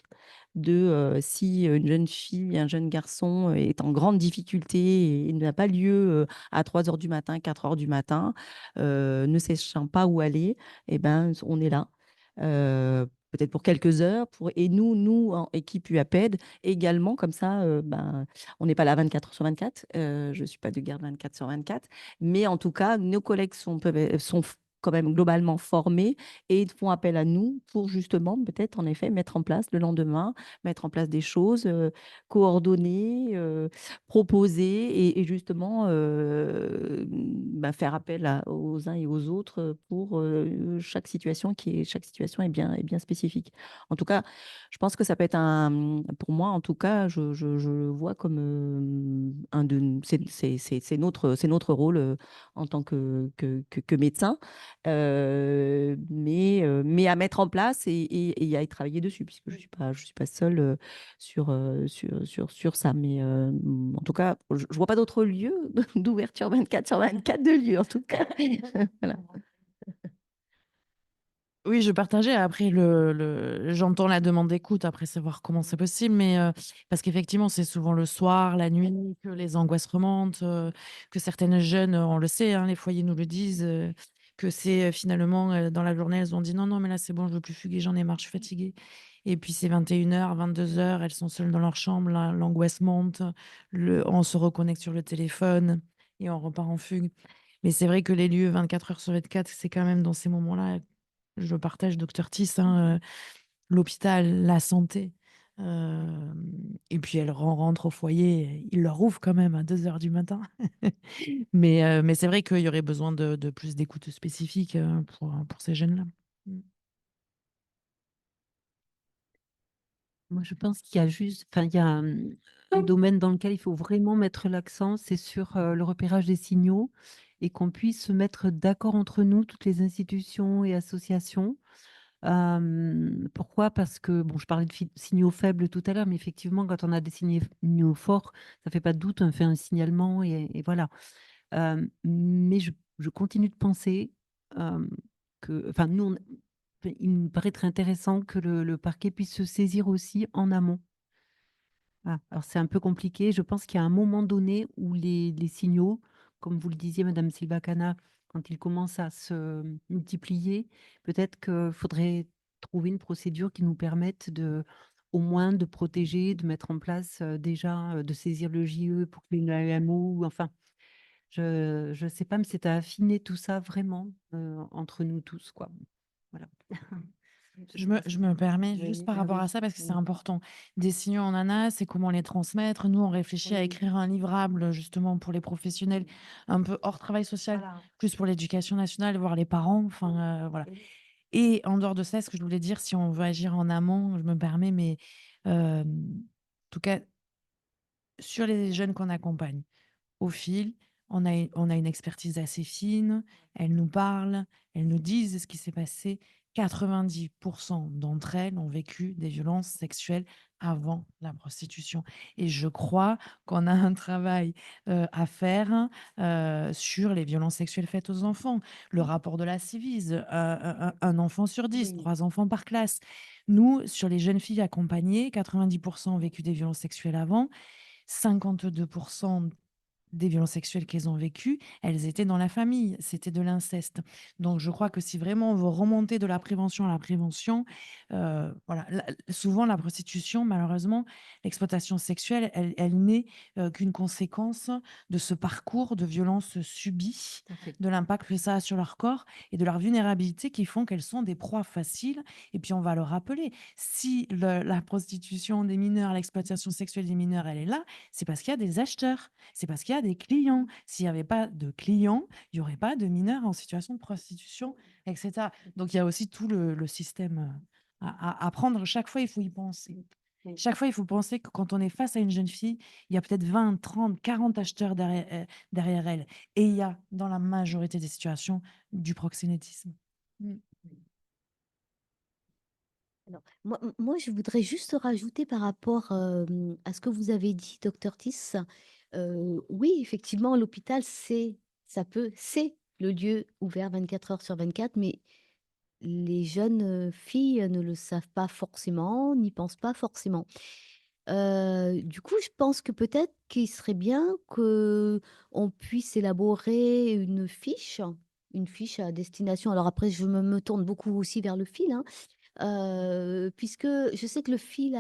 de, si une jeune fille, un jeune garçon est en grande difficulté et n'a pas lieu à 3 heures du matin, 4 heures du matin, ne sachant pas où aller, et ben, on est là. Peut-être pour quelques heures, et nous, en équipe UAPED, également, comme ça, ben, on n'est pas là 24 heures sur 24, je ne suis pas de garde 24 sur 24, mais en tout cas, nos collègues sont quand même globalement formés et ils font appel à nous pour justement peut-être en effet mettre en place le lendemain, mettre en place des choses, coordonner, proposer et justement bah, faire appel aux uns et aux autres pour chaque situation chaque situation est bien spécifique. En tout cas, je pense que ça peut être pour moi en tout cas, je le vois comme c'est notre rôle en tant que médecin mais à mettre en place et à y travailler dessus, puisque je suis pas seule sur ça. Mais en tout cas, je vois pas d'autres lieux d'ouverture 24 sur 24 de lieux, en tout cas. Voilà. Oui, je partageais. Après, j'entends la demande d'écoute, après savoir comment c'est possible, mais parce qu'effectivement, c'est souvent le soir, la nuit, que les angoisses remontent, que certaines jeunes, on le sait, hein, les foyers nous le disent, que c'est finalement dans la journée, elles ont dit non, non, mais là c'est bon, je veux plus fuguer, j'en ai marre, je suis fatiguée. Et puis c'est 21h, 22h, elles sont seules dans leur chambre, l'angoisse monte, on se reconnecte sur le téléphone et on repart en fugue. Mais c'est vrai que les lieux 24 heures sur 24, c'est quand même dans ces moments-là, je partage docteur Tiss, hein, l'hôpital, la santé. Et puis elle rentre au foyer, il leur ouvre quand même à 2 heures du matin. Mais c'est vrai qu'il y aurait besoin de plus d'écoute spécifique pour ces jeunes-là. Moi, je pense qu'il y a juste, enfin, il y a un domaine dans lequel il faut vraiment mettre l'accent, c'est sur le repérage des signaux et qu'on puisse se mettre d'accord entre nous, toutes les institutions et associations. Pourquoi? Parce que, bon, je parlais de signaux faibles tout à l'heure, mais effectivement, quand on a des signaux forts, ça fait pas de doute, on fait un signalement et voilà. Mais je continue de penser que, enfin, il me paraît très intéressant que le parquet puisse se saisir aussi en amont. Ah, alors c'est un peu compliqué. Je pense qu'il y a un moment donné où les signaux, comme vous le disiez, Madame Silvacana, quand ils commencent à se multiplier, peut-être qu'il faudrait trouver une procédure qui nous permette au moins de protéger, de mettre en place déjà, de saisir le JE pour qu'il y ait une AMO, enfin, je ne sais pas, mais c'est à affiner tout ça vraiment entre nous tous, quoi. Voilà. Je me permets juste par rapport à ça, parce que c'est important. Des signaux en ANA, c'est comment les transmettre. Nous, on réfléchit à écrire un livrable justement pour les professionnels un peu hors travail social, plus pour l'éducation nationale, voir les parents. Enfin, voilà. Et en dehors de ça, ce que je voulais dire, si on veut agir en amont, je me permets, mais en tout cas, sur les jeunes qu'on accompagne, au fil, on a une expertise assez fine, elles nous parlent, elles nous disent ce qui s'est passé. 90 d'entre elles ont vécu des violences sexuelles avant la prostitution et je crois qu'on a un travail, à faire, sur les violences sexuelles faites aux enfants. Le rapport de la Ciivise, un enfant sur 10, 3 enfants par classe. Nous, sur les jeunes filles accompagnées, 90 ont vécu des violences sexuelles avant, 52 des violences sexuelles qu'elles ont vécues, elles étaient dans la famille, c'était de l'inceste. Donc je crois que si vraiment on veut remonter de la prévention à la prévention, voilà, souvent la prostitution, malheureusement, l'exploitation sexuelle, elle n'est qu'une conséquence de ce parcours de violence subie, de l'impact que ça a sur leur corps et de leur vulnérabilité qui font qu'elles sont des proies faciles. Et puis on va le rappeler, si la prostitution des mineurs, l'exploitation sexuelle des mineurs, elle est là, c'est parce qu'il y a des acheteurs, c'est parce qu'il y a des clients. S'il n'y avait pas de clients, il n'y aurait pas de mineurs en situation de prostitution, etc. Donc, il y a aussi tout le système à prendre. Chaque fois, il faut y penser. Chaque fois, il faut penser que quand on est face à une jeune fille, il y a peut-être 20, 30, 40 acheteurs derrière elle. Et il y a, dans la majorité des situations, du proxénétisme. Mm. Alors, moi, je voudrais juste rajouter par rapport à ce que vous avez dit, docteur Tiss. Oui, effectivement, l'hôpital, c'est le lieu ouvert 24 heures sur 24, mais les jeunes filles ne le savent pas forcément, n'y pensent pas forcément. Du coup, je pense que peut-être qu'il serait bien que on puisse élaborer une fiche à destination. Alors après, je me tourne beaucoup aussi vers le fil, hein, puisque je sais que le fil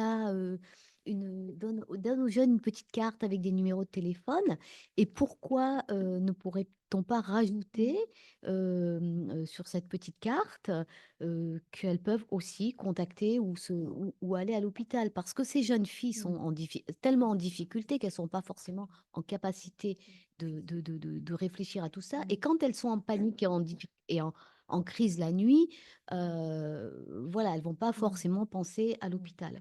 donne aux jeunes une petite carte avec des numéros de téléphone. Et pourquoi ne pourrait-on pas rajouter sur cette petite carte qu'elles peuvent aussi contacter ou aller à l'hôpital? Parce que ces jeunes filles sont tellement en difficulté qu'elles ne sont pas forcément en capacité de réfléchir à tout ça. Et quand elles sont en panique et en crise la nuit, voilà, elles vont pas forcément penser à l'hôpital.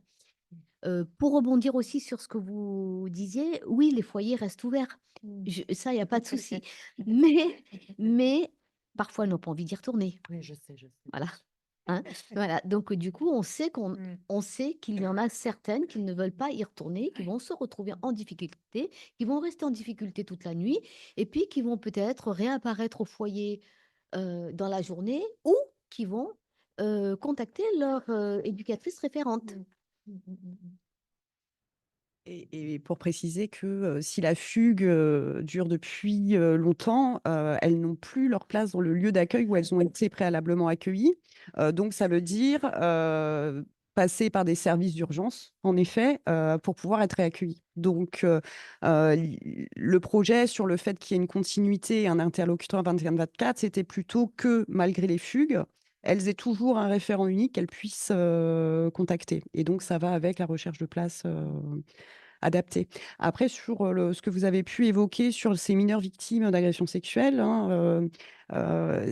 Pour rebondir aussi sur ce que vous disiez, oui, les foyers restent ouverts. Ça, il y a pas de souci. Mais parfois, elles n'ont pas envie d'y retourner. Oui, je sais, je sais. Voilà. Hein. Voilà. Donc, du coup, on sait qu'il y en a certaines qui ne veulent pas y retourner, qui vont se retrouver en difficulté, qui vont rester en difficulté toute la nuit, et puis qui vont peut-être réapparaître au foyer dans la journée ou qui vont contacter leur éducatrice référente. Et pour préciser que si la fugue dure depuis longtemps, elles n'ont plus leur place dans le lieu d'accueil où elles ont été préalablement accueillies. Donc, ça veut dire passer par des services d'urgence, en effet, pour pouvoir être réaccueillies. Donc, le projet sur le fait qu'il y ait une continuité et un interlocuteur 24/24, c'était plutôt que, malgré les fugues, elles aient toujours un référent unique qu'elles puissent contacter. Et donc, ça va avec la recherche de place adapté. Après, sur ce que vous avez pu évoquer sur ces mineurs victimes d'agressions sexuelles, hein,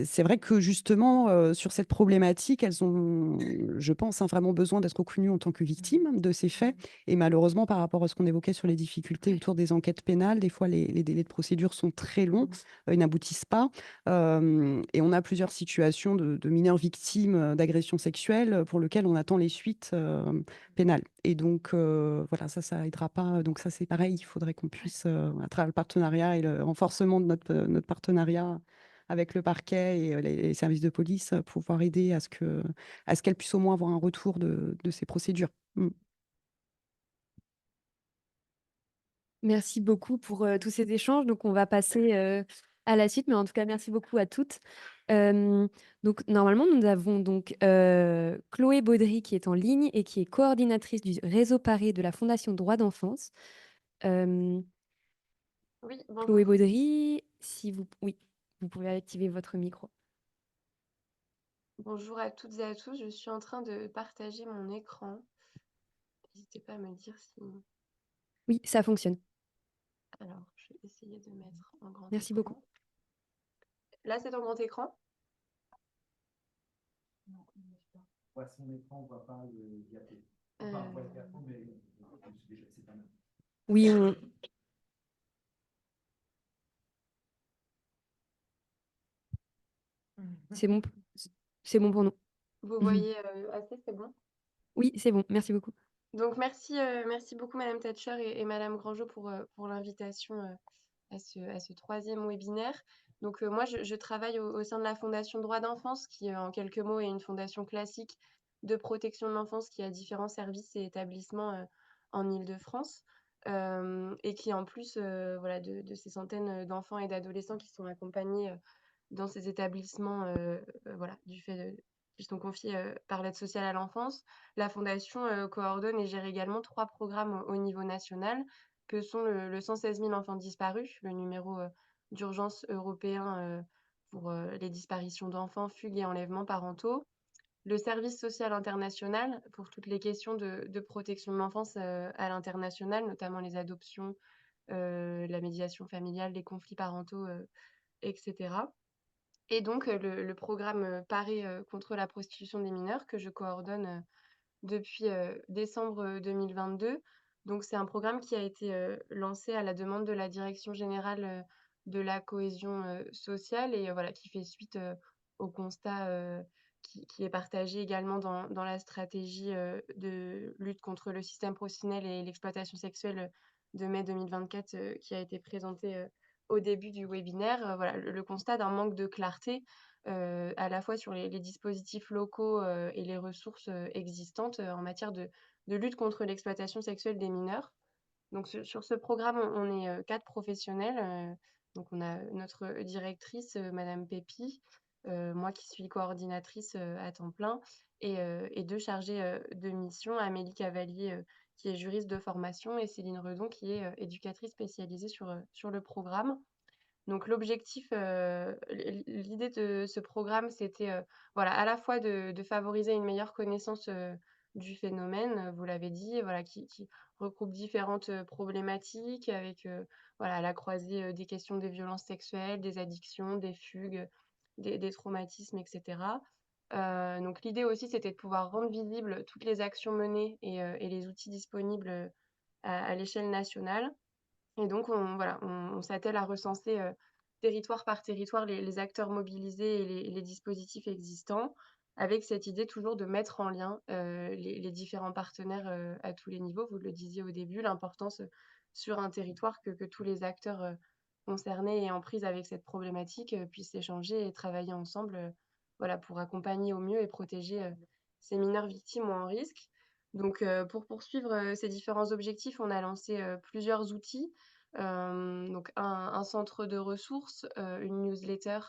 c'est vrai que justement, sur cette problématique, elles ont, je pense, hein, vraiment besoin d'être reconnues en tant que victimes de ces faits. Et malheureusement, par rapport à ce qu'on évoquait sur les difficultés autour des enquêtes pénales, des fois, les délais de procédure sont très longs, ils n'aboutissent pas. Et on a plusieurs situations de mineurs victimes d'agressions sexuelles pour lesquelles on attend les suites pénales. Et donc, voilà, ça aidera pas. Donc ça, c'est pareil, il faudrait qu'on puisse, à travers le partenariat et le renforcement de notre partenariat avec le parquet et les services de police, pouvoir aider à ce qu'elles puissent au moins avoir un retour de ces procédures. Mm. Merci beaucoup pour tous ces échanges. Donc, on va passer à la suite, mais en tout cas, merci beaucoup à toutes. Donc, normalement, nous avons donc Chloé Baudry qui est en ligne et qui est coordinatrice du réseau Paris de la Fondation Droits d'enfance. Euh, Oui, Chloé bonjour. Baudry, oui, vous pouvez activer votre micro. Bonjour à toutes et à tous. Je suis en train de partager mon écran. N'hésitez pas à me dire si... Oui, ça fonctionne. Alors, je vais essayer de mettre en grand Merci écran. beaucoup. Là, c'est en grand écran? Ouais, son écran, on voit pas le diapo. Enfin, on voit le diapo, mais c'est pas mal. Oui, c'est bon. C'est bon pour nous. Vous voyez assez, c'est bon? Oui, c'est bon. Merci beaucoup. Donc, merci beaucoup, Madame Thatcher et Madame Grangeot pour l'invitation à ce troisième webinaire. Donc, moi, je travaille au sein de la Fondation Droits d'enfance, qui, en quelques mots, est une fondation classique de protection de l'enfance qui a différents services et établissements en Île-de-France. Et qui, en plus voilà, de ces centaines d'enfants et d'adolescents qui sont accompagnés dans ces établissements voilà, du fait qui sont confiés par l'aide sociale à l'enfance, la Fondation coordonne et gère également 3 programmes au niveau national, que sont le 116 000 enfants disparus, le numéro d'urgence européen pour les disparitions d'enfants, fugues et enlèvements parentaux, le service social international pour toutes les questions de protection de l'enfance à l'international, notamment les adoptions, la médiation familiale, les conflits parentaux, etc. Et donc, le programme Parer contre la prostitution des mineurs que je coordonne depuis décembre 2022. Donc, c'est un programme qui a été lancé à la demande de la Direction générale de la cohésion sociale et voilà, qui fait suite au constat qui est partagé également dans la stratégie de lutte contre le système professionnel et l'exploitation sexuelle de mai 2024 qui a été présentée au début du webinaire. Voilà, le constat d'un manque de clarté à la fois sur les dispositifs locaux et les ressources existantes en matière de lutte contre l'exploitation sexuelle des mineurs. Donc sur ce programme, on est 4 professionnels. Donc on a notre directrice, madame Pépi, moi qui suis coordinatrice à temps plein et 2 chargés de mission, Amélie Cavalier, qui est juriste de formation, et Céline Redon, qui est éducatrice spécialisée sur le programme. Donc l'objectif, l'idée de ce programme, c'était, voilà, à la fois de favoriser une meilleure connaissance, du phénomène, vous l'avez dit, voilà, qui regroupe différentes, problématiques avec, voilà, à la croisée, des questions des violences sexuelles, des addictions, des fugues, des traumatismes et cetera. Donc l'idée aussi, c'était de pouvoir rendre visibles toutes les actions menées et les outils disponibles, à l'échelle nationale. Et donc on s'attelle à recenser, territoire par territoire les acteurs mobilisés et les dispositifs existants, avec cette idée toujours de mettre en lien, les différents partenaires, à tous les niveaux. Vous le disiez au début, l'importance, sur un territoire que tous les acteurs, concernés et en prise avec cette problématique, puissent échanger et travailler ensemble, voilà, pour accompagner au mieux et protéger, ces mineurs victimes ou en risque. Donc, pour poursuivre, ces différents objectifs, on a lancé, plusieurs outils. Donc un centre de ressources, une newsletter,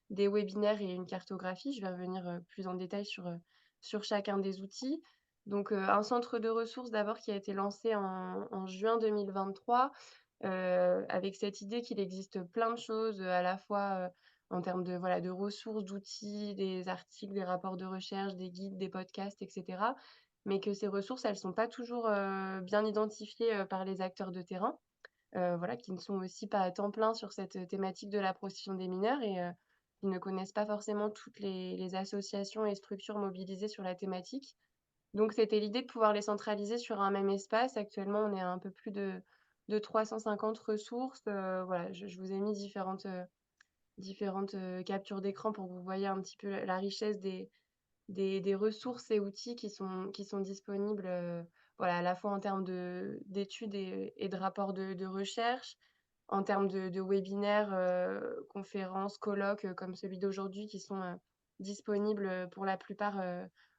des webinaires et une cartographie. Je vais revenir, plus en détail sur chacun des outils. Donc, un centre de ressources d'abord qui a été lancé en juin 2023, avec cette idée qu'il existe plein de choses, à la fois, en termes de, voilà, de ressources, d'outils, des articles, des rapports de recherche, des guides, des podcasts et cetera. Mais que ces ressources, elles sont pas toujours, bien identifiées, par les acteurs de terrain. Voilà, qui ne sont aussi pas à temps plein sur cette thématique de la prostitution des mineurs et qui ne connaissent pas forcément toutes les associations et structures mobilisées sur la thématique. Donc c'était l'idée de pouvoir les centraliser sur un même espace. Actuellement, on est à un peu plus de 350 ressources. Voilà, je vous ai mis différentes captures d'écran pour que vous voyez un petit peu la richesse des ressources et outils qui sont disponibles, voilà, à la fois en termes d'études et de rapports de recherche, en termes de webinaires, conférences, colloques, comme celui d'aujourd'hui qui sont, disponibles, pour la plupart,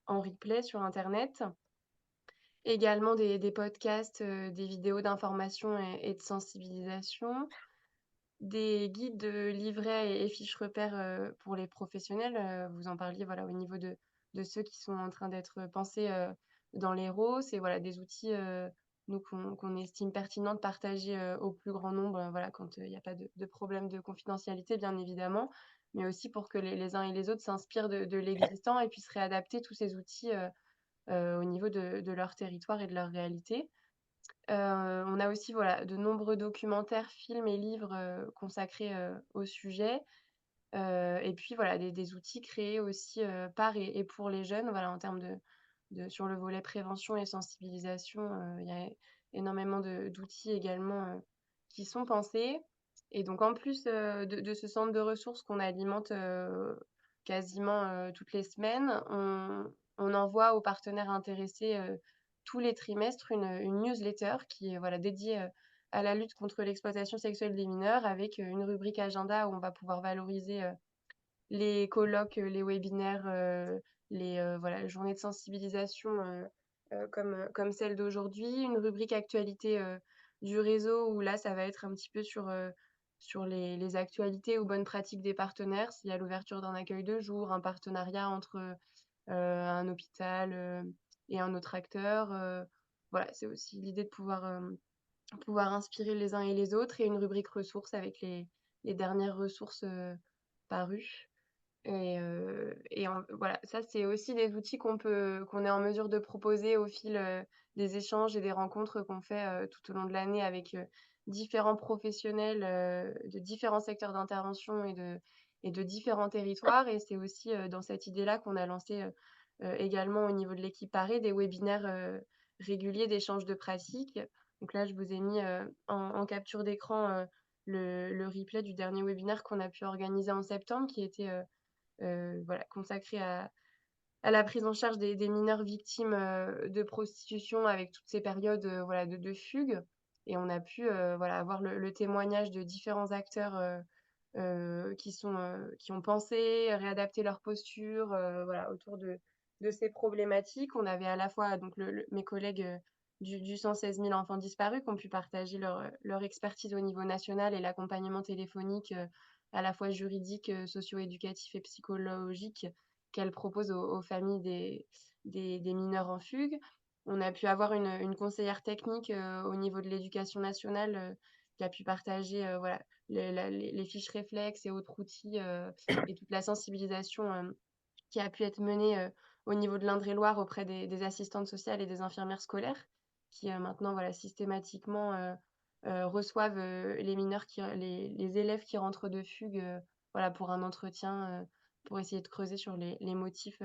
en replay sur internet. Également des podcasts, des vidéos d'information et de sensibilisation, des guides, livrets et fiches repères, pour les professionnels, vous en parliez, voilà, au niveau de ceux qui sont en train d'être pensés, dans les RO. C'est, voilà, des outils, nous qu'on estime pertinent de partager, au plus grand nombre, voilà, quand, il y a pas de problème de confidentialité, bien évidemment, mais aussi pour que les uns et les autres s'inspirent de l'existant et puissent réadapter tous ces outils, au niveau de leur territoire et de leur réalité. On a aussi, voilà, de nombreux documentaires, films et livres, consacrés, au sujet. Et puis voilà, des outils créés aussi, par et pour les jeunes, voilà, en termes de sur le volet prévention et sensibilisation, il y a énormément d'outils également, qui sont pensés. Et donc en plus, de ce centre de ressources qu'on alimente, quasiment, toutes les semaines, on envoie aux partenaires intéressés, tous les trimestres une newsletter qui est, voilà, dédiée, à la lutte contre l'exploitation sexuelle des mineurs avec, une rubrique agenda où on va pouvoir valoriser, les colloques, les webinaires, voilà, journées de sensibilisation, comme celle d'aujourd'hui. Une rubrique actualité, du réseau où là, ça va être un petit peu sur les actualités ou bonnes pratiques des partenaires. S'il y a l'ouverture d'un accueil de jour, un partenariat entre, un hôpital, et un autre acteur, voilà, c'est aussi l'idée de pouvoir inspirer les uns et les autres, et une rubrique ressources avec les dernières ressources, parues. Voilà, ça, c'est aussi des outils qu'on est en mesure de proposer au fil, des échanges et des rencontres qu'on fait, tout au long de l'année avec, différents professionnels de différents secteurs d'intervention et de différents territoires. Et c'est aussi dans cette idée-là qu'on a lancé également au niveau de l'équipe Paré des webinaires réguliers d'échange de pratiques. Donc là, je vous ai mis en capture d'écran le replay du dernier webinaire qu'on a pu organiser en septembre, qui était voilà, consacré à la prise en charge des mineurs victimes de prostitution avec toutes ces périodes voilà, de fugue. Et on a pu voilà, avoir le témoignage de différents acteurs qui ont pensé, réadapté leur posture voilà, autour de ces problématiques. On avait à la fois donc, mes collègues du 116 000 enfants disparus qui ont pu partager leur expertise au niveau national et l'accompagnement téléphonique à la fois juridique, socio-éducatif et psychologique qu'elle propose aux familles des mineurs en fugue. On a pu avoir une conseillère technique au niveau de l'éducation nationale qui a pu partager voilà, les fiches réflexes et autres outils et toute la sensibilisation qui a pu être menée au niveau de l'Indre-et-Loire auprès des assistantes sociales et des infirmières scolaires qui maintenant voilà, systématiquement reçoivent les mineurs, les élèves qui rentrent de fugue voilà, pour un entretien, pour essayer de creuser sur les motifs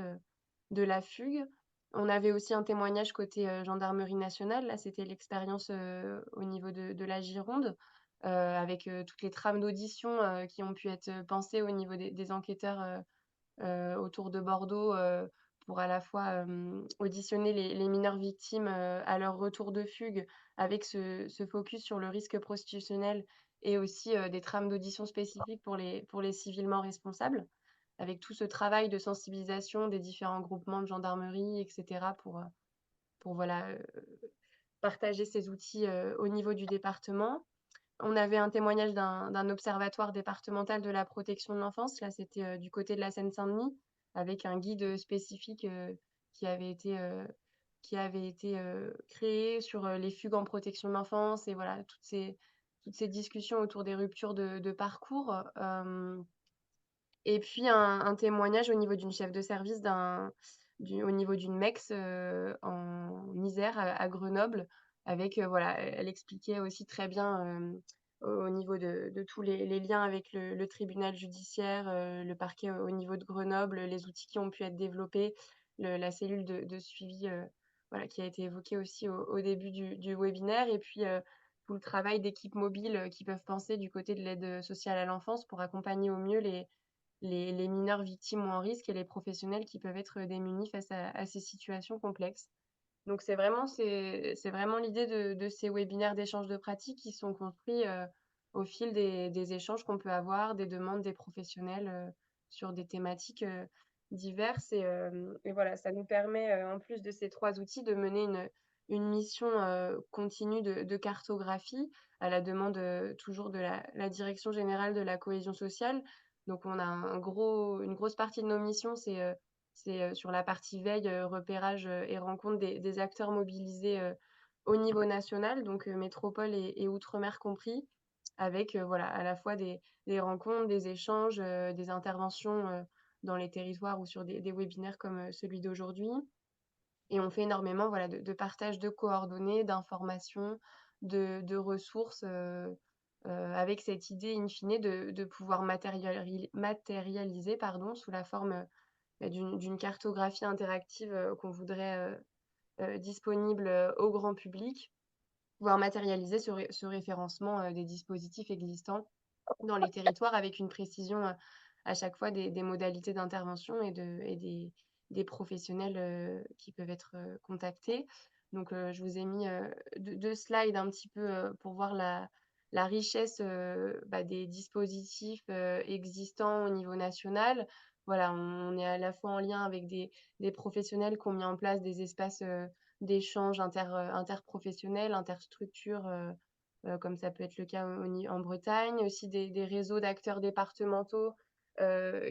de la fugue. On avait aussi un témoignage côté gendarmerie nationale. Là, c'était l'expérience au niveau de la Gironde, avec toutes les trames d'audition qui ont pu être pensées au niveau des enquêteurs autour de Bordeaux pour à la fois auditionner les mineurs victimes à leur retour de fugue avec ce focus sur le risque prostitutionnel et aussi des trames d'audition spécifiques pour les civilement responsables, avec tout ce travail de sensibilisation des différents groupements de gendarmerie, etc., pour voilà, partager ces outils au niveau du département. On avait un témoignage d'un observatoire départemental de la protection de l'enfance. Là, c'était du côté de la Seine-Saint-Denis, avec un guide spécifique qui avait été, créé sur les fugues en protection de l'enfance et voilà, toutes ces discussions autour des ruptures de parcours. Et puis un témoignage au niveau d'une chef de service au niveau d'une MEX en Isère, à Grenoble, avec voilà, elle expliquait aussi très bien au niveau de tous les liens avec le tribunal judiciaire, le parquet au niveau de Grenoble, les outils qui ont pu être développés, la cellule de suivi voilà, qui a été évoquée aussi au début du webinaire. Et puis tout le travail d'équipes mobiles qui peuvent penser du côté de l'aide sociale à l'enfance pour accompagner au mieux les mineurs victimes ou en risque et les professionnels qui peuvent être démunis face à ces situations complexes. Donc c'est vraiment l'idée de ces webinaires d'échange de pratiques qui sont construits au fil des échanges qu'on peut avoir, des demandes des professionnels sur des thématiques diverses. Et voilà, ça nous permet, en plus de ces 3 outils, de mener une mission continue de cartographie à la demande toujours de la Direction générale de la cohésion sociale. Donc on a une grosse partie de nos missions, c'est sur la partie veille, repérage et rencontre des acteurs mobilisés au niveau national, donc métropole et outre-mer compris, avec voilà, à la fois des rencontres, des échanges, des interventions dans les territoires ou sur des webinaires comme celui d'aujourd'hui. Et on fait énormément voilà, de partage de coordonnées, d'informations, de ressources, avec cette idée in fine de pouvoir matérialiser pardon, sous la forme d'une cartographie interactive qu'on voudrait disponible au grand public, pouvoir matérialiser ce référencement des dispositifs existants dans les territoires avec une précision à chaque fois des modalités d'intervention et des professionnels qui peuvent être contactés. Donc, je vous ai mis 2 slides un petit peu pour voir la richesse des dispositifs existants au niveau national. Voilà, on est à la fois en lien avec des professionnels qui ont mis en place des espaces d'échange interprofessionnels, interstructures, comme ça peut être le cas en Bretagne, aussi des réseaux d'acteurs départementaux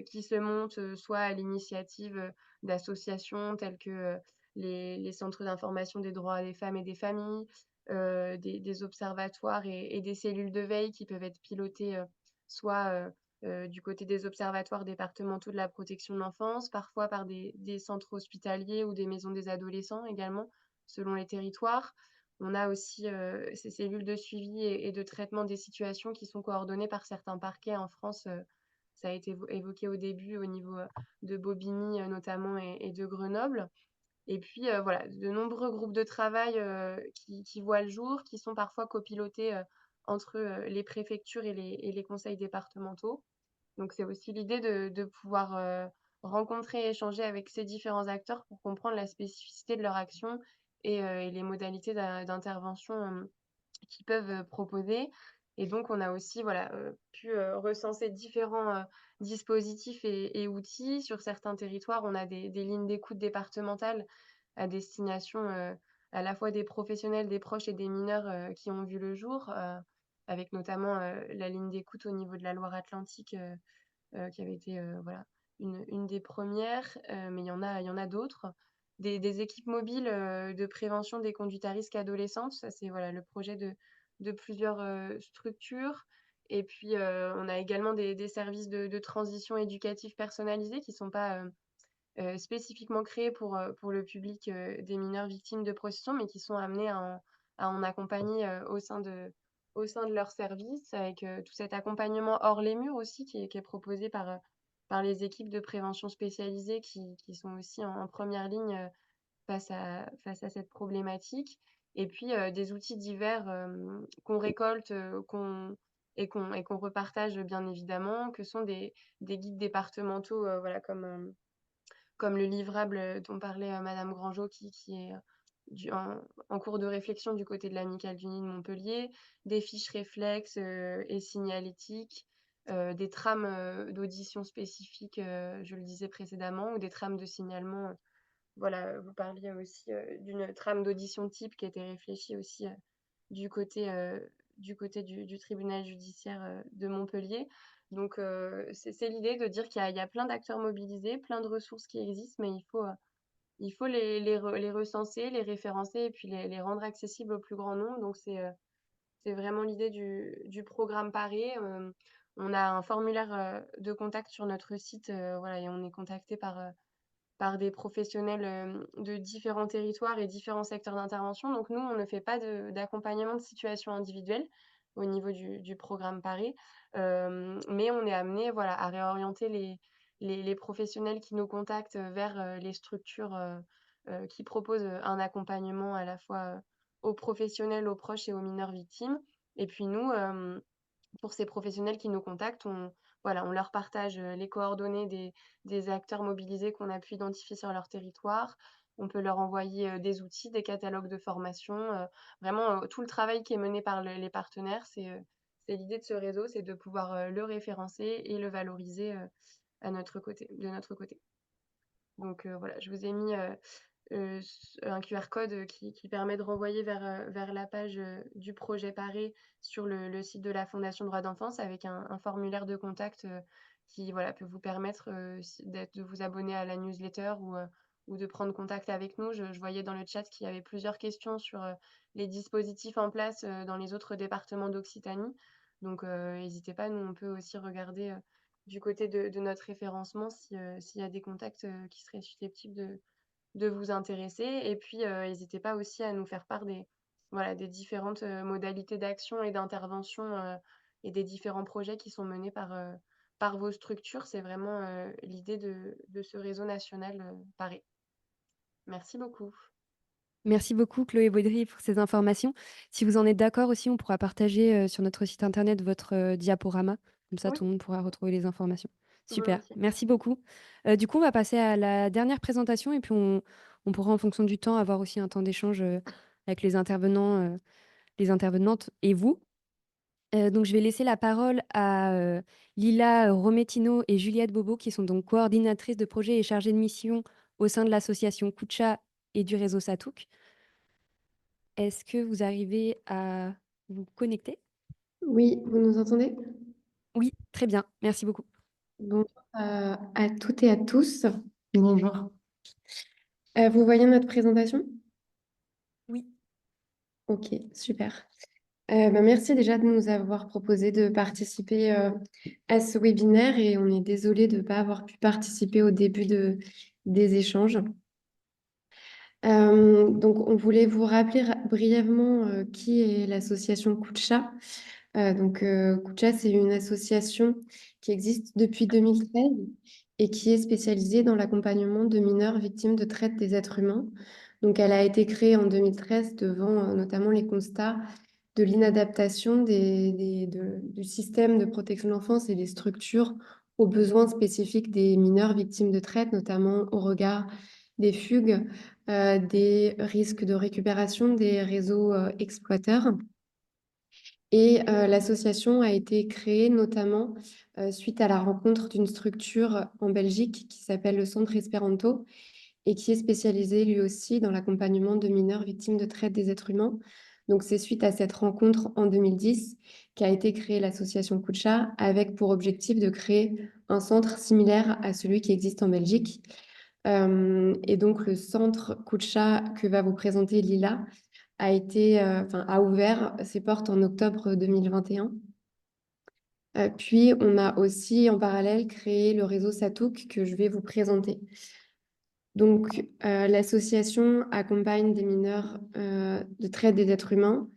qui se montent soit à l'initiative d'associations telles que les centres d'information des droits des femmes et des familles, des observatoires et des cellules de veille qui peuvent être pilotées soit du côté des observatoires départementaux de la protection de l'enfance, parfois par des centres hospitaliers ou des maisons des adolescents également, selon les territoires. On a aussi ces cellules de suivi et de traitement des situations qui sont coordonnées par certains parquets en France. Ça a été évoqué au début au niveau de Bobigny notamment et de Grenoble. Et puis voilà, de nombreux groupes de travail qui voient le jour, qui sont parfois copilotés entre les préfectures et les conseils départementaux. Donc c'est aussi l'idée de pouvoir rencontrer et échanger avec ces différents acteurs pour comprendre la spécificité de leur action et les modalités d'intervention qu'ils peuvent proposer. Et donc on a aussi voilà, pu recenser différents dispositifs et outils. Sur certains territoires, on a des lignes d'écoute départementales à destination à la fois des professionnels, des proches et des mineurs qui ont vu le jour, avec notamment la ligne d'écoute au niveau de la Loire-Atlantique qui avait été voilà, une des premières, mais il y en a d'autres. Des équipes mobiles de prévention des conduites à risque adolescentes, ça c'est voilà, le projet de plusieurs structures. Et puis on a également des services de transition éducative personnalisés qui ne sont pas spécifiquement créés pour le public des mineurs victimes de prostitution, mais qui sont amenés à en accompagner au sein de leur service, avec tout cet accompagnement hors les murs aussi, qui est proposé par les équipes de prévention spécialisées qui sont aussi en première ligne face à cette problématique. Et puis des outils divers qu'on récolte, et qu'on repartage bien évidemment, que sont des guides départementaux, voilà, comme le livrable dont parlait Madame Grangeot, qui est en cours de réflexion du côté de l'Amicale du Nid de Montpellier, des fiches réflexes et signalétiques, des trames d'audition spécifiques, je le disais précédemment, ou des trames de signalement. Voilà, vous parliez aussi d'une trame d'audition type qui a été réfléchie aussi du côté, du tribunal judiciaire de Montpellier. Donc, c'est l'idée de dire qu'il y a plein d'acteurs mobilisés, plein de ressources qui existent, mais il faut les recenser, les référencer et puis les rendre accessibles au plus grand nombre. Donc, c'est vraiment l'idée du programme Paré. On a un formulaire de contact sur notre site, voilà, et on est contacté par des professionnels de différents territoires et différents secteurs d'intervention. Donc nous, on ne fait pas d'accompagnement de situation individuelle au niveau du programme Paré, mais on est amené voilà, à réorienter les professionnels qui nous contactent vers les structures qui proposent un accompagnement à la fois aux professionnels, aux proches et aux mineurs victimes. Et puis nous, pour ces professionnels qui nous contactent, voilà, on leur partage les coordonnées des acteurs mobilisés qu'on a pu identifier sur leur territoire. On peut leur envoyer des outils, des catalogues de formation. Vraiment, tout le travail qui est mené par les partenaires, c'est l'idée de ce réseau, c'est de pouvoir le référencer et le valoriser de notre côté. Donc voilà, je vous ai mis un QR code qui permet de renvoyer vers la page du projet Paré sur le site de la Fondation Droits d'Enfance avec un formulaire de contact qui voilà, peut vous permettre de vous abonner à la newsletter ou de prendre contact avec nous. Je voyais dans le chat qu'il y avait plusieurs questions sur les dispositifs en place dans les autres départements d'Occitanie. Donc n'hésitez pas, nous on peut aussi regarder du côté de notre référencement s'il y a des contacts qui seraient susceptibles de vous intéresser. Et puis, n'hésitez pas aussi à nous faire part voilà, des différentes modalités d'action et d'intervention et des différents projets qui sont menés par vos structures. C'est vraiment l'idée de ce réseau national Paré. Merci beaucoup. Merci beaucoup, Chloé Baudry, pour ces informations. Si vous en êtes d'accord aussi, on pourra partager sur notre site internet votre diaporama. Comme ça, Oui. tout le monde pourra retrouver les informations. Super, Volontiers. merci beaucoup. Du coup, on va passer à la dernière présentation et puis on pourra, en fonction du temps, avoir aussi un temps d'échange avec les intervenants, les intervenantes et vous. Donc, je vais laisser la parole à Lila Rometino et Juliette Bobo, qui sont donc coordinatrices de projet et chargées de mission au sein de l'association Kucha et du réseau Satouk. Est-ce que vous arrivez à vous connecter? Oui, vous nous entendez? Oui, très bien. Merci beaucoup. Bonjour à toutes et à tous. Bonjour. Vous voyez notre présentation? Oui. Ok, super. Merci déjà de nous avoir proposé de participer à ce webinaire et on est désolé de ne pas avoir pu participer au début des échanges. Donc, on voulait vous rappeler brièvement qui est l'association Kucha. Kucha, c'est une association qui existe depuis 2013 et qui est spécialisée dans l'accompagnement de mineurs victimes de traite des êtres humains. Donc, elle a été créée en 2013 devant notamment les constats de l'inadaptation du système de protection de l'enfance et des structures aux besoins spécifiques des mineurs victimes de traite, notamment au regard des fugues, des risques de récupération des réseaux exploiteurs. Et l'association a été créée notamment suite à la rencontre d'une structure en Belgique qui s'appelle le Centre Esperanto et qui est spécialisé lui aussi dans l'accompagnement de mineurs victimes de traite des êtres humains. Donc c'est suite à cette rencontre en 2010 qu'a été créée l'association Kucha avec pour objectif de créer un centre similaire à celui qui existe en Belgique. Et donc le centre Kucha que va vous présenter Lila a ouvert ses portes en octobre 2021. Puis on a aussi en parallèle créé le réseau Satouk que je vais vous présenter. Donc, l'association accompagne des mineurs de traite des êtres humains,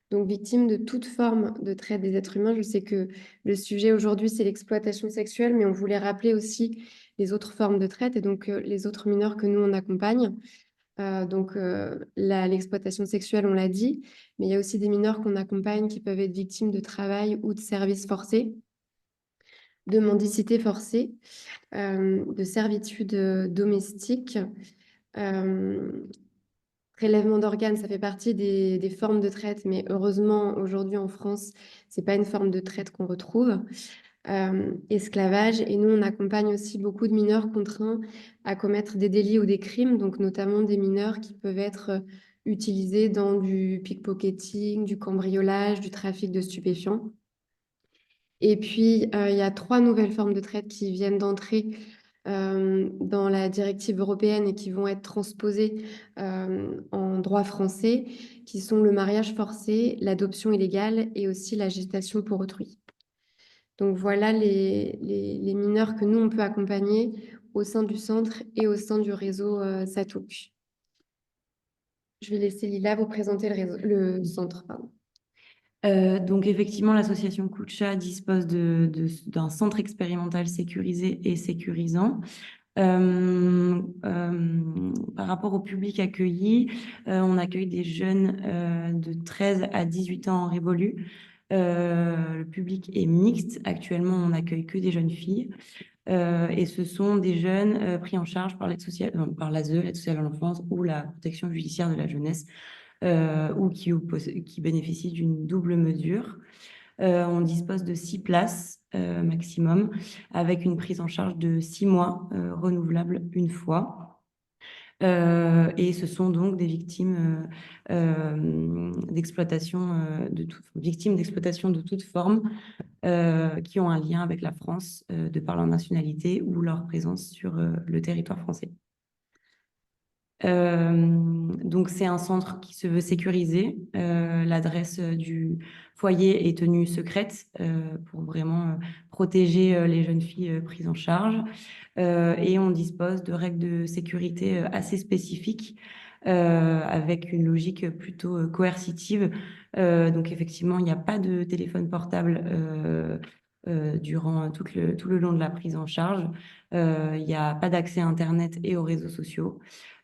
donc victimes de toute forme de traite des êtres humains. Je sais que le sujet aujourd'hui, c'est l'exploitation sexuelle, mais on voulait rappeler aussi les autres formes de traite et donc les autres mineurs que nous, on accompagne. L'exploitation sexuelle, on l'a dit, mais il y a aussi des mineurs qu'on accompagne qui peuvent être victimes de travail ou de services forcés, de mendicité forcée, de servitude domestique. Prélèvement d'organes, ça fait partie des formes de traite, mais heureusement, aujourd'hui en France, c'est pas une forme de traite qu'on retrouve. Esclavage, et nous, on accompagne aussi beaucoup de mineurs contraints à commettre des délits ou des crimes, donc notamment des mineurs qui peuvent être utilisés dans du pickpocketing, du cambriolage, du trafic de stupéfiants. Et puis, il y a 3 nouvelles formes de traite qui viennent d'entrer dans la directive européenne et qui vont être transposées en droit français, qui sont le mariage forcé, l'adoption illégale et aussi la gestation pour autrui. Donc voilà les mineurs que nous, on peut accompagner au sein du centre et au sein du réseau Satouk. Je vais laisser Lila vous présenter le centre. Pardon. Donc effectivement, l'association Kucha dispose d'un centre expérimental sécurisé et sécurisant. Par rapport au public accueilli, on accueille des jeunes de 13 à 18 ans en révolu. Le public est mixte. Actuellement, on n'accueille que des jeunes filles. Et ce sont des jeunes pris en charge par l'aide sociale, par l'ASE, l'aide sociale à l'enfance, ou la protection judiciaire de la jeunesse, ou qui bénéficient d'une double mesure. On dispose de 6 places maximum, avec une prise en charge de 6 mois, renouvelable une fois. Et ce sont donc des victimes d'exploitation de toute forme, qui ont un lien avec la France de par leur nationalité ou leur présence sur le territoire français. Donc c'est un centre qui se veut sécurisé. L'adresse du foyer est tenue secrète pour vraiment protéger les jeunes filles prises en charge. Et on dispose de règles de sécurité assez spécifiques avec une logique plutôt coercitive. Donc effectivement, il n'y a pas de téléphone portable durant tout le long de la prise en charge. Il n'y a pas d'accès à Internet et aux réseaux sociaux.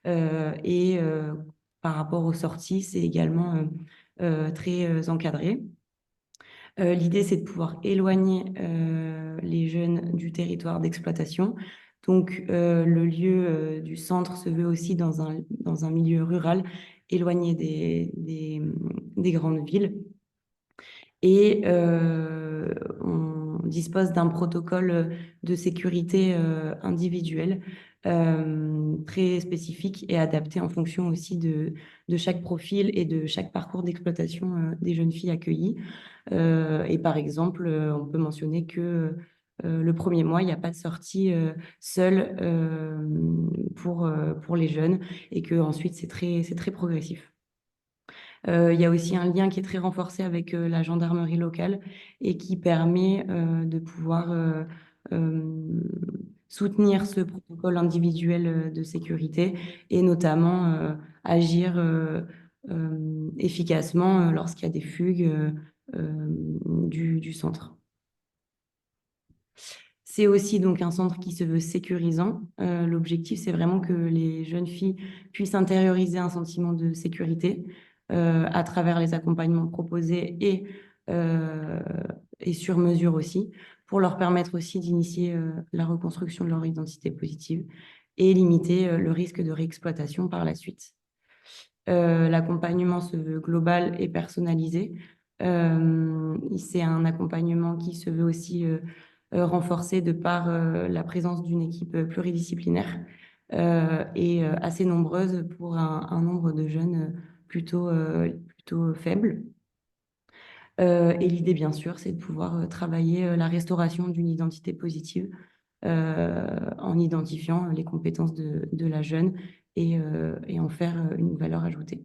Par rapport aux sorties, c'est également très encadré. L'idée, c'est de pouvoir éloigner les jeunes du territoire d'exploitation. Donc, le lieu du centre se veut aussi dans un milieu rural, éloigné des grandes villes. Et on dispose d'un protocole de sécurité individuel très spécifique et adapté en fonction aussi de chaque profil et de chaque parcours d'exploitation des jeunes filles accueillies. Et par exemple, on peut mentionner que le premier mois, il n'y a pas de sortie seule pour les jeunes et qu'ensuite, c'est très progressif. Il y a aussi un lien qui est très renforcé avec la gendarmerie locale et qui permet de pouvoir soutenir ce protocole individuel de sécurité et notamment agir efficacement lorsqu'il y a des fugues du centre. C'est aussi donc un centre qui se veut sécurisant. L'objectif, c'est vraiment que les jeunes filles puissent intérioriser un sentiment de sécurité à travers les accompagnements proposés et sur mesure aussi, pour leur permettre aussi d'initier la reconstruction de leur identité positive et limiter le risque de réexploitation par la suite. L'accompagnement se veut global et personnalisé. C'est un accompagnement qui se veut aussi renforcé de par la présence d'une équipe pluridisciplinaire et assez nombreuse pour un nombre de jeunes plutôt faible. Et l'idée, bien sûr, c'est de pouvoir travailler la restauration d'une identité positive en identifiant les compétences de la jeune et en faire une valeur ajoutée.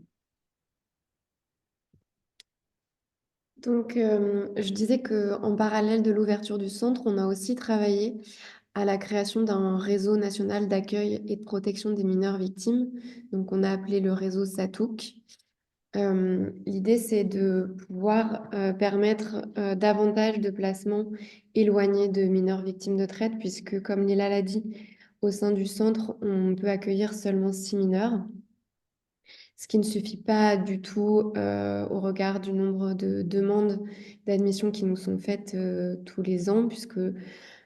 Donc, je disais qu'en parallèle de l'ouverture du centre, on a aussi travaillé à la création d'un réseau national d'accueil et de protection des mineurs victimes. Donc, on a appelé le réseau SATOUC. L'idée, c'est de pouvoir permettre davantage de placements éloignés de mineurs victimes de traite, puisque, comme Lila l'a dit, au sein du centre, on peut accueillir seulement 6 mineurs, ce qui ne suffit pas du tout au regard du nombre de demandes d'admission qui nous sont faites tous les ans, puisque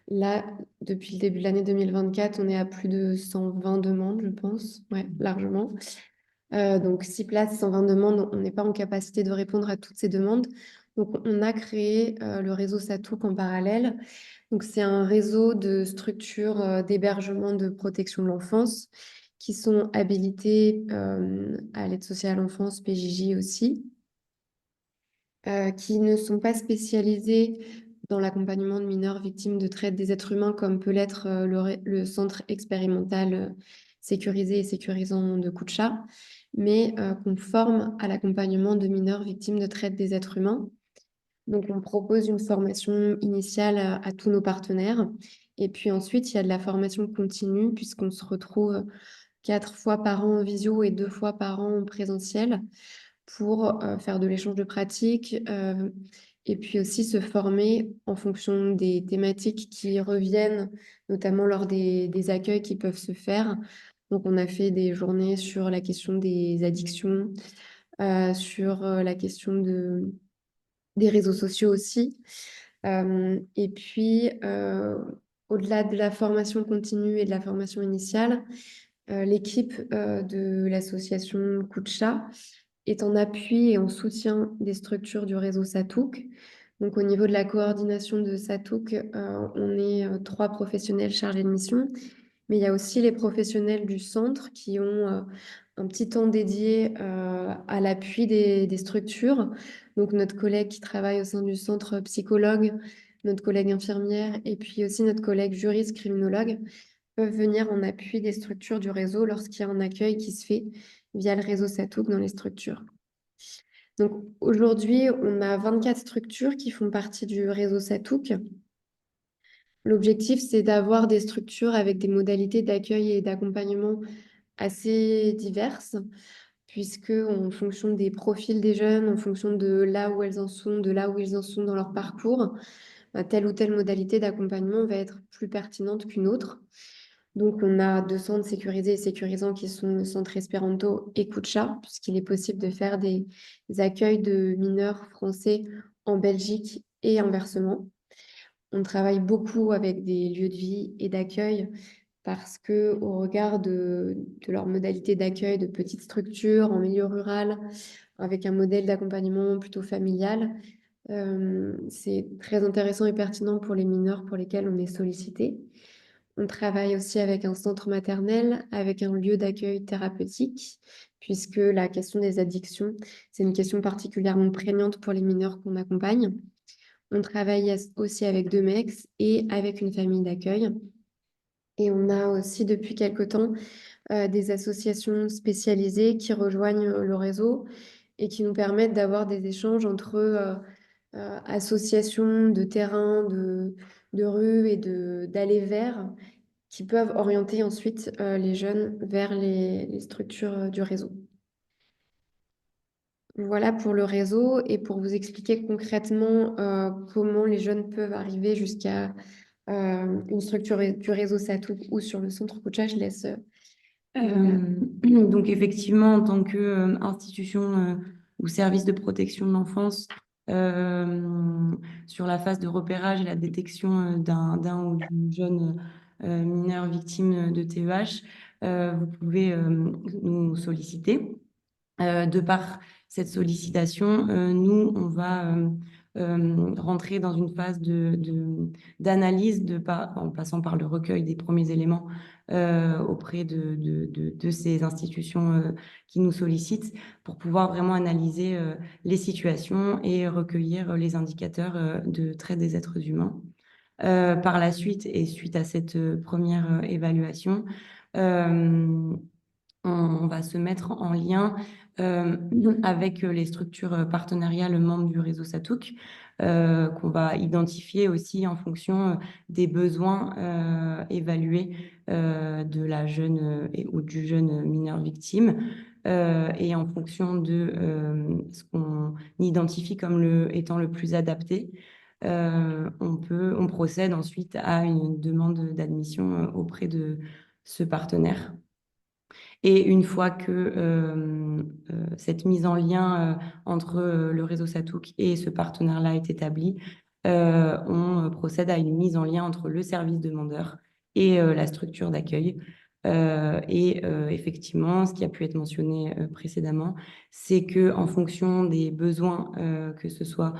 là, depuis le début de l'année 2024, on est à plus de 120 demandes, je pense, ouais, largement. Donc, 6 places, 120 demandes, on n'est pas en capacité de répondre à toutes ces demandes. Donc, on a créé le réseau SATOUC en parallèle. Donc, c'est un réseau de structures d'hébergement de protection de l'enfance qui sont habilitées à l'aide sociale à l'enfance, PJJ aussi, qui ne sont pas spécialisées dans l'accompagnement de mineurs victimes de traite des êtres humains, comme peut l'être le centre expérimental sécurisé et sécurisant de Koutcha, mais qu'on forme à l'accompagnement de mineurs victimes de traite des êtres humains. Donc, on propose une formation initiale à tous nos partenaires. Et puis ensuite, il y a de la formation continue, puisqu'on se retrouve 4 fois par an en visio et 2 fois par an en présentiel pour faire de l'échange de pratiques et puis aussi se former en fonction des thématiques qui reviennent, notamment lors des accueils qui peuvent se faire. Donc, on a fait des journées sur la question des addictions, sur la question des réseaux sociaux aussi. Et puis, au-delà de la formation continue et de la formation initiale, l'équipe de l'association Koutcha est en appui et en soutien des structures du réseau SATOUC. Donc, au niveau de la coordination de SATOUC, on est 3 professionnels chargés de mission, mais il y a aussi les professionnels du centre qui ont un petit temps dédié à l'appui des structures. Donc, notre collègue qui travaille au sein du centre psychologue, notre collègue infirmière et puis aussi notre collègue juriste criminologue peuvent venir en appui des structures du réseau lorsqu'il y a un accueil qui se fait via le réseau SATOUC dans les structures. Donc aujourd'hui, on a 24 structures qui font partie du réseau SATOUC. L'objectif, c'est d'avoir des structures avec des modalités d'accueil et d'accompagnement assez diverses, puisque en fonction des profils des jeunes, en fonction de là où elles en sont, de là où ils en sont dans leur parcours, telle ou telle modalité d'accompagnement va être plus pertinente qu'une autre. Donc, on a 2 centres sécurisés et sécurisants qui sont le centre Espéranto et Koutcha, puisqu'il est possible de faire des accueils de mineurs français en Belgique et inversement. On travaille beaucoup avec des lieux de vie et d'accueil parce que, au regard de leur modalité d'accueil de petites structures en milieu rural, avec un modèle d'accompagnement plutôt familial, c'est très intéressant et pertinent pour les mineurs pour lesquels on est sollicité. On travaille aussi avec un centre maternel, avec un lieu d'accueil thérapeutique, puisque la question des addictions, c'est une question particulièrement prégnante pour les mineurs qu'on accompagne. On travaille aussi avec 2 MEX et avec une famille d'accueil. Et on a aussi depuis quelque temps des associations spécialisées qui rejoignent le réseau et qui nous permettent d'avoir des échanges entre associations de terrain, de rue et d'aller vers qui peuvent orienter ensuite les jeunes vers les structures du réseau. Voilà pour le réseau et pour vous expliquer concrètement comment les jeunes peuvent arriver jusqu'à une structure du réseau Satouk ou sur le centre Kucha, je laisse. Donc effectivement, en tant qu'institution ou service de protection de l'enfance, sur la phase de repérage et la détection d'un ou d'une jeune mineur victime de TEH, vous pouvez nous solliciter. De par cette sollicitation, nous, on va rentrer dans une phase d'analyse en passant par le recueil des premiers éléments auprès de ces institutions qui nous sollicitent pour pouvoir vraiment analyser les situations et recueillir les indicateurs de traite des êtres humains. Par la suite, et suite à cette première évaluation, on va se mettre en lien avec les structures partenariales membres du réseau Satouk, qu'on va identifier aussi en fonction des besoins évalués de la jeune ou du jeune mineur victime. Et en fonction de ce qu'on identifie comme étant le plus adapté, on procède ensuite à une demande d'admission auprès de ce partenaire. Et une fois que cette mise en lien entre le réseau Satouk et ce partenaire-là est établie, on procède à une mise en lien entre le service demandeur et la structure d'accueil. Effectivement, ce qui a pu être mentionné précédemment, c'est que en fonction des besoins, que ce soit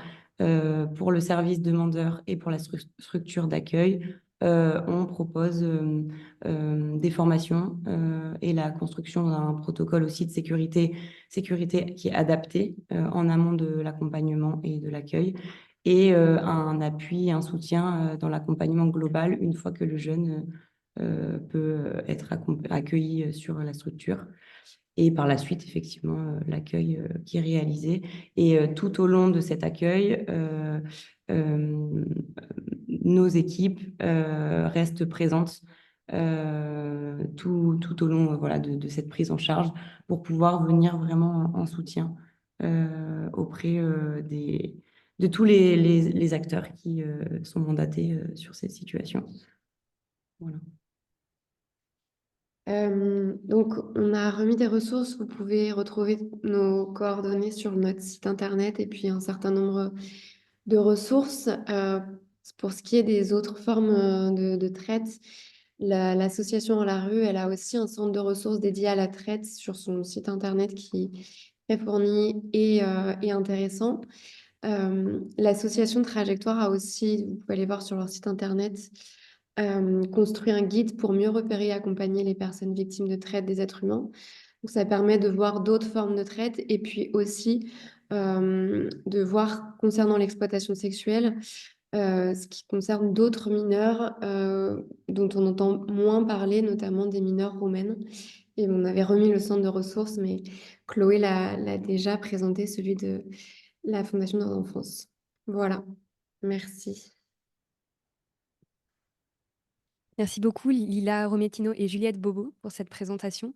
pour le service demandeur et pour la structure d'accueil, on propose des formations et la construction d'un protocole aussi de sécurité qui est adapté en amont de l'accompagnement et de l'accueil, et un appui, un soutien dans l'accompagnement global une fois que le jeune peut être accueilli sur la structure. Et par la suite, effectivement, l'accueil qui est réalisé. Et tout au long de cet accueil, nos équipes restent présentes tout au long voilà, de cette prise en charge pour pouvoir venir vraiment en soutien auprès de tous les acteurs qui sont mandatés sur cette situation. Voilà. Donc, on a remis des ressources. Vous pouvez retrouver nos coordonnées sur notre site internet et puis un certain nombre de ressources. Pour ce qui est des autres formes de traite, l'association En la rue, elle a aussi un centre de ressources dédié à la traite sur son site internet qui est très fourni et intéressant. L'association Trajectoire a aussi, vous pouvez aller voir sur leur site internet, construit un guide pour mieux repérer et accompagner les personnes victimes de traite des êtres humains. Donc, ça permet de voir d'autres formes de traite et puis aussi de voir concernant l'exploitation sexuelle, ce qui concerne d'autres mineurs dont on entend moins parler, notamment des mineurs roumaines. Et on avait remis le centre de ressources, mais Chloé l'a déjà présenté, celui de la Fondation Droits d'enfance. Voilà, merci. Merci beaucoup Lila Rometino et Juliette Bobo pour cette présentation.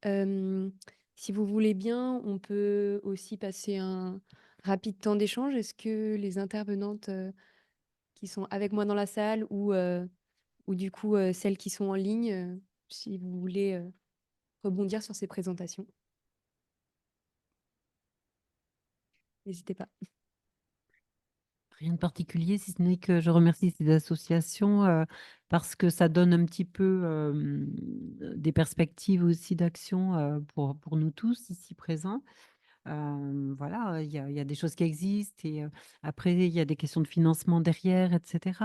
Si vous voulez bien, on peut aussi passer un rapide temps d'échange. Est-ce que les intervenantes qui sont avec moi dans la salle ou du coup celles qui sont en ligne, si vous voulez rebondir sur ces présentations, n'hésitez pas. Rien de particulier, si ce n'est que je remercie ces associations parce que ça donne un petit peu des perspectives aussi d'action pour nous tous ici présents. Voilà, il y a des choses qui existent et après, il y a des questions de financement derrière, etc.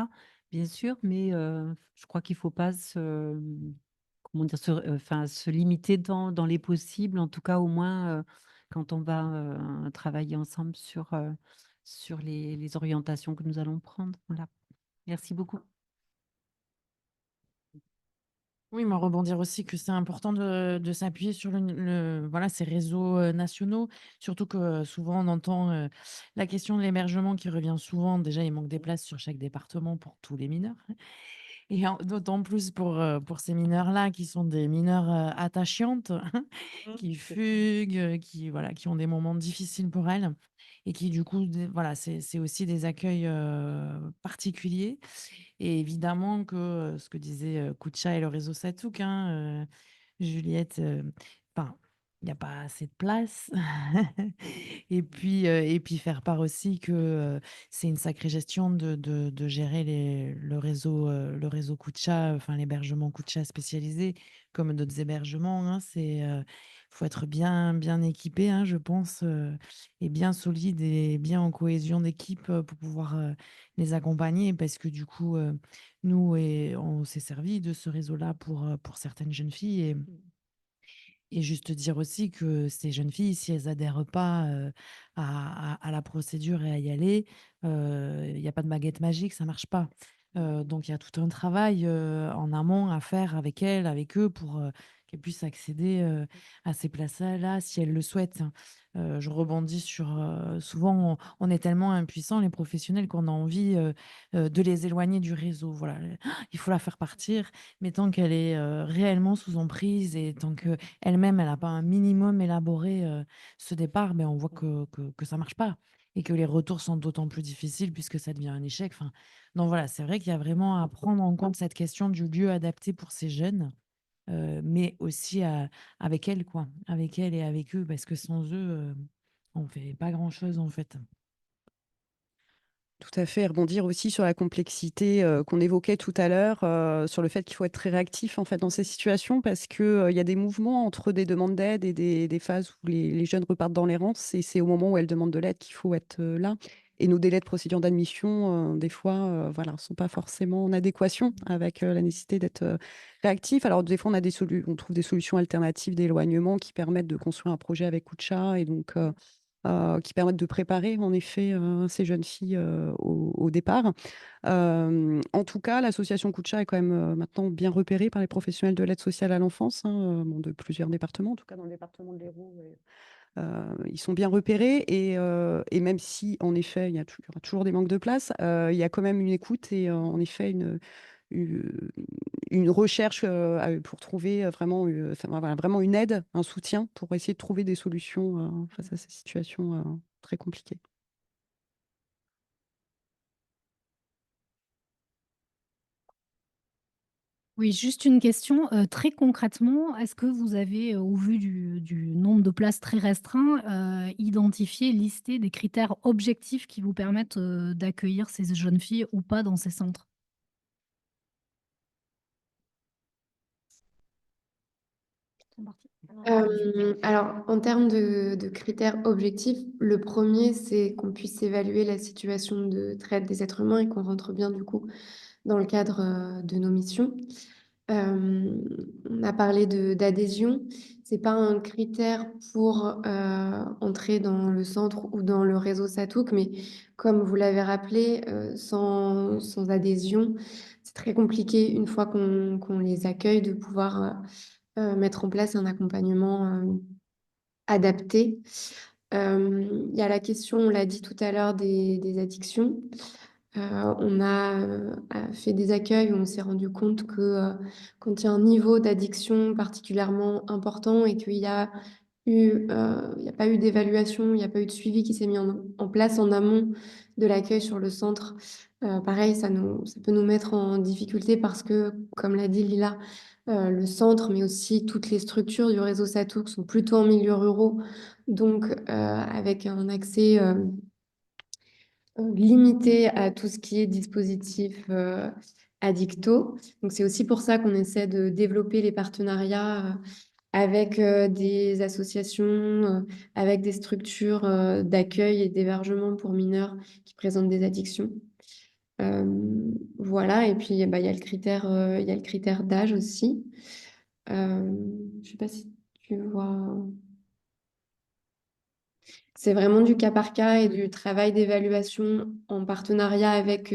Bien sûr, mais je crois qu'il ne faut pas comment dire, se limiter dans les possibles, en tout cas au moins quand on va travailler ensemble sur les orientations que nous allons prendre. Voilà. Merci beaucoup. Oui, mais rebondir aussi que c'est important de s'appuyer sur voilà, ces réseaux nationaux, surtout que souvent on entend la question de l'hébergement qui revient souvent. Déjà, il manque des places sur chaque département pour tous les mineurs. Et d'autant plus pour ces mineurs-là qui sont des mineurs attachantes, qui fuguent, voilà, qui ont des moments difficiles pour elles et qui du coup, voilà, c'est aussi des accueils particuliers. Et évidemment que ce que disait Koucha et le réseau Satouk, hein, Juliette, enfin, il n'y a pas assez de place. Et puis faire part aussi que c'est une sacrée gestion de gérer le réseau Koucha, enfin l'hébergement Koucha spécialisé, comme d'autres hébergements. Hein, faut être bien équipé, hein, je pense, et bien solide et bien en cohésion d'équipe pour pouvoir les accompagner, parce que du coup, nous, on s'est servi de ce réseau-là pour certaines jeunes filles. Et juste dire aussi que ces jeunes filles, si elles adhèrent pas à la procédure et à y aller, il y a pas de baguette magique, ça marche pas. Donc il y a tout un travail en amont à faire avec elles, avec eux, pour qu'elles puissent accéder à ces places-là si elles le souhaitent. Je rebondis sur souvent on est tellement impuissants les professionnels qu'on a envie de les éloigner du réseau. Voilà, il faut la faire partir, mais tant qu'elle est réellement sous emprise et tant que elle-même, elle a pas un minimum élaboré, ce départ, mais on voit que ça marche pas et que les retours sont d'autant plus difficiles puisque ça devient un échec. Enfin, donc voilà, c'est vrai qu'il y a vraiment à prendre en compte cette question du lieu adapté pour ces jeunes, mais aussi avec elles, quoi, avec elles et avec eux, parce que sans eux, on fait pas grand-chose, en fait. Tout à fait, et rebondir aussi sur la complexité qu'on évoquait tout à l'heure, sur le fait qu'il faut être très réactif en fait dans ces situations parce que il y a des mouvements entre des demandes d'aide et des phases où les jeunes repartent dans l'errance et c'est au moment où elles demandent de l'aide qu'il faut être là. Et nos délais de procédure d'admission, des fois, voilà, sont pas forcément en adéquation avec la nécessité d'être réactif. Alors des fois, on trouve des solutions alternatives d'éloignement qui permettent de construire un projet avec Kucha et donc qui permettent de préparer en effet ces jeunes filles au départ. En tout cas, l'association Kucha est quand même maintenant bien repérée par les professionnels de l'aide sociale à l'enfance, hein, bon, de plusieurs départements, en tout cas dans le département de l'Hérault. Ils sont bien repérés et même si en effet il y aura toujours des manques de place, il y a quand même une écoute et en effet u- une recherche pour trouver vraiment, enfin, voilà, vraiment une aide, un soutien pour essayer de trouver des solutions face à ces situations très compliquées. Oui, juste une question, très concrètement, est-ce que vous avez, au vu du nombre de places très restreint, identifié, listé des critères objectifs qui vous permettent, d'accueillir ces jeunes filles ou pas dans ces centres? Alors, en termes de critères objectifs, le premier, c'est qu'on puisse évaluer la situation de traite des êtres humains et qu'on rentre bien, du coup, dans le cadre de nos missions. Euh, on a parlé d'adhésion. C'est pas un critère pour entrer dans le centre ou dans le réseau Satouk, mais comme vous l'avez rappelé, sans adhésion, c'est très compliqué une fois qu'on les accueille de pouvoir mettre en place un accompagnement adapté. Il y a la question, on l'a dit tout à l'heure, des addictions. On a fait des accueils où on s'est rendu compte que quand il y a un niveau d'addiction particulièrement important et qu'il y a il n'y a pas eu d'évaluation, il n'y a pas eu de suivi qui s'est mis en place en amont de l'accueil sur le centre. Pareil, ça peut nous mettre en difficulté parce que, comme l'a dit Lila, le centre, mais aussi toutes les structures du réseau Satouk sont plutôt en milieu ruraux, donc avec un accès limité à tout ce qui est dispositif addicto. Donc c'est aussi pour ça qu'on essaie de développer les partenariats avec des associations, avec des structures d'accueil et d'hébergement pour mineurs qui présentent des addictions. Euh, voilà, et puis bah, il y a le critère d'âge aussi. Je ne sais pas si tu vois. C'est vraiment du cas par cas et du travail d'évaluation en partenariat avec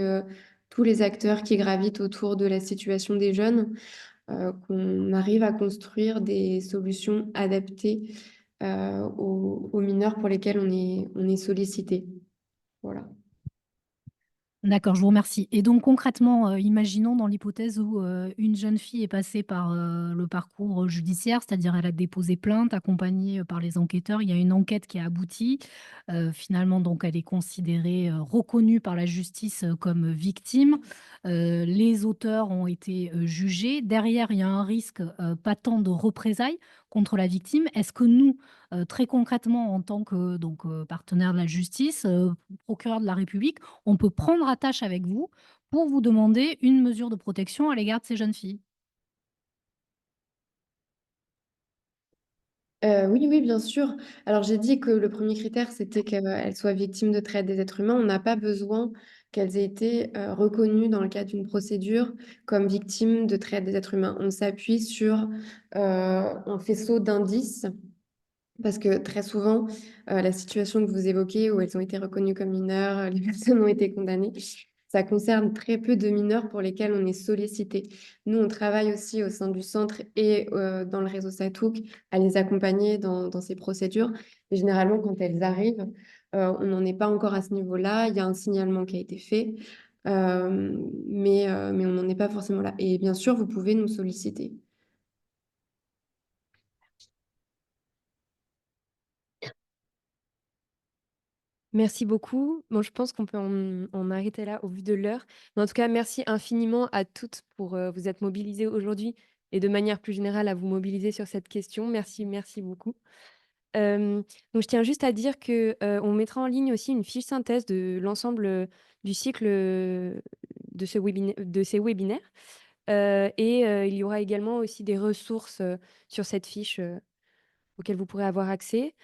tous les acteurs qui gravitent autour de la situation des jeunes, qu'on arrive à construire des solutions adaptées aux mineurs pour lesquels on est sollicité. Voilà. D'accord, je vous remercie. Et donc concrètement, imaginons dans l'hypothèse où une jeune fille est passée par le parcours judiciaire, c'est-à-dire elle a déposé plainte, accompagnée par les enquêteurs, il y a une enquête qui a abouti. Finalement, donc elle est considérée, reconnue par la justice comme victime. Les auteurs ont été jugés. Derrière, il y a un risque patent de représailles contre la victime. Est-ce que nous, très concrètement, en tant que donc, partenaire de la justice, procureur de la République, on peut prendre attache avec vous pour vous demander une mesure de protection à l'égard de ces jeunes filles? Oui, oui, bien sûr. Alors, j'ai dit que le premier critère, c'était qu'elles soient victimes de traite des êtres humains. On n'a pas besoin qu'elles aient été reconnues dans le cadre d'une procédure comme victimes de traite des êtres humains. On s'appuie sur un faisceau d'indices parce que très souvent, la situation que vous évoquez, où elles ont été reconnues comme mineures, les personnes ont été condamnées, ça concerne très peu de mineurs pour lesquels on est sollicité. Nous, on travaille aussi au sein du centre et dans le réseau Satouk à les accompagner dans ces procédures. Mais généralement, quand elles arrivent, on n'en est pas encore à ce niveau-là. Il y a un signalement qui a été fait, mais on n'en est pas forcément là. Et bien sûr, vous pouvez nous solliciter. Merci beaucoup. Bon, je pense qu'on peut en arrêter là au vu de l'heure. Mais en tout cas, merci infiniment à toutes pour vous être mobilisées aujourd'hui et de manière plus générale à vous mobiliser sur cette question. Merci, merci beaucoup. Donc, je tiens juste à dire que on mettra en ligne aussi une fiche synthèse de l'ensemble du cycle de ces webinaires. Et il y aura également aussi des ressources sur cette fiche auxquelles vous pourrez avoir accès.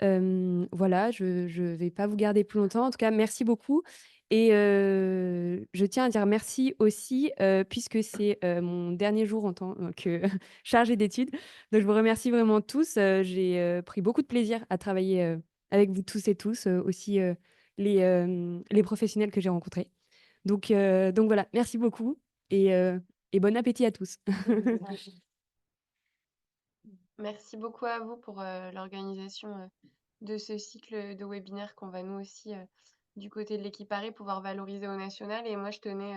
Voilà, je ne vais pas vous garder plus longtemps. En tout cas, merci beaucoup et je tiens à dire merci aussi, puisque c'est, mon dernier jour en tant que chargée d'études. Donc je vous remercie vraiment tous. J'ai, pris beaucoup de plaisir à travailler, avec vous tous et tous, aussi, les professionnels que j'ai rencontrés. Donc voilà, merci beaucoup et et bon appétit à tous. Merci beaucoup à vous pour l'organisation de ce cycle de webinaires qu'on va nous aussi, du côté de l'équipe Paris, pouvoir valoriser au national. Et moi, je tenais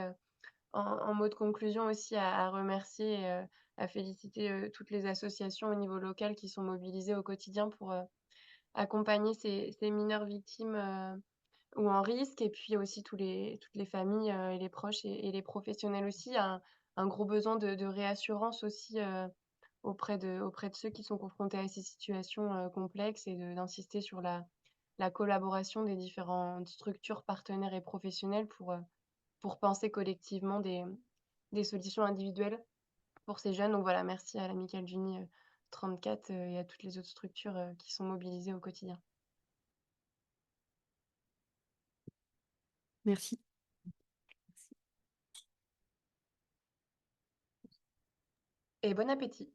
en mot de conclusion aussi à remercier et à féliciter toutes les associations au niveau local qui sont mobilisées au quotidien pour accompagner ces mineurs victimes ou en risque. Et puis aussi toutes les familles et les proches et les professionnels aussi. Il y a un gros besoin de réassurance aussi auprès de ceux qui sont confrontés à ces situations complexes et d'insister sur la collaboration des différentes structures partenaires et professionnelles pour penser collectivement des solutions individuelles pour ces jeunes. Donc voilà, merci à l'Amicale d'Uni 34 et à toutes les autres structures qui sont mobilisées au quotidien. Merci. Et bon appétit.